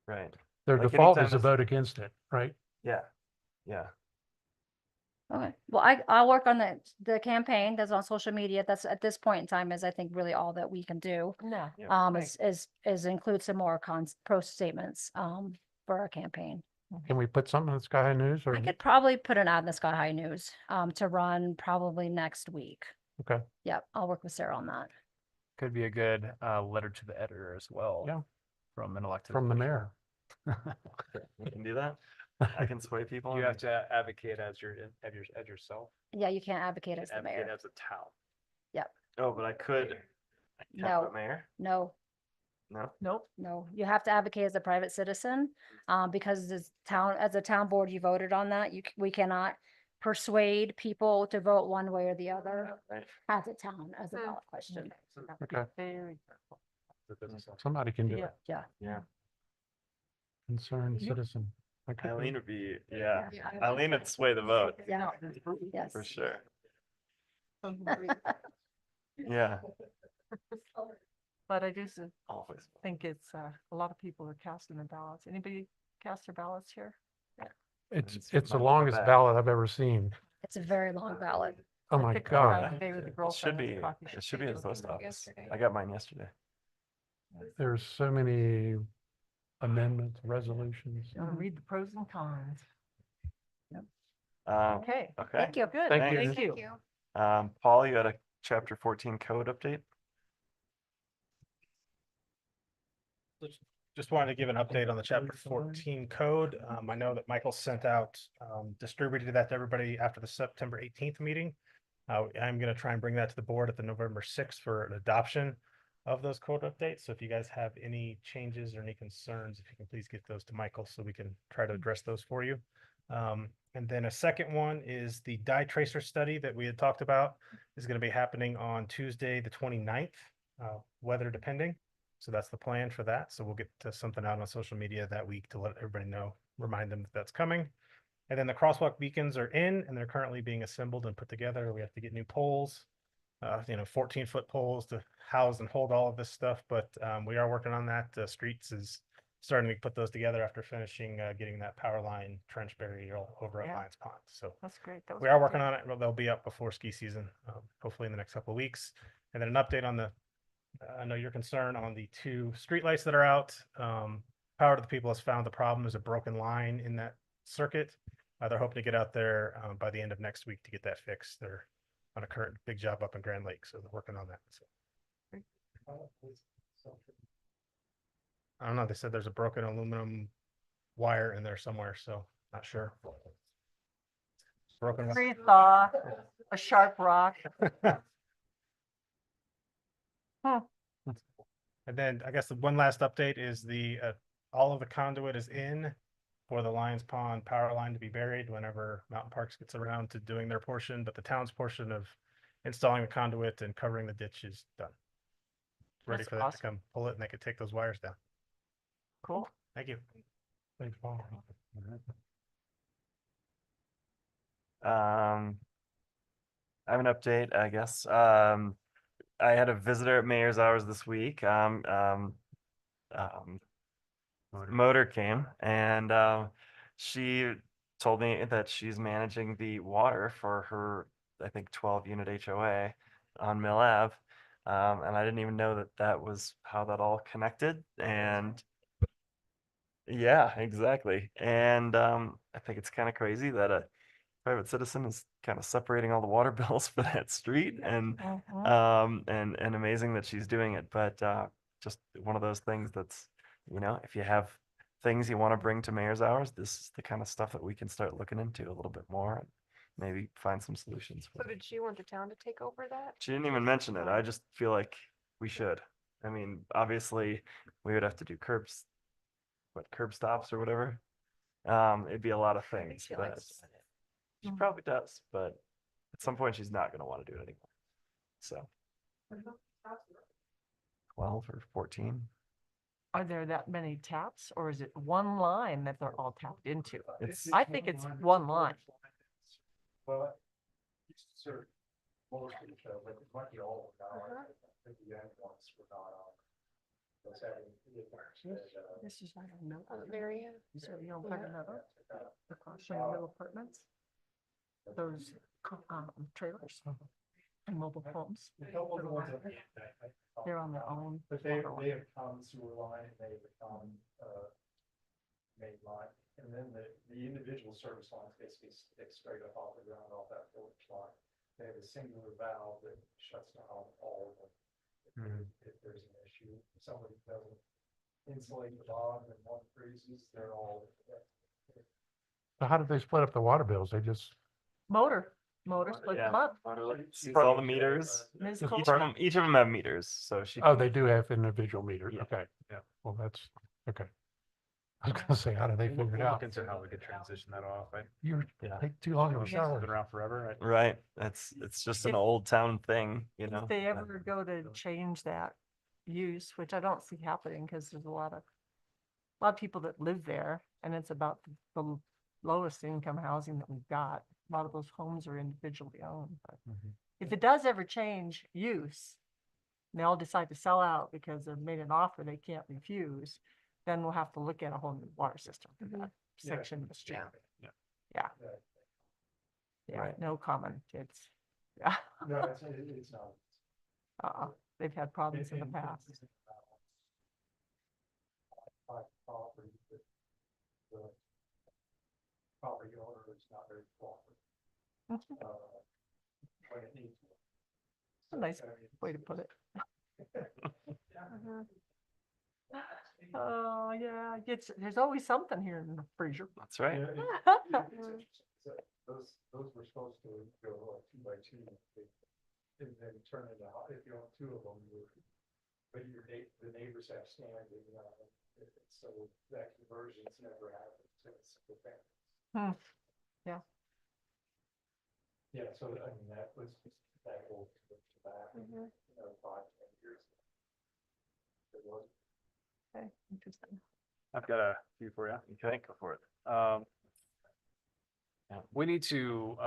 Right. their Like default anytime is to this- vote against it, right? Yeah. Yeah. Okay, well, I'll work on the campaign that's on social media. That's at this point in time is I think really all that we can do. No. Yeah. Right. Is include some more pro statements, for our campaign. Can we put something in the Sky High News or? I could probably put an ad in the Sky High News, to run probably next week. Okay, Yep, I'll work with Sarah on that. Could be a good letter to the editor as well. Yeah. From an elected. from the official. mayor. You can do that. I can sway people. You and- have to advocate as yourself. Yeah, you can't advocate as the Advocate mayor. as a town. Oh, but I can't No. put mayor. No, No. Nope. no, you have to advocate as a private citizen, because as a town board, you voted on that. We cannot persuade people to vote one way or the other Right. as a town, as a Hmm. ballot question. Okay, Very careful. The business owner. somebody can do Yeah. it. Yeah. Yeah. Concerned You- citizen. Okay. Eileen would be, yeah. Yeah. Eileen would sway the vote Yeah, yes. for sure. Yeah. But I just Always. think it's, a lot of people are casting their ballots. Anybody cast their ballots here? It's It's the much longest better. ballot I've ever seen. It's a very long ballot. Oh I my picked mine God. out today with the It should girlfriend at the be, coffee it shop. should be at the post office. I got mine yesterday. There's so many amendments, resolutions. Gotta read the pros and cons. Okay. Okay, Okay. Thank you. good. Thank you. Thank you. Paul, you had a chapter 14 code update? just wanted to give an update on the chapter 14 code. I know that Michael sent out, distributed that to everybody after the September 18th meeting. I'm going to try and bring that to the board at the November 6th for an adoption of those code updates. So if you guys have any changes or any concerns, if you can please get those to Michael so we can try to address those for you. And then a second one is the dye tracer study that we had talked about is going to be happening on Tuesday, the 29th, weather depending. So that's the plan for that. So we'll get something out on social media that week to let everybody know, remind them that that's coming. And then the crosswalk beacons are in and they're currently being assembled and put together. We have to get new poles, 14-foot poles to house and hold all of this stuff. But we are working on that. Streets is starting to put those together after finishing getting that power line trench buried over at Yeah. Lions Pond. So That's great. That was we are good working to- on it. Well, they'll be up before ski season, hopefully in the next couple of weeks. And then an update on the, I know your concern on the 2 streetlights that are out. Power to the People has found the problem is a broken line in that circuit. They're hoping to get out there by the end of next week to get that fixed. They're on a current big job up in Grand Lake, so they're working on that. So. I don't know. They said there's a broken aluminum wire in there somewhere, so not sure. Broken. Free thaw, a sharp rock. Huh. And then I guess the one last update is the all of the conduit is in for the Lions Pond power line to be buried whenever Mountain Parks gets around to doing their portion, but the town's portion of installing the conduit and covering the ditch is done. Ready That's for them to awesome. come pull it and they could take those wires down. Cool. Thank you. Thanks, Paul. I have an update, I guess. I had a visitor at Mayor's Hours this week. Motor came and she told me that she's managing the water for her, I think, 12-unit HOA on Mill Ave. And I didn't even know that that was how that all connected. And yeah, exactly. And I think it's kind of crazy that a private citizen is kind of separating all the water bills for that street, and and amazing that she's doing it. But just one of those things that's, if you have things you want to bring to Mayor's Hours, this is the kind of stuff that we can start looking into a little bit more and maybe find some solutions So for. did she want the town to take over that? She didn't even mention it. I just feel like we should. I mean, obviously, we would have to do curb stops or whatever. It'd be a lot of things, She but likes doing it. she probably does, but at some point she's not going to want to do it anymore. So 12 or 14. Are there that many taps or is it one line that they're all tapped into? It's I think it's one line. Well, it used to serve most of the show, but it might be all now. I think the end ones were not on. Those having the wires that, This is, I don't know. Very end. So you don't put another across from the little apartments? Those trailers and mobile homes. They're on their own. But they water line. have come sewer line, they become main line, and then the individual service lines basically stick straight up off the ground off that 4-inch line. They have a singular valve that shuts down all of them. If there's an issue, if somebody doesn't insulate the bottom and one freezes, they're all. So how did they split up the water bills? They just, Motor split them up. Sees all the meters. Ms. Just Cole? Each of them have meters, so she. oh, they do have individual meters. Yeah. Okay, yeah, well, that's, okay. I was gonna say, how do they figure it We'll out? look into how we could transition that off. You Yeah. take too long in the It's shower. been around forever. Right. It's just an If- old town thing, If they ever go to change that use, which I don't see happening because there's a lot of people that live there and it's about the lowest income housing that we've got. A lot of those homes are individually owned, but if it does ever change use, and they all decide to sell out because they've made an offer they can't refuse, then we'll have to look at a whole new water system for that section of the street. Yeah. Yeah, Right. no comment. It's, yeah. No, it's not. They've had problems in the past. Property, but the property owner is not very cooperative. When it needs to. A nice way to put it. Oh, yeah, there's always something here in Fraser. That's right. Those were supposed to go like 2 by 2. And then turn into, if you own 2 of them, but the neighbors have standing, so that conversion's never happened to a single family. Yeah. Yeah, so I mean, that was that whole to that, 5, 10 years. It was. Okay, interesting. I've got a few for you. Okay, go for it. We need to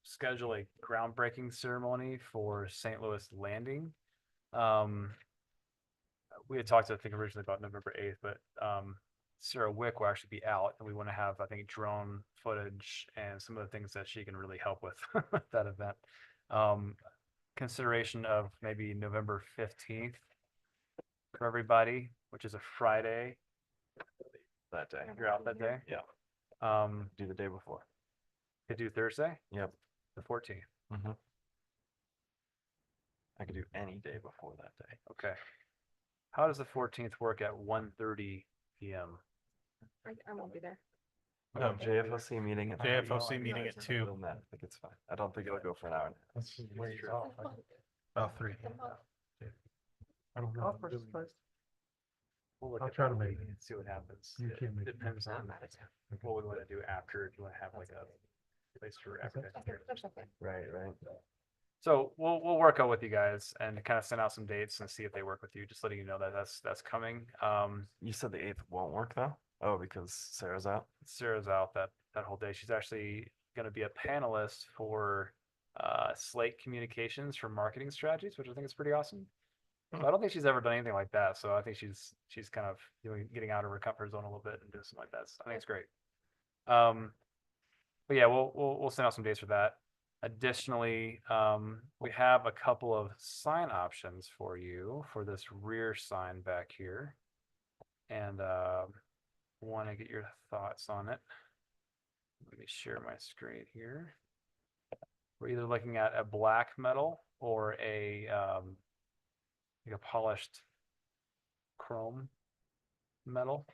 schedule a groundbreaking ceremony for St. Louis Landing. We had talked, I think, originally about November 8th, but Sarah Wick will actually be out, and we want to have, I think, drone footage and some of the things that she can really help with that event. Consideration of maybe November 15th for everybody, which is a Friday. That day. You're out that day? Yeah. Do the day before. Could do Thursday, Yep. the 14th. Mm-hmm. I could do any day before that day. Okay. How does the 14th work at 1:30 p.m.? I won't be there. No, JFOC meeting. At JFOC meeting at 2. Other than that, I think it's fine. I don't think it'll go for an hour. That's ways off. About 3. I don't know. Golf course is closed. We'll look I'll at try that to make it. and see what happens. You It can't make it. depends on what we want to do after, if you want to have like a place for advertising. Right, right. So we'll work out with you guys and kind of send out some dates and see if they work with you, just letting you know that that's coming. You said the 8th won't work though? Oh, because Sarah's out? Sarah's out that whole day. She's actually going to be a panelist for Slate Communications for marketing strategies, which I think is pretty awesome. So I don't think she's ever done anything like that. So I think she's kind of getting out of her comfort zone a little bit and doing something like that. So I think it's great. But yeah, we'll send out some dates for that. Additionally, we have a couple of sign options for you for this rear sign back here, and want to get your thoughts on it. Let me share my screen here. We're either looking at a black metal or a like a polished chrome metal.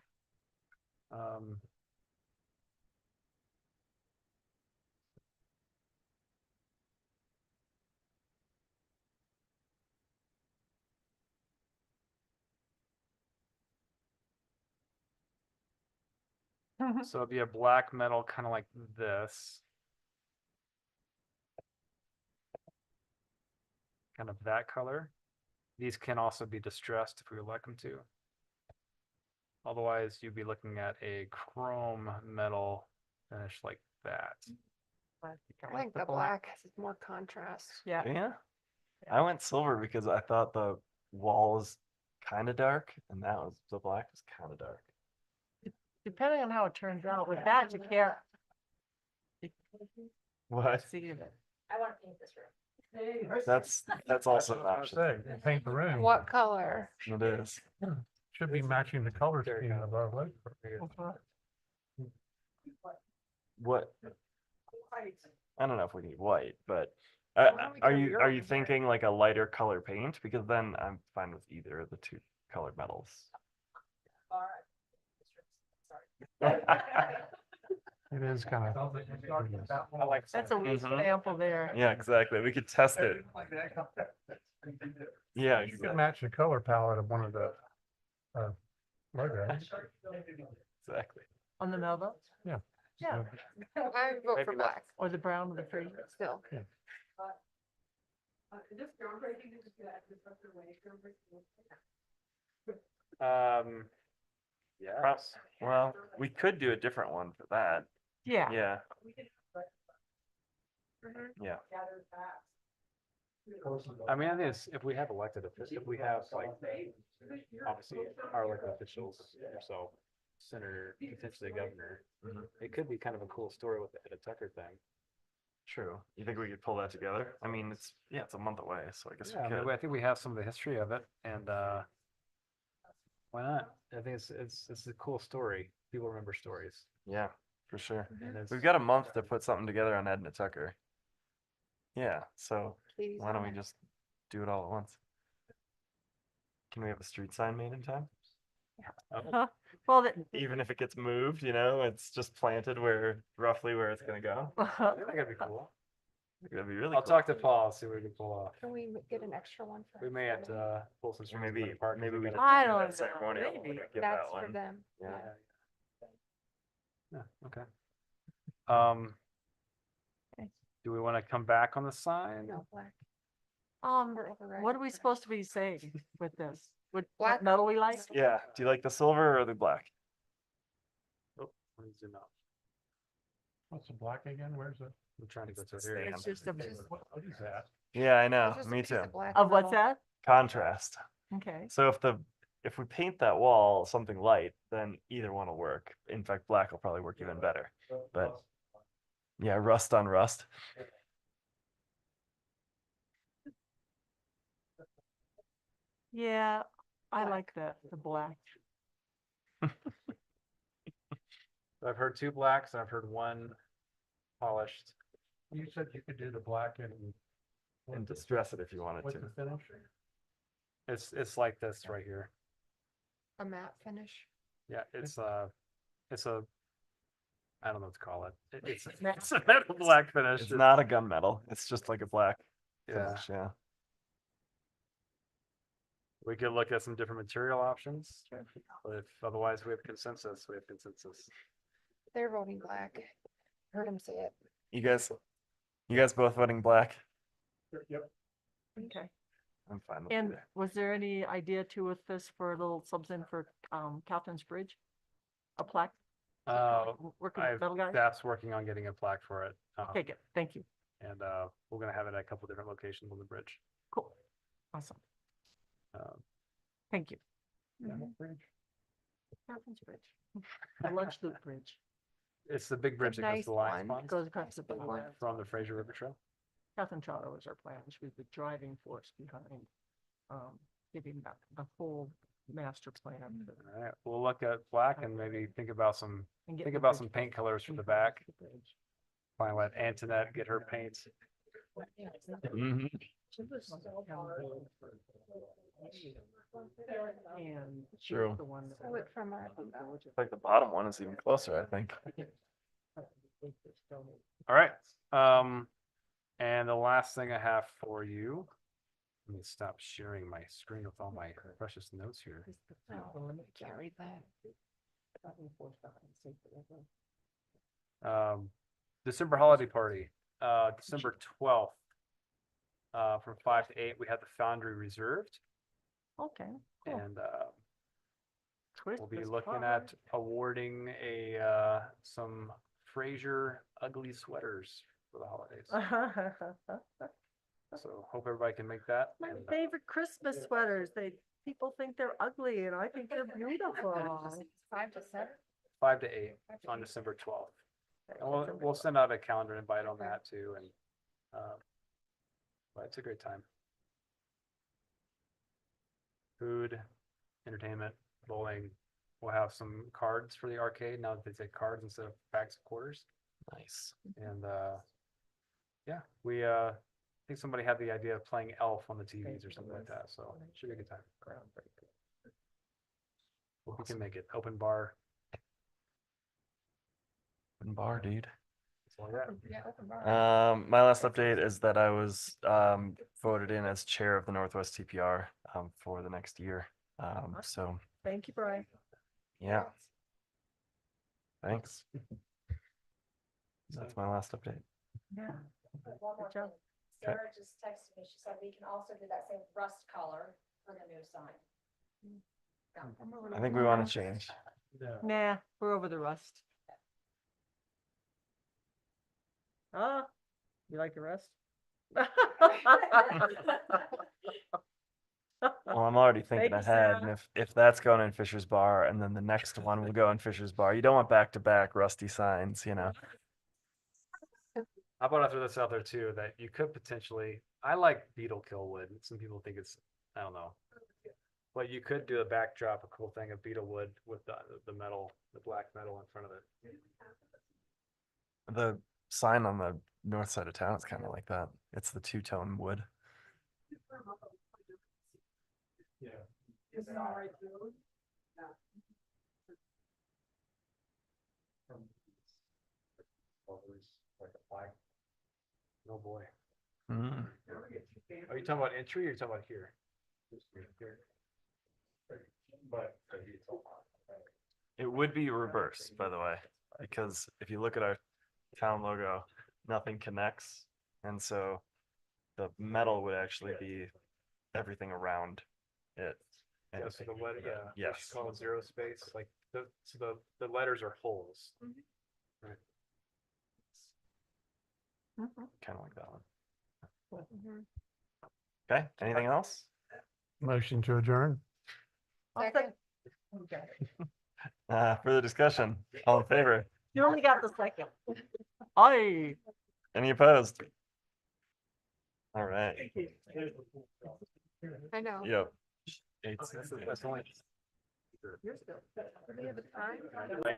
So it'd be a black metal, kind of like this. Kind of that color. These can also be distressed if we would like them to. Otherwise, you'd be looking at a chrome metal finish like that. I like the black, 'cause it's more contrast. Yeah. Yeah. I went silver because I thought the wall was kind of dark and that was the black was kind of dark. Depending on how it turns out, with that, you can't What? see it. I want to paint this room. That's also an option. Say, paint the room. What color? It is. Should be matching the color scheme of our light. What? I don't know if we need white, but Why don't we are go you Euro? thinking like a lighter color paint? Because then I'm fine with either of the 2 colored metals. It is kind of. I like That's a weak Mhm. sample there. Yeah, exactly. We could test it. Yeah, You could exactly. match the color palette of one of the logos. Exactly. On the Melba? Yeah. Yeah, I vote for black or the brown with the Fraser. still. Yeah. Well, we could do a different one for that. Yeah. Yeah. Yeah. I mean, I think it's, if we have elected officials, if we have like, obviously our elected officials, so senator, potentially governor, it could be kind of a cool story with the Ed Tucker thing. True. You think we could pull that together? I mean, it's a month away, so I guess Yeah, I we mean, could. I think we have some of the history of it, and why not? I think it's a cool story. People remember stories. Yeah, for sure. And it's, We've got a month to put something together on Edna Tucker. Yeah, so Katie's why don't on we it. just do it all at once? Can we have a street sign made in time? Huh? Well, Even if it gets moved, it's just planted roughly where it's gonna go. I think that'd be cool. That'd be really I'll cool. talk to Paul, see what we can pull off. Can we get an extra one for? We may have to pull some Or strings in maybe, the park. 'cause maybe we they could. gotta- I do don't that know, ceremonial, maybe. give That's that for one. them. Yeah. Yeah, okay. Um, Okay. do we want to come back on the sign? No, black. what are we supposed to be saying with this? What Black. metal we like? Yeah, do you like the silver or the black? Oh, let me zoom out. What's the black again? Where's it? I'm trying to go to It's here. the It's just a, What is that? Yeah, I know, It's just a me piece too. of black of what's metal. that? Contrast. Okay. So if we paint that wall something light, then either one will work. In fact, black will probably work even better. But yeah, rust on rust. Yeah, I like the black. I've heard two blacks, and I've heard one polished. You said you could do the black And distress it if you wanted with to. the finish? It's like this right here. A matte finish. Yeah, it's a, I don't know what to call it. It's a metal black finish. It's not a gunmetal. It's just like a black Yeah, finish. Yeah. we could look at some different material options. But if otherwise we have consensus, we have consensus. They're voting black. Heard him say it. You guys both voting black? Yep. Okay. I'm fine with And either. was there any idea too with this for a little something for Captain's Bridge? A plaque? Working with metal guys? Staff's working on getting a plaque for it. Okay, good. Thank you. And we're gonna have it at a couple different locations on the bridge. Cool. Awesome. Um, Thank you. Bridge. Captain's Bridge. The Lunch Loop Bridge. It's the big bridge that goes nice to the Lions one. Pond Goes across the big one. from the Fraser River Trail. Catherine Trotter was our plan. She was the driving force behind giving that the whole master plan. All right, we'll look at black and maybe think about some and get think the about bridge some built. paint colors for the Paint back. colors for the bridge. Finally let Antoinette get her paints. Mhm. And she True. was the one that. Show it from our. Like the bottom one is even closer, I think. All right. And the last thing I have for you. Let me stop sharing my screen with all my precious notes here. Can't read that. December holiday party, December 12th. From 5 to 8, we have the Foundry reserved, Okay. Cool. and Twist we'll be this looking card. at awarding some Fraser ugly sweaters for the holidays. So hope everybody can make that. My and, favorite Christmas sweaters. People think they're ugly and I think they're beautiful. 5 to 7. 5 to 8 on December 12th. And we'll send out a calendar invite on that too, and but it's a great time. Food, entertainment, bowling. We'll have some cards for the arcade now that they say cards instead of bags of quarters. Nice. And yeah, we I think somebody had the idea of playing Elf on the TVs or something like that, so it should be a good time. Hope we can make it. Open bar. Open bar, dude. That's all I got. Yeah, open bar. My last update is that I was voted in as chair of the Northwest TPR for the next year. So Thank you, Brian. yeah, thanks. That's my last update. Yeah. One more Good job. thing. Sarah just texted me. She said we can also do that same rust color for the new sign. I think we want to change. Nah, we're over the rust. Ah, you like the rust? Well, I'm already thinking Thank you, ahead, and Sarah. if that's going in Fisher's Bar, and then the next one will go in Fisher's Bar. You don't want back-to-back rusty signs, you know. How about I throw this out there too, that you could potentially, I like beetle kill wood. Some people think it's, I don't know. But you could do a backdrop, a cool thing of beetle wood with the metal, the black metal in front of it. The sign on the north side of town is kind of like that. It's the two-tone wood. Yeah. Is it all right, Julie? Oh, boy. Hmm. Are you talking about entry or you talking about here? Here. But. It would be reverse, by the way, because if you look at our town logo, nothing connects. And so the metal would actually be everything around it. And Yeah, so the letter, yeah. what you Yes. Call it zero space, like so the letters are holes. Right. kind of like that one. Okay, anything else? Motion to adjourn. Second. Further discussion? All in favor? You only got the second. Aye. Any opposed? All right. I know. Yep. That's only. You're still. Do we have a time?